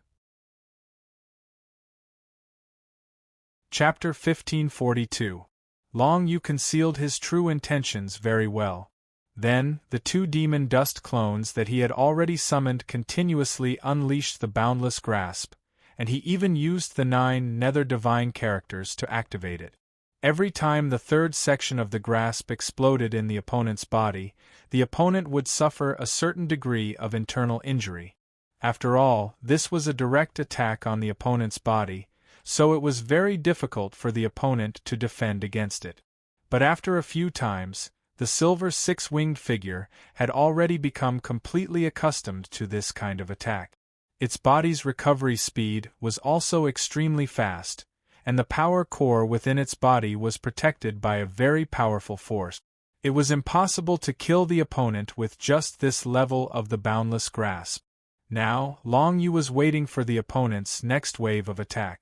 Chapter 1542. Long Yu concealed his true intentions very well. Then, the 2 demon dust clones that he had already summoned continuously unleashed the boundless grasp, and he even used the 9 nether divine characters to activate it. Every time the third section of the grasp exploded in the opponent's body, the opponent would suffer a certain degree of internal injury. After all, this was a direct attack on the opponent's body, so it was very difficult for the opponent to defend against it. But after a few times, the silver 6-winged figure had already become completely accustomed to this kind of attack. Its body's recovery speed was also extremely fast, and the power core within its body was protected by a very powerful force. It was impossible to kill the opponent with just this level of the boundless grasp. Now, Long Yu was waiting for the opponent's next wave of attack.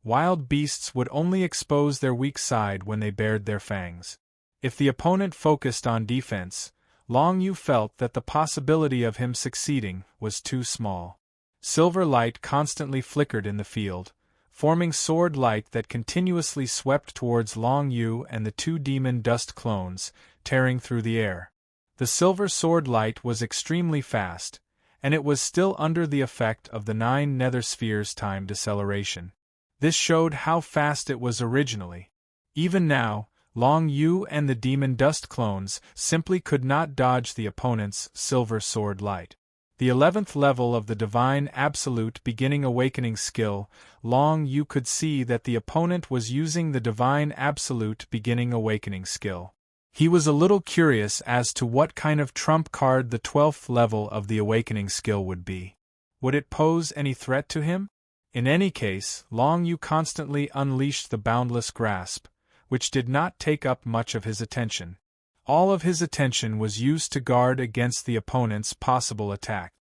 Wild beasts would only expose their weak side when they bared their fangs. If the opponent focused on defense, Long Yu felt that the possibility of him succeeding was too small. Silver light constantly flickered in the field, forming sword light that continuously swept towards Long Yu and the 2 demon dust clones, tearing through the air. The silver sword light was extremely fast, and it was still under the effect of the 9 nether spheres' time deceleration. This showed how fast it was originally. Even now, Long Yu and the demon dust clones simply could not dodge the opponent's silver sword light. The 11th level of the Divine Absolute Beginning Awakening skill, Long Yu could see that the opponent was using the Divine Absolute Beginning Awakening skill. He was a little curious as to what kind of trump card the 12th level of the Awakening skill would be. Would it pose any threat to him? In any case, Long Yu constantly unleashed the Boundless Grasp, which did not take up much of his attention. All of his attention was used to guard against the opponent's possible attack.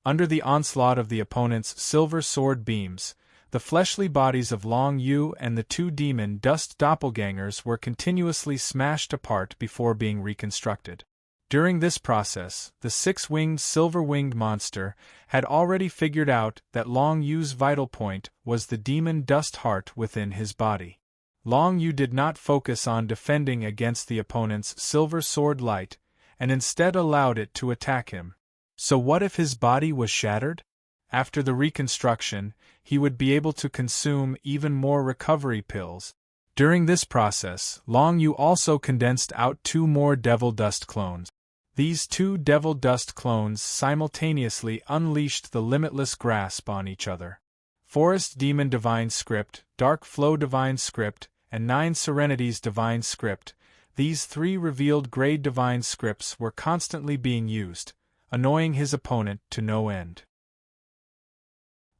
Under the onslaught of the opponent's silver sword beams, the fleshly bodies of Long Yu and the 2 demon dust doppelgangers were continuously smashed apart before being reconstructed. During this process, the 6-winged silver-winged monster had already figured out that Long Yu's vital point was the demon dust heart within his body. Long Yu did not focus on defending against the opponent's silver sword light, and instead allowed it to attack him. So what if his body was shattered? After the reconstruction, he would be able to consume even more recovery pills. During this process, Long Yu also condensed out 2 more Devil Dust clones. These 2 Devil Dust clones simultaneously unleashed the limitless grasp on each other. Forest Demon Divine Script, Dark Flow Divine Script, and 9 Serenities Divine Script, these 3 revealed grade divine scripts were constantly being used, annoying his opponent to no end.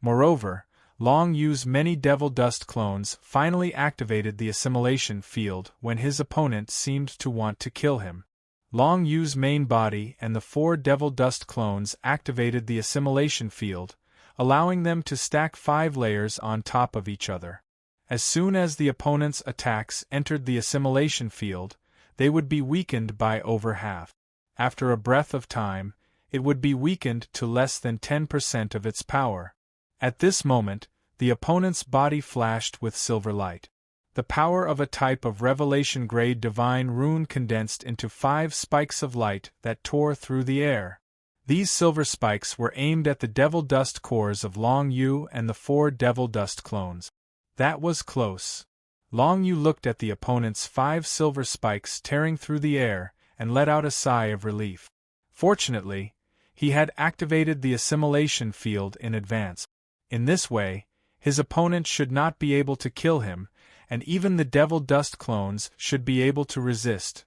Moreover, Long Yu's many Devil Dust clones finally activated the assimilation field when his opponent seemed to want to kill him. Long Yu's main body and the 4 Devil Dust clones activated the assimilation field, allowing them to stack 5 layers on top of each other. As soon as the opponent's attacks entered the assimilation field, they would be weakened by over half. After a breath of time, it would be weakened to less than 10% of its power. At this moment, the opponent's body flashed with silver light. The power of a type of revelation-grade divine rune condensed into 5 spikes of light that tore through the air. These silver spikes were aimed at the Devil Dust cores of Long Yu and the 4 Devil Dust clones. That was close. Long Yu looked at the opponent's 5 silver spikes tearing through the air and let out a sigh of relief. Fortunately, he had activated the assimilation field in advance. In this way, his opponent should not be able to kill him, and even the Devil Dust clones should be able to resist.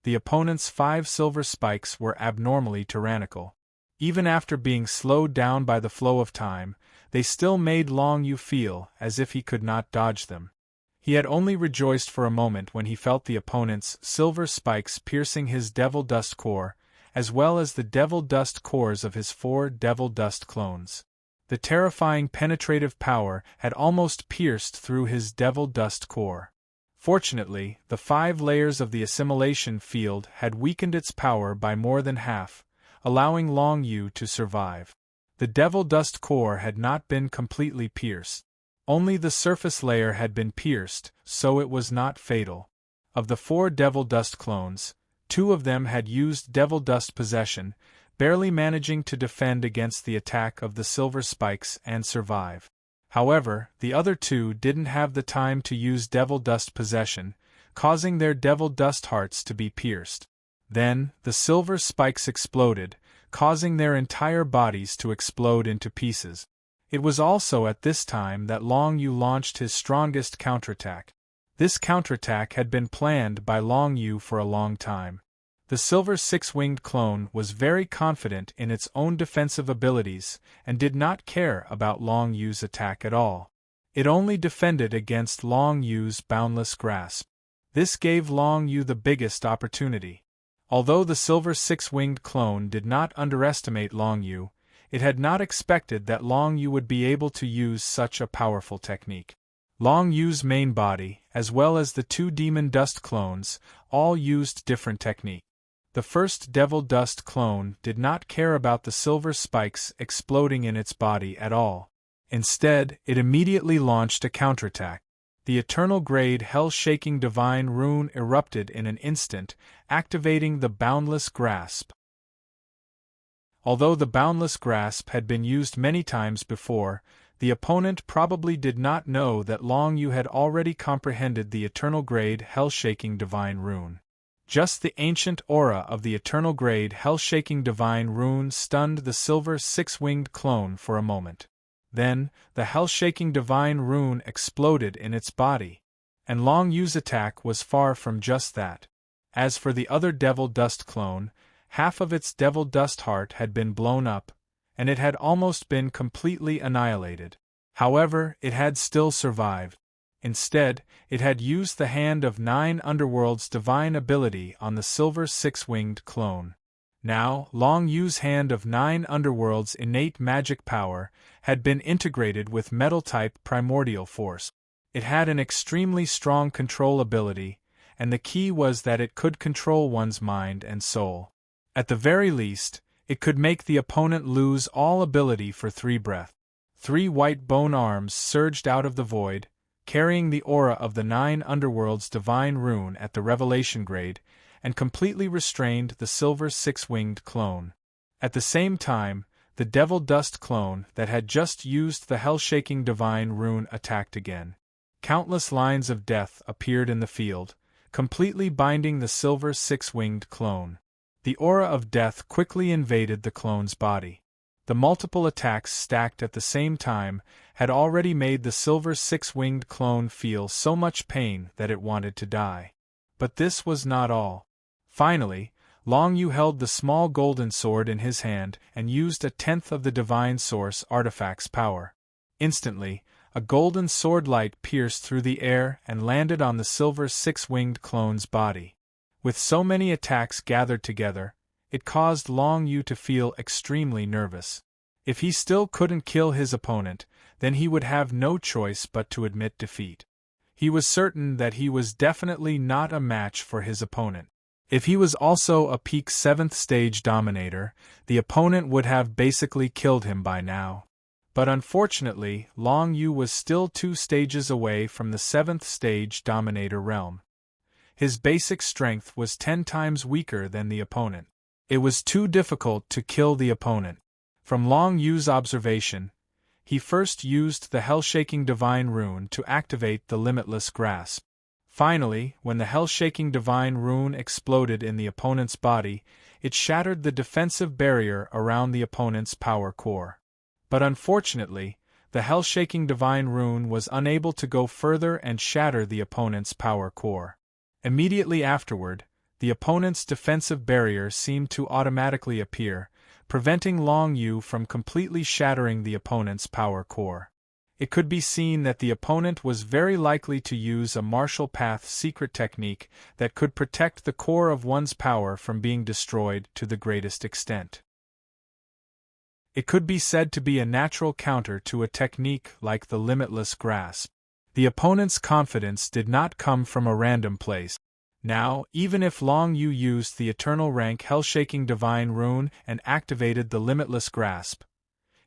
The opponent's 5 silver spikes were abnormally tyrannical. Even after being slowed down by the flow of time, they still made Long Yu feel as if he could not dodge them. He had only rejoiced for a moment when he felt the opponent's silver spikes piercing his Devil Dust core, as well as the Devil Dust cores of his 4 Devil Dust clones. The terrifying penetrative power had almost pierced through his Devil Dust core. Fortunately, the 5 layers of the assimilation field had weakened its power by more than half, allowing Long Yu to survive. The Devil Dust core had not been completely pierced. Only the surface layer had been pierced, so it was not fatal. Of the 4 Devil Dust clones, 2 of them had used Devil Dust possession, barely managing to defend against the attack of the silver spikes and survive. However, the other two didn't have the time to use devil dust possession, causing their devil dust hearts to be pierced. Then, the silver spikes exploded, causing their entire bodies to explode into pieces. It was also at this time that Long Yu launched his strongest counterattack. This counterattack had been planned by Long Yu for a long time. The silver six-winged clone was very confident in its own defensive abilities and did not care about Long Yu's attack at all. It only defended against Long Yu's boundless grasp. This gave Long Yu the biggest opportunity. Although the silver six-winged clone did not underestimate Long Yu, it had not expected that Long Yu would be able to use such a powerful technique. Long Yu's main body, as well as the two demon dust clones, all used different technique. The first devil dust clone did not care about the silver spikes exploding in its body at all. Instead, it immediately launched a counterattack. The eternal grade hell-shaking divine rune erupted in an instant, activating the boundless grasp. Although the boundless grasp had been used many times before, the opponent probably did not know that Long Yu had already comprehended the eternal grade hell-shaking divine rune. Just the ancient aura of the eternal grade hell-shaking divine rune stunned the silver six-winged clone for a moment. Then, the hell-shaking divine rune exploded in its body. And Long Yu's attack was far from just that. As for the other devil dust clone, half of its devil dust heart had been blown up, and it had almost been completely annihilated. However, it had still survived. Instead, it had used the Hand of Nine Underworld's divine ability on the silver six-winged clone. Now, Long Yu's Hand of Nine Underworld's innate magic power had been integrated with metal-type primordial force. It had an extremely strong control ability, and the key was that it could control one's mind and soul. At the very least, it could make the opponent lose all ability for 3 breath. 3 white bone arms surged out of the void, carrying the aura of the Nine Underworld's divine rune at the revelation grade, and completely restrained the silver six-winged clone. At the same time, the devil dust clone that had just used the hell-shaking divine rune attacked again. Countless lines of death appeared in the field, completely binding the silver six-winged clone. The aura of death quickly invaded the clone's body. The multiple attacks stacked at the same time had already made the silver six-winged clone feel so much pain that it wanted to die. But this was not all. Finally, Long Yu held the small golden sword in his hand and used a tenth of the divine source artifact's power. Instantly, a golden sword light pierced through the air and landed on the silver six-winged clone's body. With so many attacks gathered together, it caused Long Yu to feel extremely nervous. If he still couldn't kill his opponent, then he would have no choice but to admit defeat. He was certain that he was definitely not a match for his opponent. If he was also a peak 7th stage dominator, the opponent would have basically killed him by now. But unfortunately, Long Yu was still 2 stages away from the 7th stage dominator realm. His basic strength was 10 times weaker than the opponent. It was too difficult to kill the opponent. From Long Yu's observation, he first used the hell-shaking divine rune to activate the limitless grasp. Finally, when the hell-shaking divine rune exploded in the opponent's body, it shattered the defensive barrier around the opponent's power core. But unfortunately, the hell-shaking divine rune was unable to go further and shatter the opponent's power core. Immediately afterward, the opponent's defensive barrier seemed to automatically appear, preventing Long Yu from completely shattering the opponent's power core. It could be seen that the opponent was very likely to use a martial path secret technique that could protect the core of one's power from being destroyed to the greatest extent. It could be said to be a natural counter to a technique like the limitless grasp. The opponent's confidence did not come from a random place. Now, even if Long Yu used the eternal rank hell-shaking divine rune and activated the limitless grasp,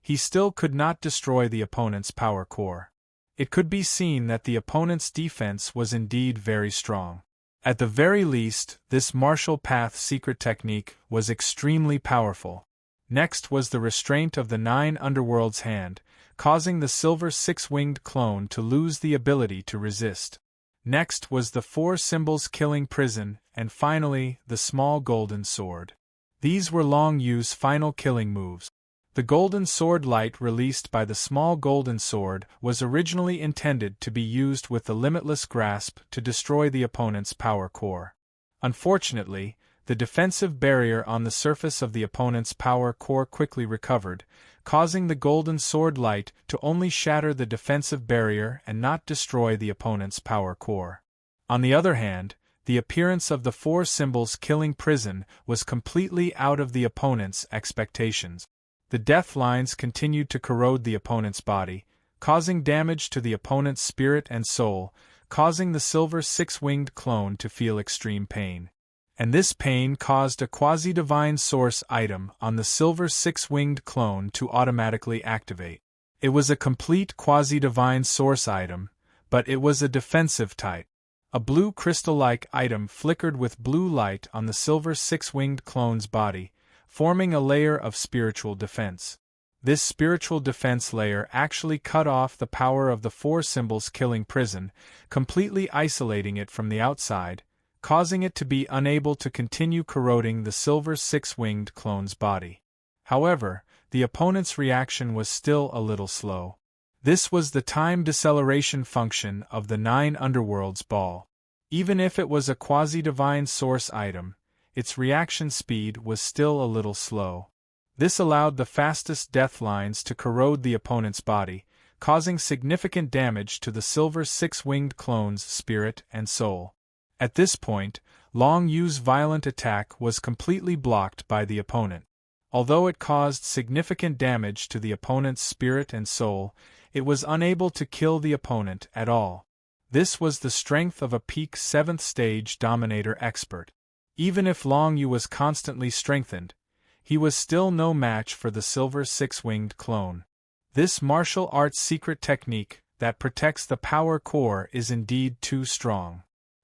he still could not destroy the opponent's power core. It could be seen that the opponent's defense was indeed very strong. At the very least, this martial path secret technique was extremely powerful. Next was the restraint of the Nine Underworld's hand, causing the silver six-winged clone to lose the ability to resist. Next was the four symbols killing prison, and finally, the small golden sword. These were Long Yu's final killing moves. The golden sword light released by the small golden sword was originally intended to be used with the limitless grasp to destroy the opponent's power core. Unfortunately, the defensive barrier on the surface of the opponent's power core quickly recovered, causing the golden sword light to only shatter the defensive barrier and not destroy the opponent's power core. On the other hand, the appearance of the four symbols killing prison was completely out of the opponent's expectations. The death lines continued to corrode the opponent's body, causing damage to the opponent's spirit and soul, causing the silver six-winged clone to feel extreme pain. And this pain caused a quasi-divine source item on the silver six-winged clone to automatically activate. It was a complete quasi-divine source item, but it was a defensive type. A blue crystal-like item flickered with blue light on the silver six-winged clone's body, forming a layer of spiritual defense. This spiritual defense layer actually cut off the power of the four symbols killing prison, completely isolating it from the outside, causing it to be unable to continue corroding the silver six-winged clone's body. However, the opponent's reaction was still a little slow. This was the time deceleration function of the 9 Underworlds ball. Even if it was a quasi-divine source item, its reaction speed was still a little slow. This allowed the fastest death lines to corrode the opponent's body, causing significant damage to the silver six-winged clone's spirit and soul. At this point, Long Yu's violent attack was completely blocked by the opponent. Although it caused significant damage to the opponent's spirit and soul, it was unable to kill the opponent at all. This was the strength of a peak 7th stage Dominator expert. Even if Long Yu was constantly strengthened, he was still no match for the silver six-winged clone. This martial arts secret technique that protects the power core is indeed too strong.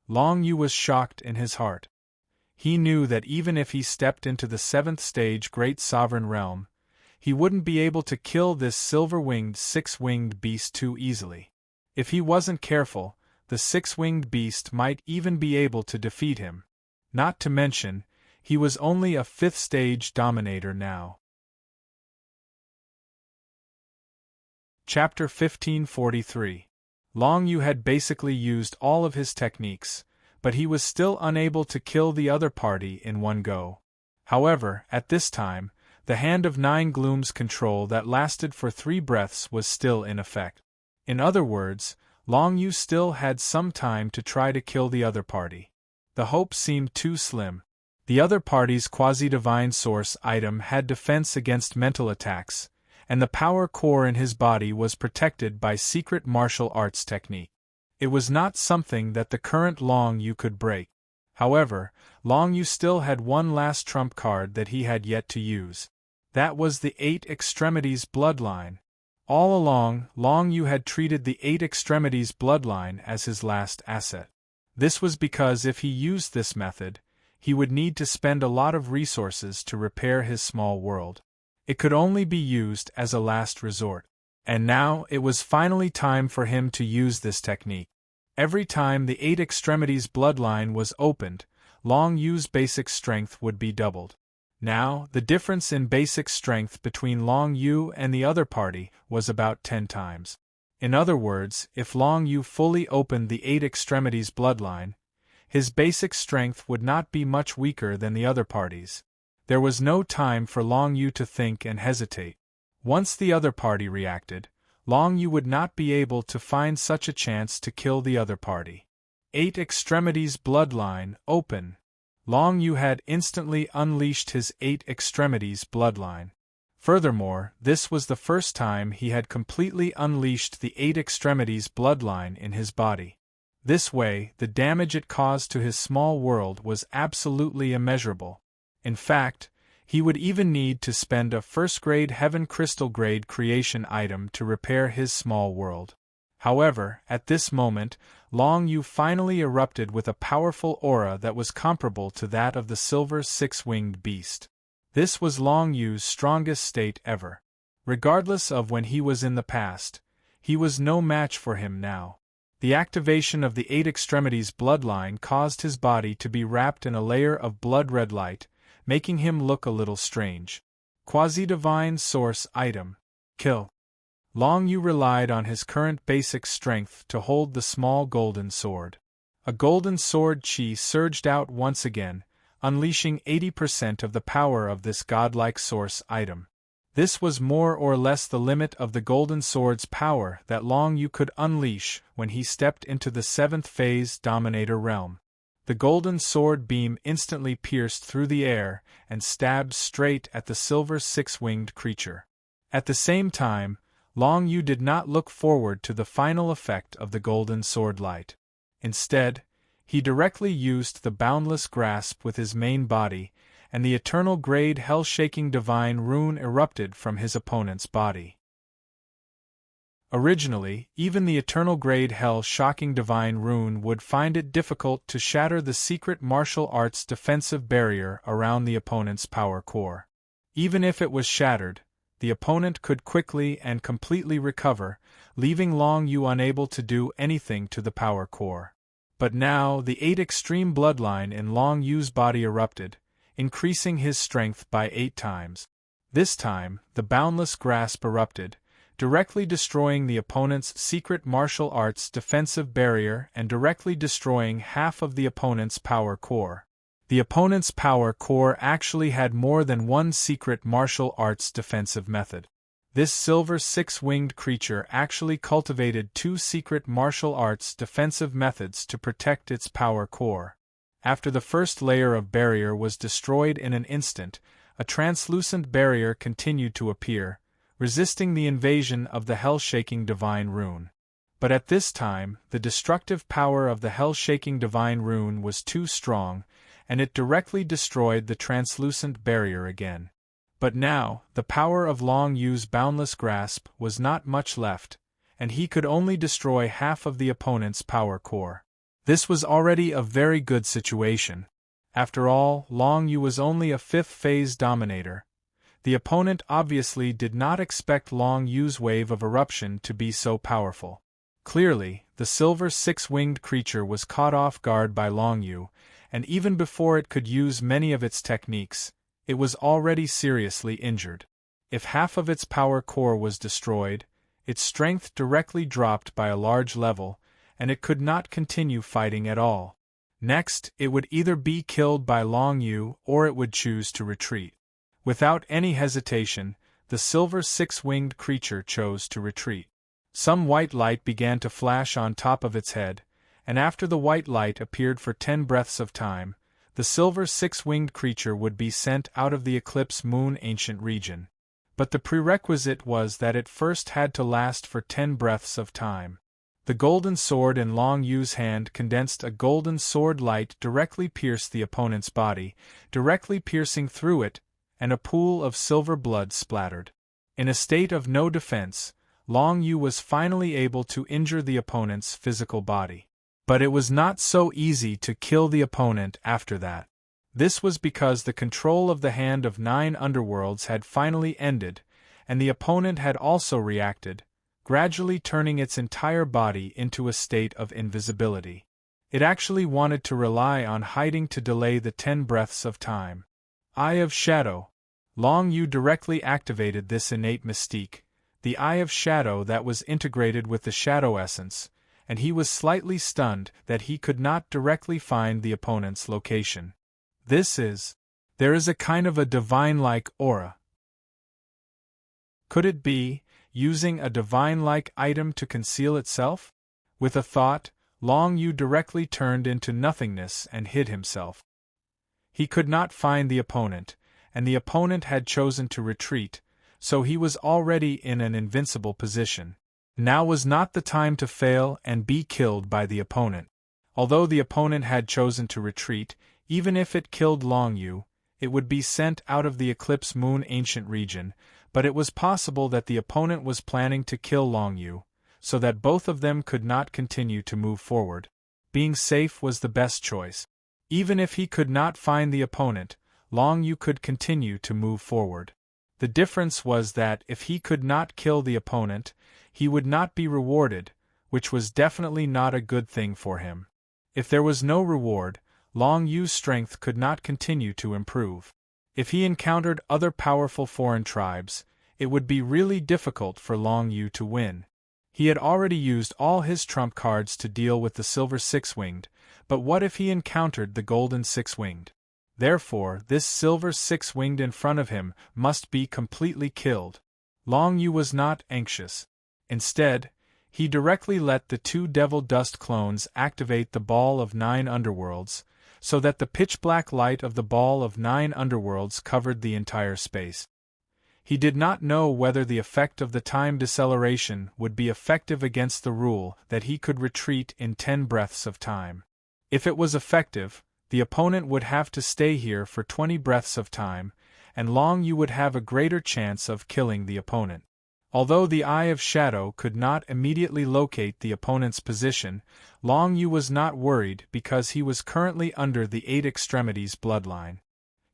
Long Yu was shocked in his heart. He knew that even if he stepped into the 7th stage Great Sovereign Realm, he wouldn't be able to kill this silver-winged six-winged beast too easily. If he wasn't careful, the six-winged beast might even be able to defeat him. Not to mention, he was only a 5th stage Dominator now. Chapter 1543. Long Yu had basically used all of his techniques, but he was still unable to kill the other party in one go. However, at this time, the Hand of 9 Glooms control that lasted for 3 breaths was still in effect. In other words, Long Yu still had some time to try to kill the other party. The hope seemed too slim. The other party's quasi-divine source item had defense against mental attacks, and the power core in his body was protected by secret martial arts technique. It was not something that the current Long Yu could break. However, Long Yu still had one last trump card that he had yet to use. That was the 8 Extremities bloodline. All along, Long Yu had treated the 8 Extremities bloodline as his last asset. This was because if he used this method, he would need to spend a lot of resources to repair his small world. It could only be used as a last resort. And now it was finally time for him to use this technique. Every time the 8 Extremities bloodline was opened, Long Yu's basic strength would be doubled. Now, the difference in basic strength between Long Yu and the other party was about 10 times. In other words, if Long Yu fully opened the 8 Extremities bloodline, his basic strength would not be much weaker than the other party's. There was no time for Long Yu to think and hesitate. Once the other party reacted, Long Yu would not be able to find such a chance to kill the other party. 8 Extremities bloodline open. Long Yu had instantly unleashed his 8 Extremities bloodline. Furthermore, this was the first time he had completely unleashed the 8 Extremities bloodline in his body. This way, the damage it caused to his small world was absolutely immeasurable. In fact, he would even need to spend a first-grade Heaven Crystal grade creation item to repair his small world. However, at this moment, Long Yu finally erupted with a powerful aura that was comparable to that of the silver six-winged beast. This was Long Yu's strongest state ever. Regardless of when he was in the past, he was no match for him now. The activation of the Eight Extremities bloodline caused his body to be wrapped in a layer of blood-red light, making him look a little strange. Quasi-divine source item. Kill. Long Yu relied on his current basic strength to hold the small golden sword. A golden sword chi surged out once again, unleashing 80% of the power of this godlike source item. This was more or less the limit of the golden sword's power that Long Yu could unleash when he stepped into the 7th phase Dominator realm. The golden sword beam instantly pierced through the air and stabbed straight at the silver six-winged creature. At the same time, Long Yu did not look forward to the final effect of the golden sword light. Instead, he directly used the boundless grasp with his main body, and the eternal grade hell-shaking divine rune erupted from his opponent's body. Originally, even the eternal grade hell-shocking divine rune would find it difficult to shatter the secret martial arts defensive barrier around the opponent's power core. Even if it was shattered, the opponent could quickly and completely recover, leaving Long Yu unable to do anything to the power core. But now the 8 extreme bloodline in Long Yu's body erupted, increasing his strength by 8 times. This time, the boundless grasp erupted, directly destroying the opponent's secret martial arts defensive barrier and directly destroying half of the opponent's power core. The opponent's power core actually had more than one secret martial arts defensive method. This silver six-winged creature actually cultivated 2 secret martial arts defensive methods to protect its power core. After the first layer of barrier was destroyed in an instant, a translucent barrier continued to appear, resisting the invasion of the hell-shaking divine rune. But at this time, the destructive power of the hell-shaking divine rune was too strong, and it directly destroyed the translucent barrier again. But now, the power of Long Yu's boundless grasp was not much left, and he could only destroy half of the opponent's power core. This was already a very good situation. After all, Long Yu was only a 5th phase dominator. The opponent obviously did not expect Long Yu's wave of eruption to be so powerful. Clearly, the silver six-winged creature was caught off guard by Long Yu, and even before it could use many of its techniques, it was already seriously injured. If half of its power core was destroyed, its strength directly dropped by a large level, and it could not continue fighting at all. Next, it would either be killed by Long Yu or it would choose to retreat. Without any hesitation, the silver six-winged creature chose to retreat. Some white light began to flash on top of its head, and after the white light appeared for 10 breaths of time, the silver six-winged creature would be sent out of the eclipse moon ancient region. But the prerequisite was that it first had to last for 10 breaths of time. The golden sword in Long Yu's hand condensed a golden sword light directly pierced the opponent's body, directly piercing through it, and a pool of silver blood splattered. In a state of no defense, Long Yu was finally able to injure the opponent's physical body. But it was not so easy to kill the opponent after that. This was because the control of the Hand of 9 Underworlds had finally ended, and the opponent had also reacted, gradually turning its entire body into a state of invisibility. It actually wanted to rely on hiding to delay the 10 breaths of time. Eye of Shadow. Long Yu directly activated this innate mystique, the Eye of Shadow that was integrated with the Shadow Essence, and he was slightly stunned that he could not directly find the opponent's location. There is a kind of a divine-like aura. Could it be, using a divine-like item to conceal itself? With a thought, Long Yu directly turned into nothingness and hid himself. He could not find the opponent, and the opponent had chosen to retreat, so he was already in an invincible position. Now was not the time to fail and be killed by the opponent. Although the opponent had chosen to retreat, even if it killed Long Yu, it would be sent out of the Eclipse Moon ancient region, but it was possible that the opponent was planning to kill Long Yu, so that both of them could not continue to move forward. Being safe was the best choice. Even if he could not find the opponent, Long Yu could continue to move forward. The difference was that if he could not kill the opponent, he would not be rewarded, which was definitely not a good thing for him. If there was no reward, Long Yu's strength could not continue to improve. If he encountered other powerful foreign tribes, it would be really difficult for Long Yu to win. He had already used all his trump cards to deal with the silver six-winged, but what if he encountered the golden six-winged? Therefore, this silver six-winged in front of him must be completely killed. Long Yu was not anxious. Instead, he directly let the two devil dust clones activate the ball of 9 underworlds, so that the pitch-black light of the ball of 9 underworlds covered the entire space. He did not know whether the effect of the time deceleration would be effective against the rule that he could retreat in 10 breaths of time. If it was effective, the opponent would have to stay here for 20 breaths of time, and Long Yu would have a greater chance of killing the opponent. Although the Eye of Shadow could not immediately locate the opponent's position, Long Yu was not worried because he was currently under the 8 Extremities bloodline.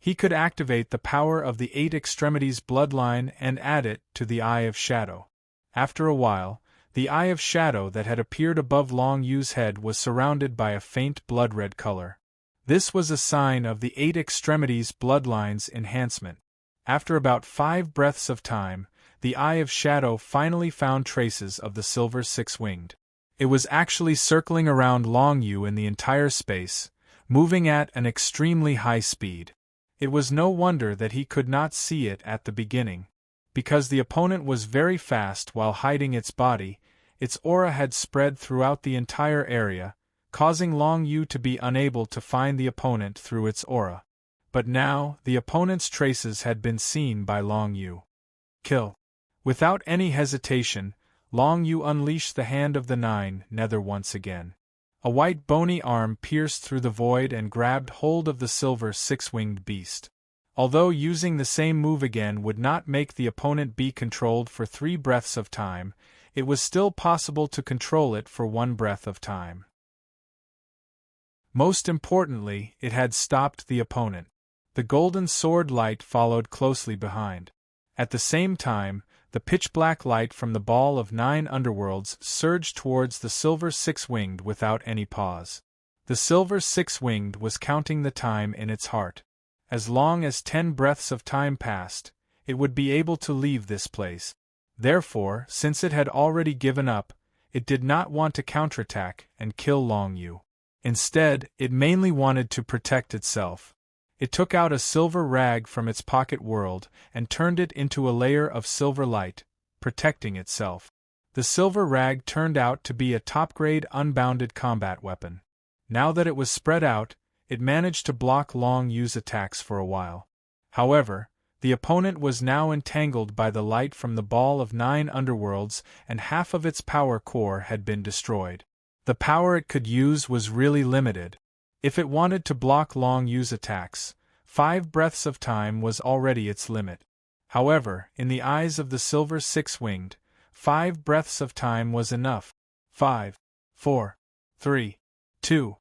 He could activate the power of the 8 Extremities bloodline and add it to the Eye of Shadow. After a while, the Eye of Shadow that had appeared above Long Yu's head was surrounded by a faint blood-red color. This was a sign of the 8 Extremities bloodline's enhancement. After about 5 breaths of time, the Eye of Shadow finally found traces of the silver six-winged. It was actually circling around Long Yu in the entire space, moving at an extremely high speed. It was no wonder that he could not see it at the beginning. Because the opponent was very fast while hiding its body, its aura had spread throughout the entire area, causing Long Yu to be unable to find the opponent through its aura. But now, the opponent's traces had been seen by Long Yu. Kill. Without any hesitation, Long Yu unleashed the hand of the 9 nether once again. A white bony arm pierced through the void and grabbed hold of the silver six-winged beast. Although using the same move again would not make the opponent be controlled for 3 breaths of time, it was still possible to control it for 1 breath of time. Most importantly, it had stopped the opponent. The golden sword light followed closely behind. At the same time, the pitch-black light from the ball of 9 underworlds surged towards the silver six-winged without any pause. The silver six-winged was counting the time in its heart. As long as 10 breaths of time passed, it would be able to leave this place. Therefore, since it had already given up, it did not want to counterattack and kill Long Yu. Instead, it mainly wanted to protect itself. It took out a silver rag from its pocket world and turned it into a layer of silver light, protecting itself. The silver rag turned out to be a top-grade unbounded combat weapon. Now that it was spread out, it managed to block Long Yu's attacks for a while. However, the opponent was now entangled by the light from the ball of 9 underworlds and half of its power core had been destroyed. The power it could use was really limited. If it wanted to block Long Yu's attacks, 5 breaths of time was already its limit. However, in the eyes of the silver six-winged, 5 breaths of time was enough. 5, 4, 3, 2,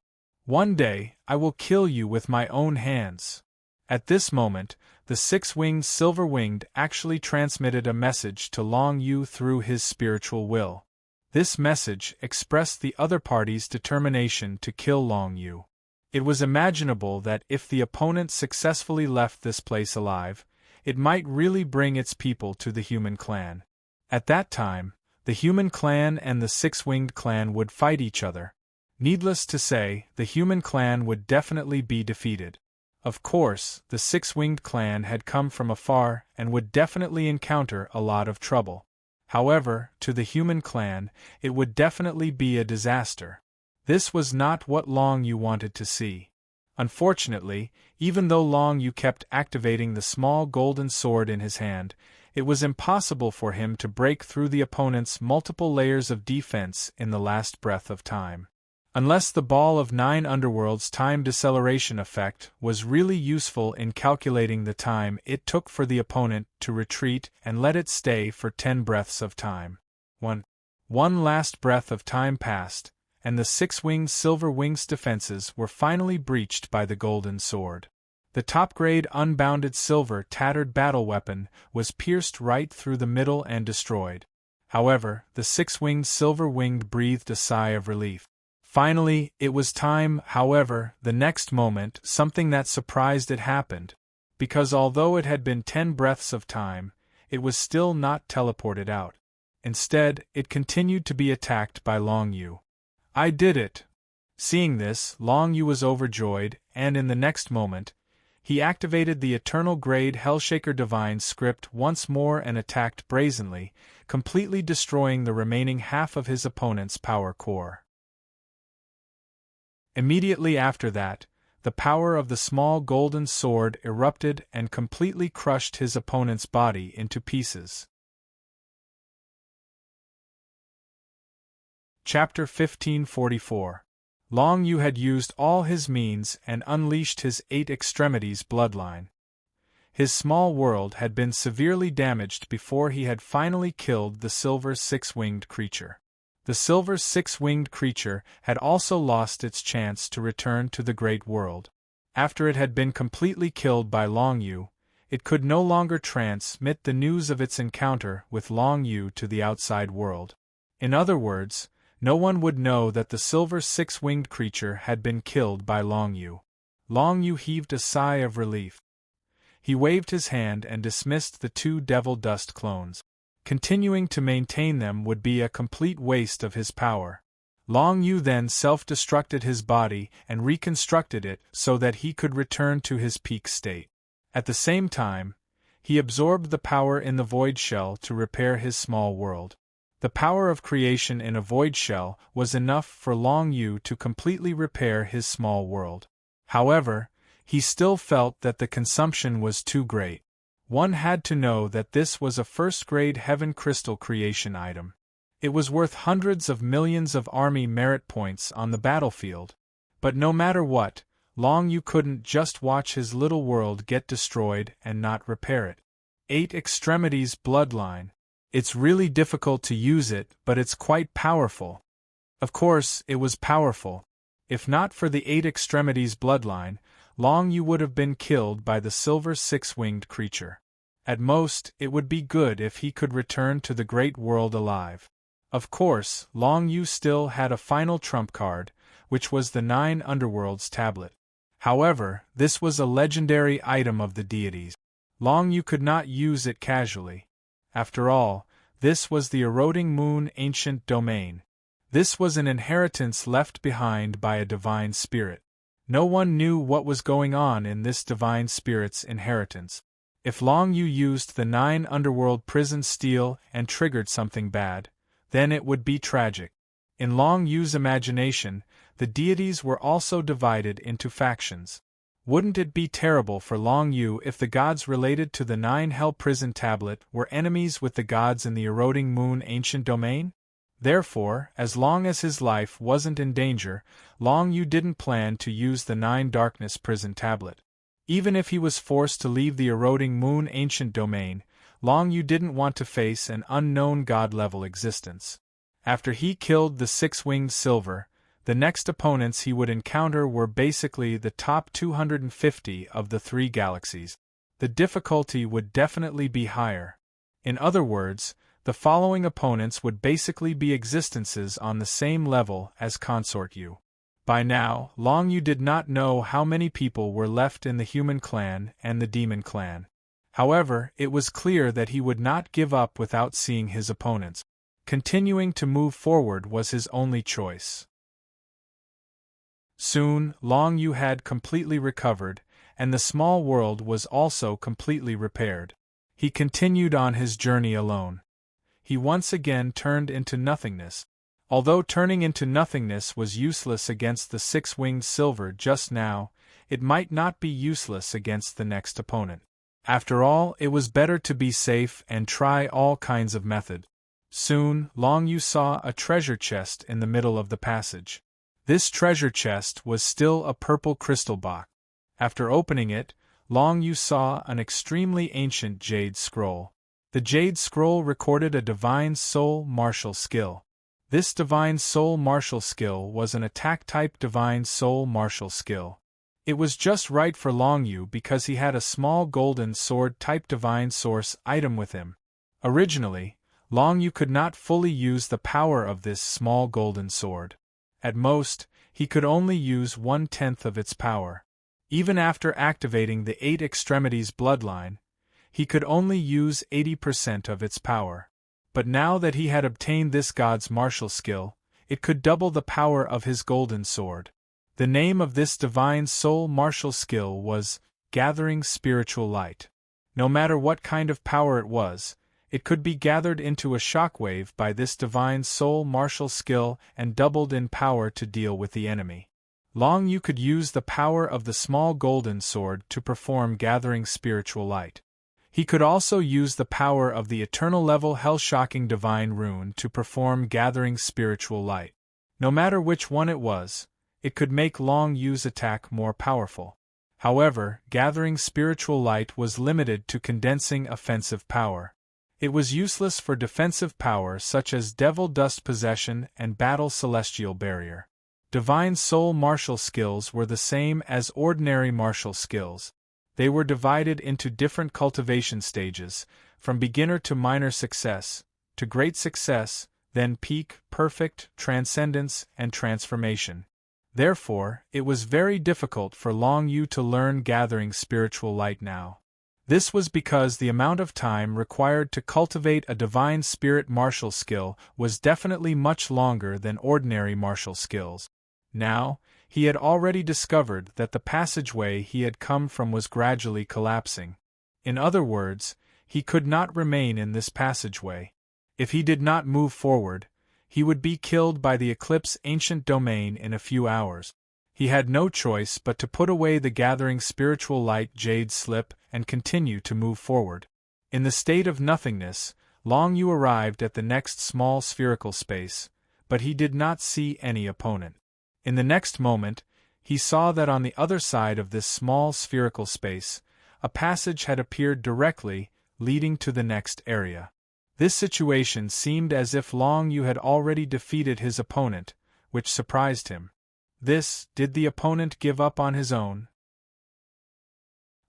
1 day, I will kill you with my own hands. At this moment, the six-winged silver-winged actually transmitted a message to Long Yu through his spiritual will. This message expressed the other party's determination to kill Long Yu. It was imaginable that if the opponent successfully left this place alive, it might really bring its people to the human clan. At that time, the human clan and the six-winged clan would fight each other. Needless to say, the human clan would definitely be defeated. Of course, the six-winged clan had come from afar and would definitely encounter a lot of trouble. However, to the human clan, it would definitely be a disaster. This was not what Long Yu wanted to see. Unfortunately, even though Long Yu kept activating the small golden sword in his hand, it was impossible for him to break through the opponent's multiple layers of defense in the last breath of time. Unless the ball of 9 underworlds time deceleration effect was really useful in calculating the time it took for the opponent to retreat and let it stay for 10 breaths of time. One last breath of time passed, and the six-winged silver wing's defenses were finally breached by the golden sword. The top-grade unbounded silver tattered battle weapon was pierced right through the middle and destroyed. However, the six-winged silver-winged breathed a sigh of relief. Finally, it was time. However, the next moment something that surprised it happened, because although it had been 10 breaths of time, it was still not teleported out. Instead, it continued to be attacked by Long Yu. I did it! Seeing this, Long Yu was overjoyed, and in the next moment, he activated the Eternal Grade Hellshaker Divine script once more and attacked brazenly, completely destroying the remaining half of his opponent's power core. Immediately after that, the power of the small golden sword erupted and completely crushed his opponent's body into pieces. Chapter 1544. Long Yu had used all his means and unleashed his 8 extremities bloodline. His small world had been severely damaged before he had finally killed the silver six-winged creature. The silver six-winged creature had also lost its chance to return to the Great World. After it had been completely killed by Long Yu, it could no longer transmit the news of its encounter with Long Yu to the outside world. In other words, no one would know that the silver six-winged creature had been killed by Long Yu. Long Yu heaved a sigh of relief. He waved his hand and dismissed the 2 devil dust clones. Continuing to maintain them would be a complete waste of his power. Long Yu then self-destructed his body and reconstructed it so that he could return to his peak state. At the same time, he absorbed the power in the void shell to repair his small world. The power of creation in a void shell was enough for Long Yu to completely repair his small world. However, he still felt that the consumption was too great. One had to know that this was a first-grade heaven crystal creation item. It was worth hundreds of millions of army merit points on the battlefield. But no matter what, Long Yu couldn't just watch his little world get destroyed and not repair it. 8 extremities bloodline. It's really difficult to use it, but it's quite powerful. Of course, it was powerful. If not for the 8 extremities bloodline, Long Yu would have been killed by the silver six-winged creature. At most, it would be good if he could return to the Great World alive. Of course, Long Yu still had a final trump card, which was the 9 Underworlds tablet. However, this was a legendary item of the deities. Long Yu could not use it casually. After all, this was the eroding moon ancient domain. This was an inheritance left behind by a divine spirit. No one knew what was going on in this divine spirit's inheritance. If Long Yu used the 9 underworld prison steel and triggered something bad, then it would be tragic. In Long Yu's imagination, the deities were also divided into factions. Wouldn't it be terrible for Long Yu if the gods related to the 9 Hell Prison Tablet were enemies with the gods in the eroding moon ancient domain? Therefore, as long as his life wasn't in danger, Long Yu didn't plan to use the 9 Darkness Prison Tablet. Even if he was forced to leave the eroding moon ancient domain, Long Yu didn't want to face an unknown god-level existence. After he killed the six-winged silver, the next opponents he would encounter were basically the top 250 of the 3 galaxies. The difficulty would definitely be higher. In other words, the following opponents would basically be existences on the same level as Consort Yu. By now, Long Yu did not know how many people were left in the human clan and the demon clan. However, it was clear that he would not give up without seeing his opponents. Continuing to move forward was his only choice. Soon, Long Yu had completely recovered, and the small world was also completely repaired. He continued on his journey alone. He once again turned into nothingness. Although turning into nothingness was useless against the 6-winged silver just now, it might not be useless against the next opponent. After all, it was better to be safe and try all kinds of methods. Soon, Long Yu saw a treasure chest in the middle of the passage. This treasure chest was still a purple crystal box. After opening it, Long Yu saw an extremely ancient jade scroll. The jade scroll recorded a divine soul martial skill. This divine soul martial skill was an attack-type divine soul martial skill. It was just right for Long Yu because he had a small golden sword-type divine source item with him. Originally, Long Yu could not fully use the power of this small golden sword. At most, he could only use 1/10 of its power. Even after activating the 8 Extremities bloodline, he could only use 80% of its power. But now that he had obtained this god's martial skill, it could double the power of his golden sword. The name of this divine soul martial skill was Gathering Spiritual Light. No matter what kind of power it was, it could be gathered into a shockwave by this divine soul martial skill and doubled in power to deal with the enemy. Long Yu could use the power of the small golden sword to perform Gathering Spiritual Light. He could also use the power of the eternal level Hell-Shocking Divine Rune to perform Gathering Spiritual Light. No matter which one it was, it could make Long Yu's attack more powerful. However, Gathering Spiritual Light was limited to condensing offensive power. It was useless for defensive power such as Devil Dust Possession and Battle Celestial Barrier. Divine Soul martial skills were the same as ordinary martial skills. They were divided into different cultivation stages, from beginner to minor success, to great success, then peak, perfect, transcendence, and transformation. Therefore, it was very difficult for Long Yu to learn Gathering Spiritual Light now. This was because the amount of time required to cultivate a divine spirit martial skill was definitely much longer than ordinary martial skills. Now, he had already discovered that the passageway he had come from was gradually collapsing. In other words, he could not remain in this passageway. If he did not move forward, he would be killed by the Eclipse Ancient Domain in a few hours. He had no choice but to put away the Gathering Spiritual Light Jade Slip and continue to move forward. In the state of nothingness, Long Yu arrived at the next small spherical space, but he did not see any opponent. In the next moment, he saw that on the other side of this small spherical space, a passage had appeared directly, leading to the next area. This situation seemed as if Long Yu had already defeated his opponent, which surprised him. Did the opponent give up on his own?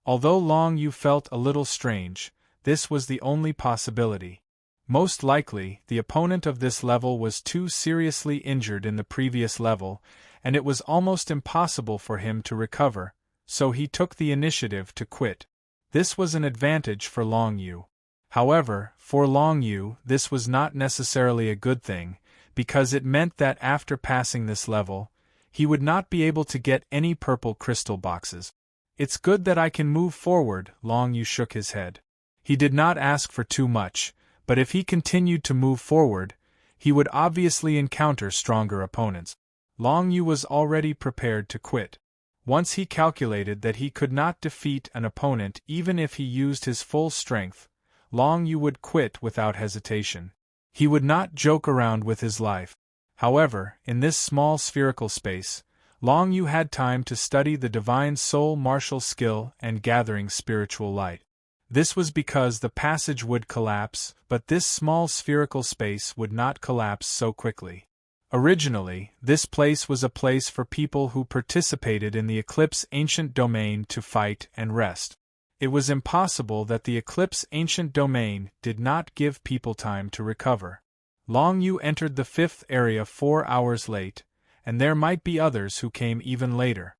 Although Long Yu felt a little strange, this was the only possibility. Most likely, the opponent of this level was too seriously injured in the previous level, and it was almost impossible for him to recover, so he took the initiative to quit. This was an advantage for Long Yu. However, for Long Yu, this was not necessarily a good thing, because it meant that after passing this level, he would not be able to get any purple crystal boxes. It's good that I can move forward, Long Yu shook his head. He did not ask for too much, but if he continued to move forward, he would obviously encounter stronger opponents. Long Yu was already prepared to quit. Once he calculated that he could not defeat an opponent even if he used his full strength, Long Yu would quit without hesitation. He would not joke around with his life. However, in this small spherical space, Long Yu had time to study the divine soul martial skill and Gathering Spiritual Light. This was because the passage would collapse, but this small spherical space would not collapse so quickly. Originally, this place was a place for people who participated in the Eclipse Ancient Domain to fight and rest. It was impossible that the Eclipse Ancient Domain did not give people time to recover. Long Yu entered the 5th area 4 hours late, and there might be others who came even later.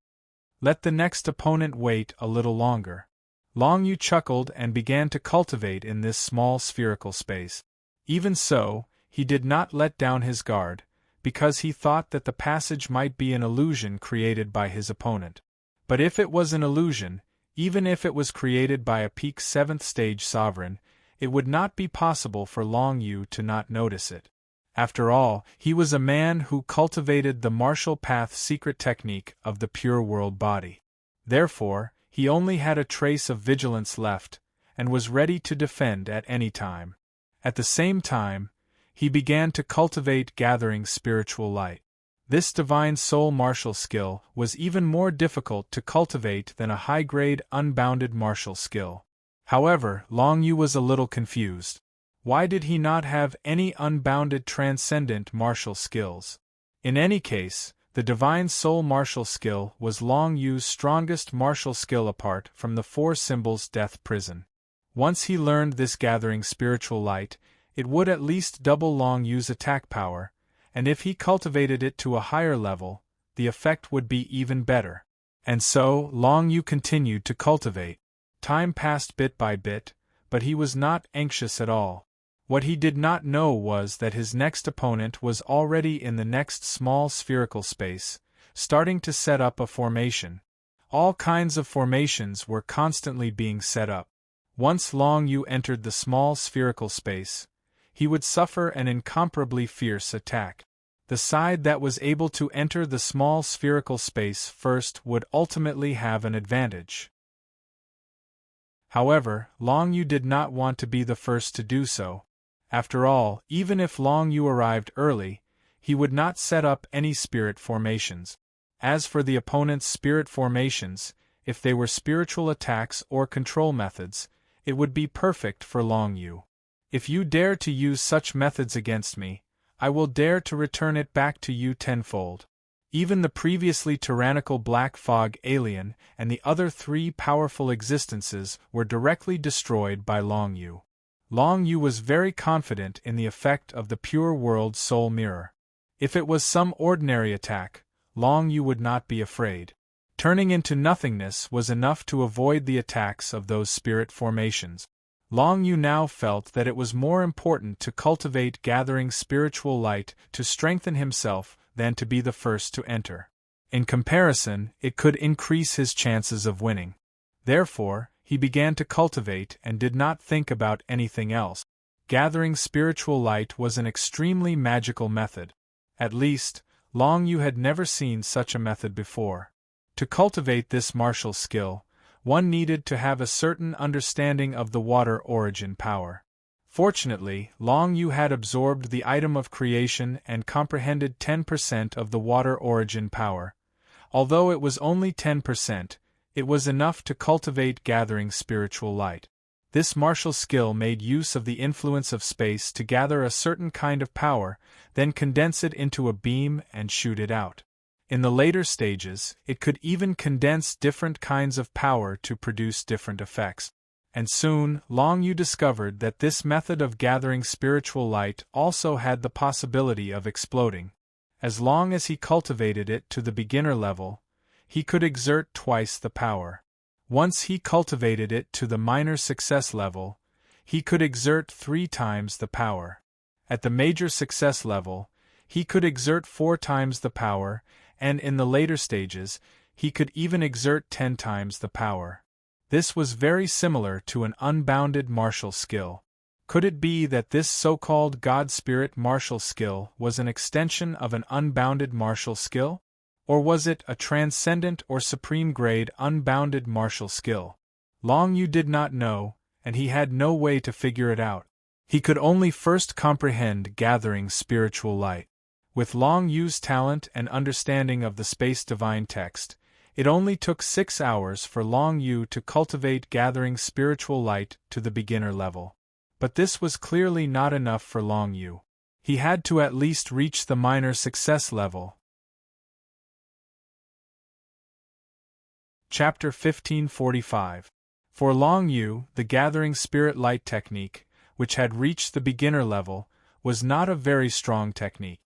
Let the next opponent wait a little longer. Long Yu chuckled and began to cultivate in this small spherical space. Even so, he did not let down his guard, because he thought that the passage might be an illusion created by his opponent. But if it was an illusion, even if it was created by a peak 7th stage sovereign, it would not be possible for Long Yu to not notice it. After all, he was a man who cultivated the martial path secret technique of the pure world body. Therefore, he only had a trace of vigilance left, and was ready to defend at any time. At the same time, he began to cultivate Gathering Spiritual Light. This divine soul martial skill was even more difficult to cultivate than a high-grade unbounded martial skill. However, Long Yu was a little confused. Why did he not have any unbounded transcendent martial skills? In any case, The Divine Soul martial skill was Long Yu's strongest martial skill apart from the four symbols Death Prison. Once he learned this gathering spiritual light, it would at least double Long Yu's attack power, and if he cultivated it to a higher level, the effect would be even better. And so, Long Yu continued to cultivate. Time passed bit by bit, but he was not anxious at all. What he did not know was that his next opponent was already in the next small spherical space, starting to set up a formation. All kinds of formations were constantly being set up. Once Long Yu entered the small spherical space, he would suffer an incomparably fierce attack. The side that was able to enter the small spherical space first would ultimately have an advantage. However, Long Yu did not want to be the first to do so. After all, even if Long Yu arrived early, he would not set up any spirit formations. As for the opponent's spirit formations, if they were spiritual attacks or control methods, it would be perfect for Long Yu. If you dare to use such methods against me, I will dare to return it back to you tenfold. Even the previously tyrannical Black Fog alien and the other three powerful existences were directly destroyed by Long Yu. Long Yu was very confident in the effect of the Pure World Soul Mirror. If it was some ordinary attack, Long Yu would not be afraid. Turning into nothingness was enough to avoid the attacks of those spirit formations. Long Yu now felt that it was more important to cultivate gathering spiritual light to strengthen himself than to be the first to enter. In comparison, it could increase his chances of winning. Therefore, he began to cultivate and did not think about anything else. Gathering spiritual light was an extremely magical method. At least, Long Yu had never seen such a method before. To cultivate this martial skill, one needed to have a certain understanding of the water origin power. Fortunately, Long Yu had absorbed the item of creation and comprehended 10% of the water origin power. Although it was only 10%, it was enough to cultivate gathering spiritual light. This martial skill made use of the influence of space to gather a certain kind of power, then condense it into a beam and shoot it out. In the later stages, it could even condense different kinds of power to produce different effects. And soon, Long Yu discovered that this method of gathering spiritual light also had the possibility of exploding. As long as he cultivated it to the beginner level, he could exert twice the power. Once he cultivated it to the minor success level, he could exert 3 times the power. At the major success level, he could exert 4 times the power, and in the later stages, he could even exert 10 times the power. This was very similar to an unbounded martial skill. Could it be that this so-called God Spirit martial skill was an extension of an unbounded martial skill? Or was it a transcendent or supreme grade unbounded martial skill? Long Yu did not know, and he had no way to figure it out. He could only first comprehend gathering spiritual light. With Long Yu's talent and understanding of the space divine text, it only took 6 hours for Long Yu to cultivate gathering spiritual light to the beginner level. But this was clearly not enough for Long Yu. He had to at least reach the minor success level. Chapter 1545. For Long Yu, the gathering spirit light technique, which had reached the beginner level, was not a very strong technique.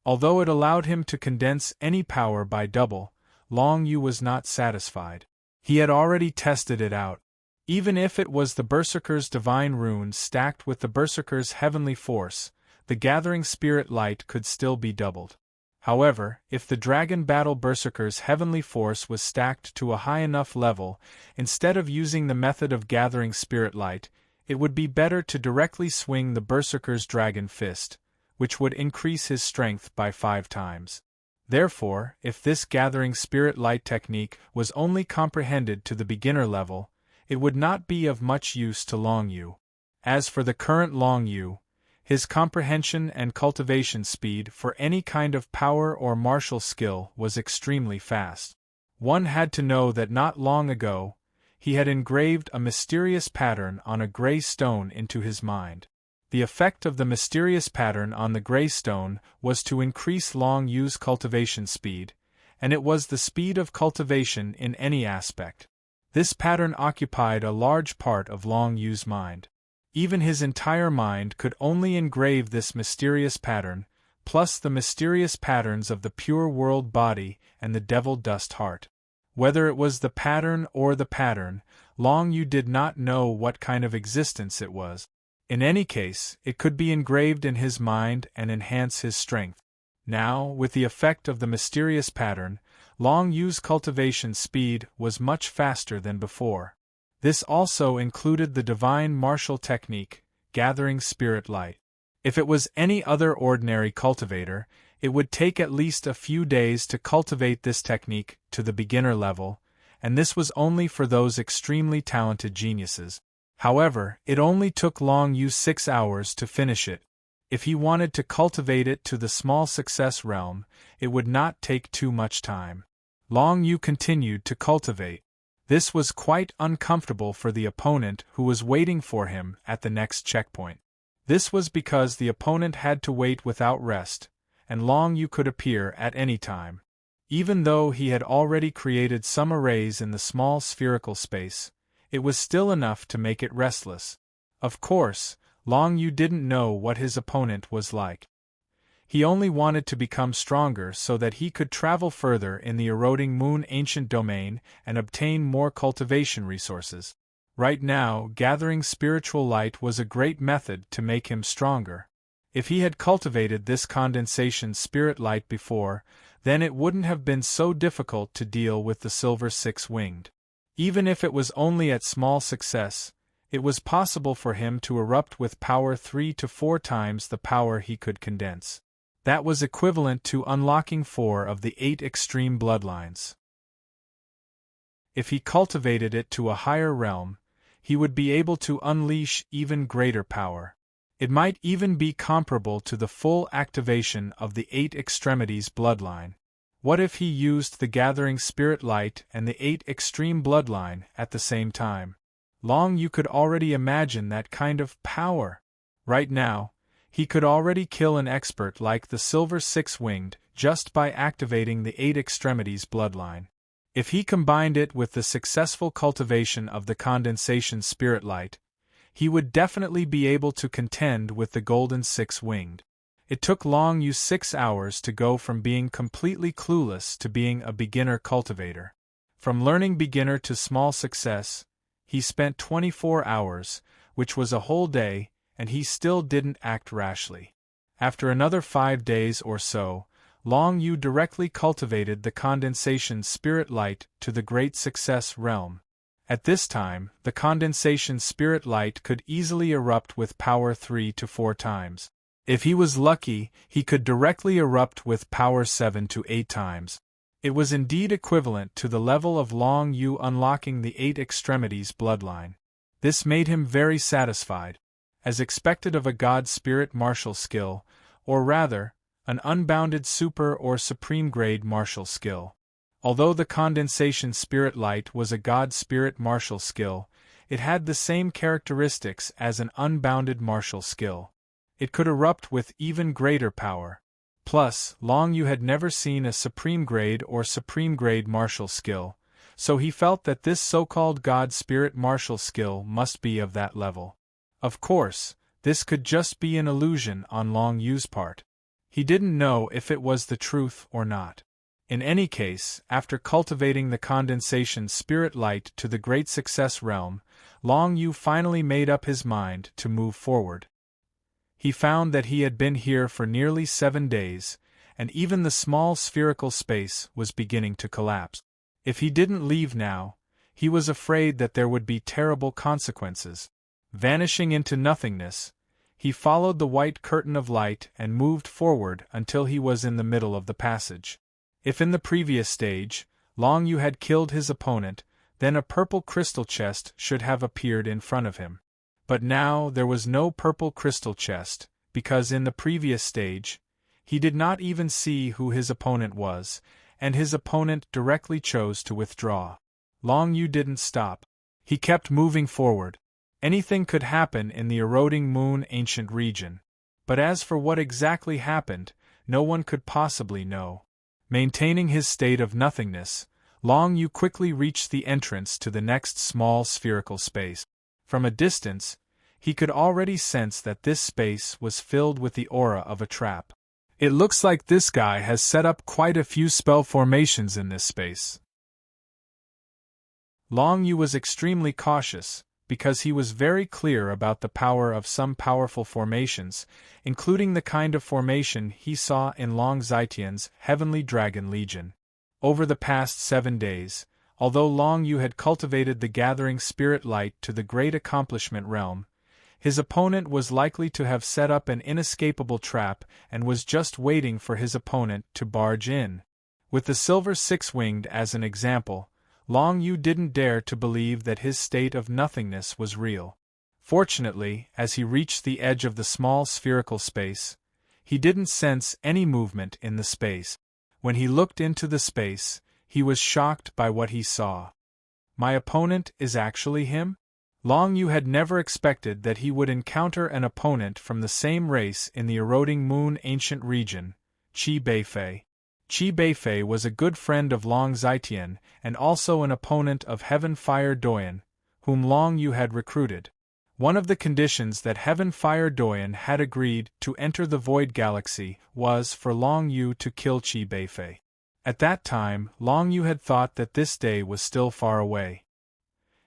Although it allowed him to condense any power by double, Long Yu was not satisfied. He had already tested it out. Even if it was the Berserker's divine runes stacked with the Berserker's heavenly force, the gathering spirit light could still be doubled. However, if the Dragon Battle Berserker's heavenly force was stacked to a high enough level, instead of using the method of gathering spirit light, it would be better to directly swing the Berserker's Dragon Fist, which would increase his strength by 5 times. Therefore, if this gathering spirit light technique was only comprehended to the beginner level, it would not be of much use to Long Yu. As for the current Long Yu, his comprehension and cultivation speed for any kind of power or martial skill was extremely fast. One had to know that not long ago, he had engraved a mysterious pattern on a gray stone into his mind. The effect of the mysterious pattern on the gray stone was to increase Long Yu's cultivation speed, and it was the speed of cultivation in any aspect. This pattern occupied a large part of Long Yu's mind. Even his entire mind could only engrave this mysterious pattern, plus the mysterious patterns of the pure world body and the devil dust heart. Whether it was the pattern or the pattern, Long Yu did not know what kind of existence it was. In any case, it could be engraved in his mind and enhance his strength. Now, with the effect of the mysterious pattern, Long Yu's cultivation speed was much faster than before. This also included the divine martial technique, gathering spirit light. If it was any other ordinary cultivator, it would take at least a few days to cultivate this technique to the beginner level, and this was only for those extremely talented geniuses. However, it only took Long Yu 6 hours to finish it. If he wanted to cultivate it to the small success realm, it would not take too much time. Long Yu continued to cultivate. This was quite uncomfortable for the opponent who was waiting for him at the next checkpoint. This was because the opponent had to wait without rest, and Long Yu could appear at any time. Even though he had already created some arrays in the small spherical space, it was still enough to make it restless. Of course, Long Yu didn't know what his opponent was like. He only wanted to become stronger so that he could travel further in the eroding moon ancient domain and obtain more cultivation resources. Right now, gathering spiritual light was a great method to make him stronger. If he had cultivated this condensation spirit light before, then it wouldn't have been so difficult to deal with the silver six-winged. Even if it was only at small success, it was possible for him to erupt with power 3 to 4 times the power he could condense. That was equivalent to unlocking 4 of the 8 extreme bloodlines. If he cultivated it to a higher realm, he would be able to unleash even greater power. It might even be comparable to the full activation of the 8 extremities bloodline. What if he used the gathering spirit light and the 8 extreme bloodline at the same time? Long Yu could already imagine that kind of power. Right now, he could already kill an expert like the silver six-winged just by activating the 8 extremities bloodline. If he combined it with the successful cultivation of the condensation spirit light, he would definitely be able to contend with the golden six-winged. It took Long Yu 6 hours to go from being completely clueless to being a beginner cultivator. From learning beginner to small success, he spent 24 hours, which was a whole day, and he still didn't act rashly. After another 5 days or so, Long Yu directly cultivated the condensation spirit light to the great success realm. At this time, the condensation spirit light could easily erupt with power 3 to 4 times. If he was lucky, he could directly erupt with power 7 to 8 times. It was indeed equivalent to the level of Long Yu unlocking the 8 extremities bloodline. This made him very satisfied, as expected of a god spirit martial skill, or rather, an unbounded super or supreme grade martial skill. Although the condensation spirit light was a god spirit martial skill, it had the same characteristics as an unbounded martial skill. It could erupt with even greater power. Plus, Long Yu had never seen a supreme grade or supreme grade martial skill, so he felt that this so-called god spirit martial skill must be of that level. Of course, this could just be an illusion on Long Yu's part. He didn't know if it was the truth or not. In any case, after cultivating the condensation spirit light to the great success realm, Long Yu finally made up his mind to move forward. He found that he had been here for nearly 7 days, and even the small spherical space was beginning to collapse. If he didn't leave now, he was afraid that there would be terrible consequences. Vanishing into nothingness, he followed the white curtain of light and moved forward until he was in the middle of the passage. If in the previous stage, Long Yu had killed his opponent, then a purple crystal chest should have appeared in front of him. But now there was no purple crystal chest, because in the previous stage, he did not even see who his opponent was, and his opponent directly chose to withdraw. Long Yu didn't stop. He kept moving forward. Anything could happen in the eroding moon ancient region. But as for what exactly happened, no one could possibly know. Maintaining his state of nothingness, Long Yu quickly reached the entrance to the next small spherical space. From a distance, he could already sense that this space was filled with the aura of a trap. It looks like this guy has set up quite a few spell formations in this space. Long Yu was extremely cautious, because he was very clear about the power of some powerful formations, including the kind of formation he saw in Long Zitian's Heavenly Dragon Legion. Over the past 7 days, although Long Yu had cultivated the gathering spirit light to the great accomplishment realm, his opponent was likely to have set up an inescapable trap and was just waiting for his opponent to barge in. With the Silver Six-Winged as an example, Long Yu didn't dare to believe that his state of nothingness was real. Fortunately, as he reached the edge of the small spherical space, he didn't sense any movement in the space. When he looked into the space, he was shocked by what he saw. My opponent is actually him? Long Yu had never expected that he would encounter an opponent from the same race in the eroding moon ancient region, Qi Beifei. Qi Beifei was a good friend of Long Zitian and also an opponent of Heaven Fire Doyan, whom Long Yu had recruited. One of the conditions that Heaven Fire Doyan had agreed to enter the Void Galaxy was for Long Yu to kill Qi Beifei. At that time, Long Yu had thought that this day was still far away.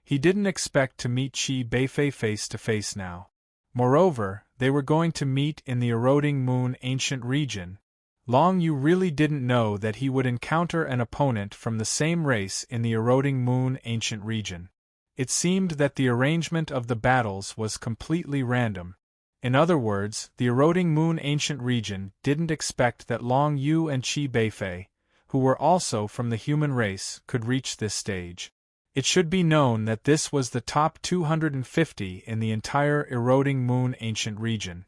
He didn't expect to meet Qi Beifei face to face now. Moreover, they were going to meet in the eroding moon ancient region. Long Yu really didn't know that he would encounter an opponent from the same race in the eroding moon ancient region. It seemed that the arrangement of the battles was completely random. In other words, the eroding moon ancient region didn't expect that Long Yu and Qi Beifei, who were also from the human race, could reach this stage. It should be known that this was the top 250 in the entire eroding moon ancient region.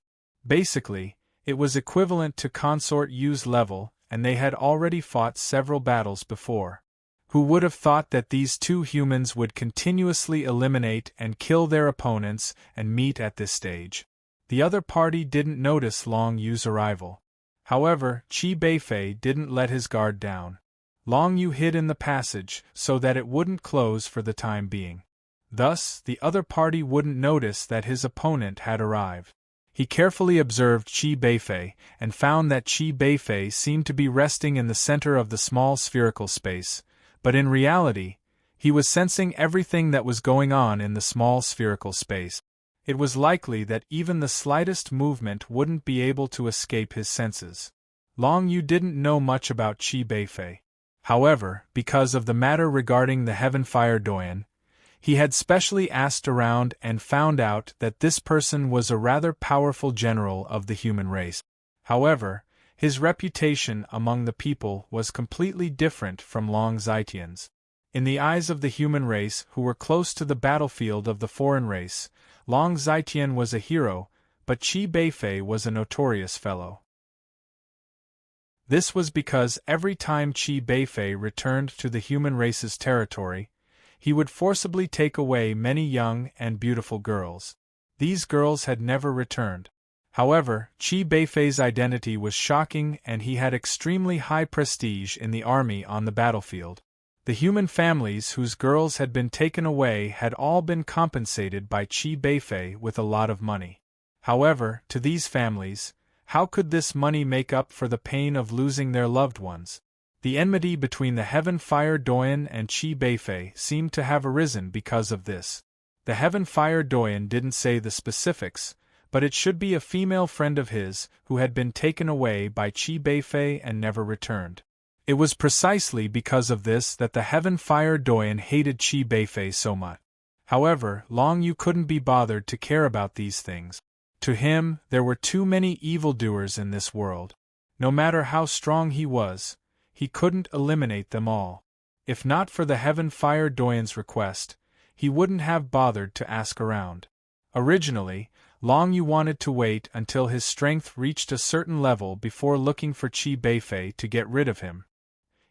Basically, it was equivalent to Consort Yu's level, and they had already fought several battles before. Who would have thought that these two humans would continuously eliminate and kill their opponents and meet at this stage? The other party didn't notice Long Yu's arrival. However, Qi Beifei didn't let his guard down. Long Yu hid in the passage so that it wouldn't close for the time being. Thus, the other party wouldn't notice that his opponent had arrived. He carefully observed Qi Beifei and found that Qi Beifei seemed to be resting in the center of the small spherical space, but in reality, he was sensing everything that was going on in the small spherical space. It was likely that even the slightest movement wouldn't be able to escape his senses. Long Yu didn't know much about Qi Beifei. However, because of the matter regarding the Heaven Fire Doyan, he had specially asked around and found out that this person was a rather powerful general of the human race. However, his reputation among the people was completely different from Long Zitian's. In the eyes of the human race who were close to the battlefield of the foreign race, Long Zitian was a hero, but Qi Beifei was a notorious fellow. This was because every time Qi Beifei returned to the human race's territory, he would forcibly take away many young and beautiful girls. These girls had never returned. However, Qi Beifei's identity was shocking and he had extremely high prestige in the army on the battlefield. The human families whose girls had been taken away had all been compensated by Qi Beifei with a lot of money. However, to these families, how could this money make up for the pain of losing their loved ones? The enmity between the Heaven Fire Doyan and Qi Beifei seemed to have arisen because of this. The Heaven Fire Doyan didn't say the specifics, but it should be a female friend of his who had been taken away by Qi Beifei and never returned. It was precisely because of this that the Heaven Fire Doyan hated Qi Beifei so much. However, Long Yu couldn't be bothered to care about these things. To him, there were too many evildoers in this world. No matter how strong he was, he couldn't eliminate them all. If not for the Heaven Fire Doyan's request, he wouldn't have bothered to ask around. Originally, Long Yu wanted to wait until his strength reached a certain level before looking for Qi Beifei to get rid of him.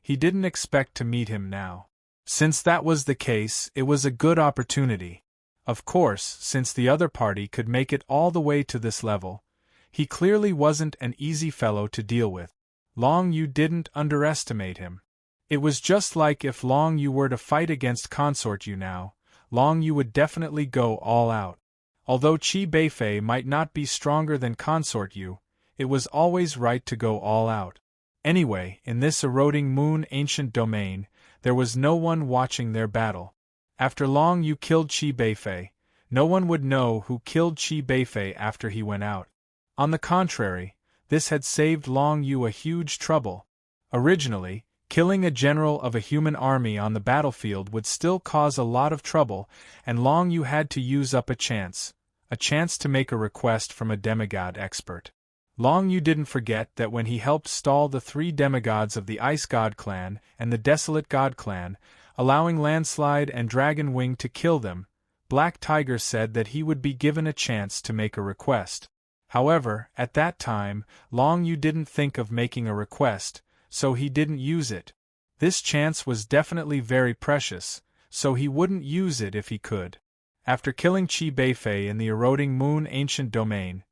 He didn't expect to meet him now. Since that was the case, it was a good opportunity. Of course, since the other party could make it all the way to this level, he clearly wasn't an easy fellow to deal with. Long Yu didn't underestimate him. It was just like if Long Yu were to fight against Consort Yu now, Long Yu would definitely go all out. Although Qi Beifei might not be stronger than Consort Yu, it was always right to go all out. Anyway, in this eroding moon ancient domain, there was no one watching their battle. After Long Yu killed Qi Beifei, no one would know who killed Qi Beifei after he went out. On the contrary, this had saved Long Yu a huge trouble. Originally, killing a general of a human army on the battlefield would still cause a lot of trouble, and Long Yu had to use up a chance to make a request from a demigod expert. Long Yu didn't forget that when he helped stall the 3 demigods of the Ice God Clan and the Desolate God Clan, allowing Landslide and Dragon Wing to kill them, Black Tiger said that he would be given a chance to make a request. However, at that time, Long Yu didn't think of making a request, so he didn't use it. This chance was definitely very precious, so he wouldn't use it if he could. After killing Qi Beifei in the eroding moon ancient domain,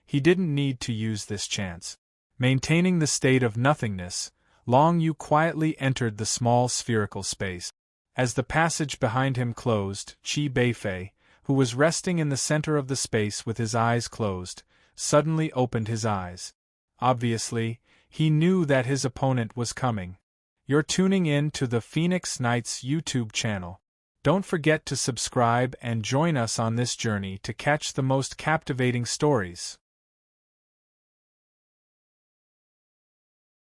he didn't need to use this chance. Maintaining the state of nothingness, Long Yu quietly entered the small spherical space. As the passage behind him closed, Qi Beifei, who was resting in the center of the space with his eyes closed, suddenly opened his eyes. Obviously, he knew that his opponent was coming. You're tuning in to the Phoenix Knights YouTube channel. Don't forget to subscribe and join us on this journey to catch the most captivating stories.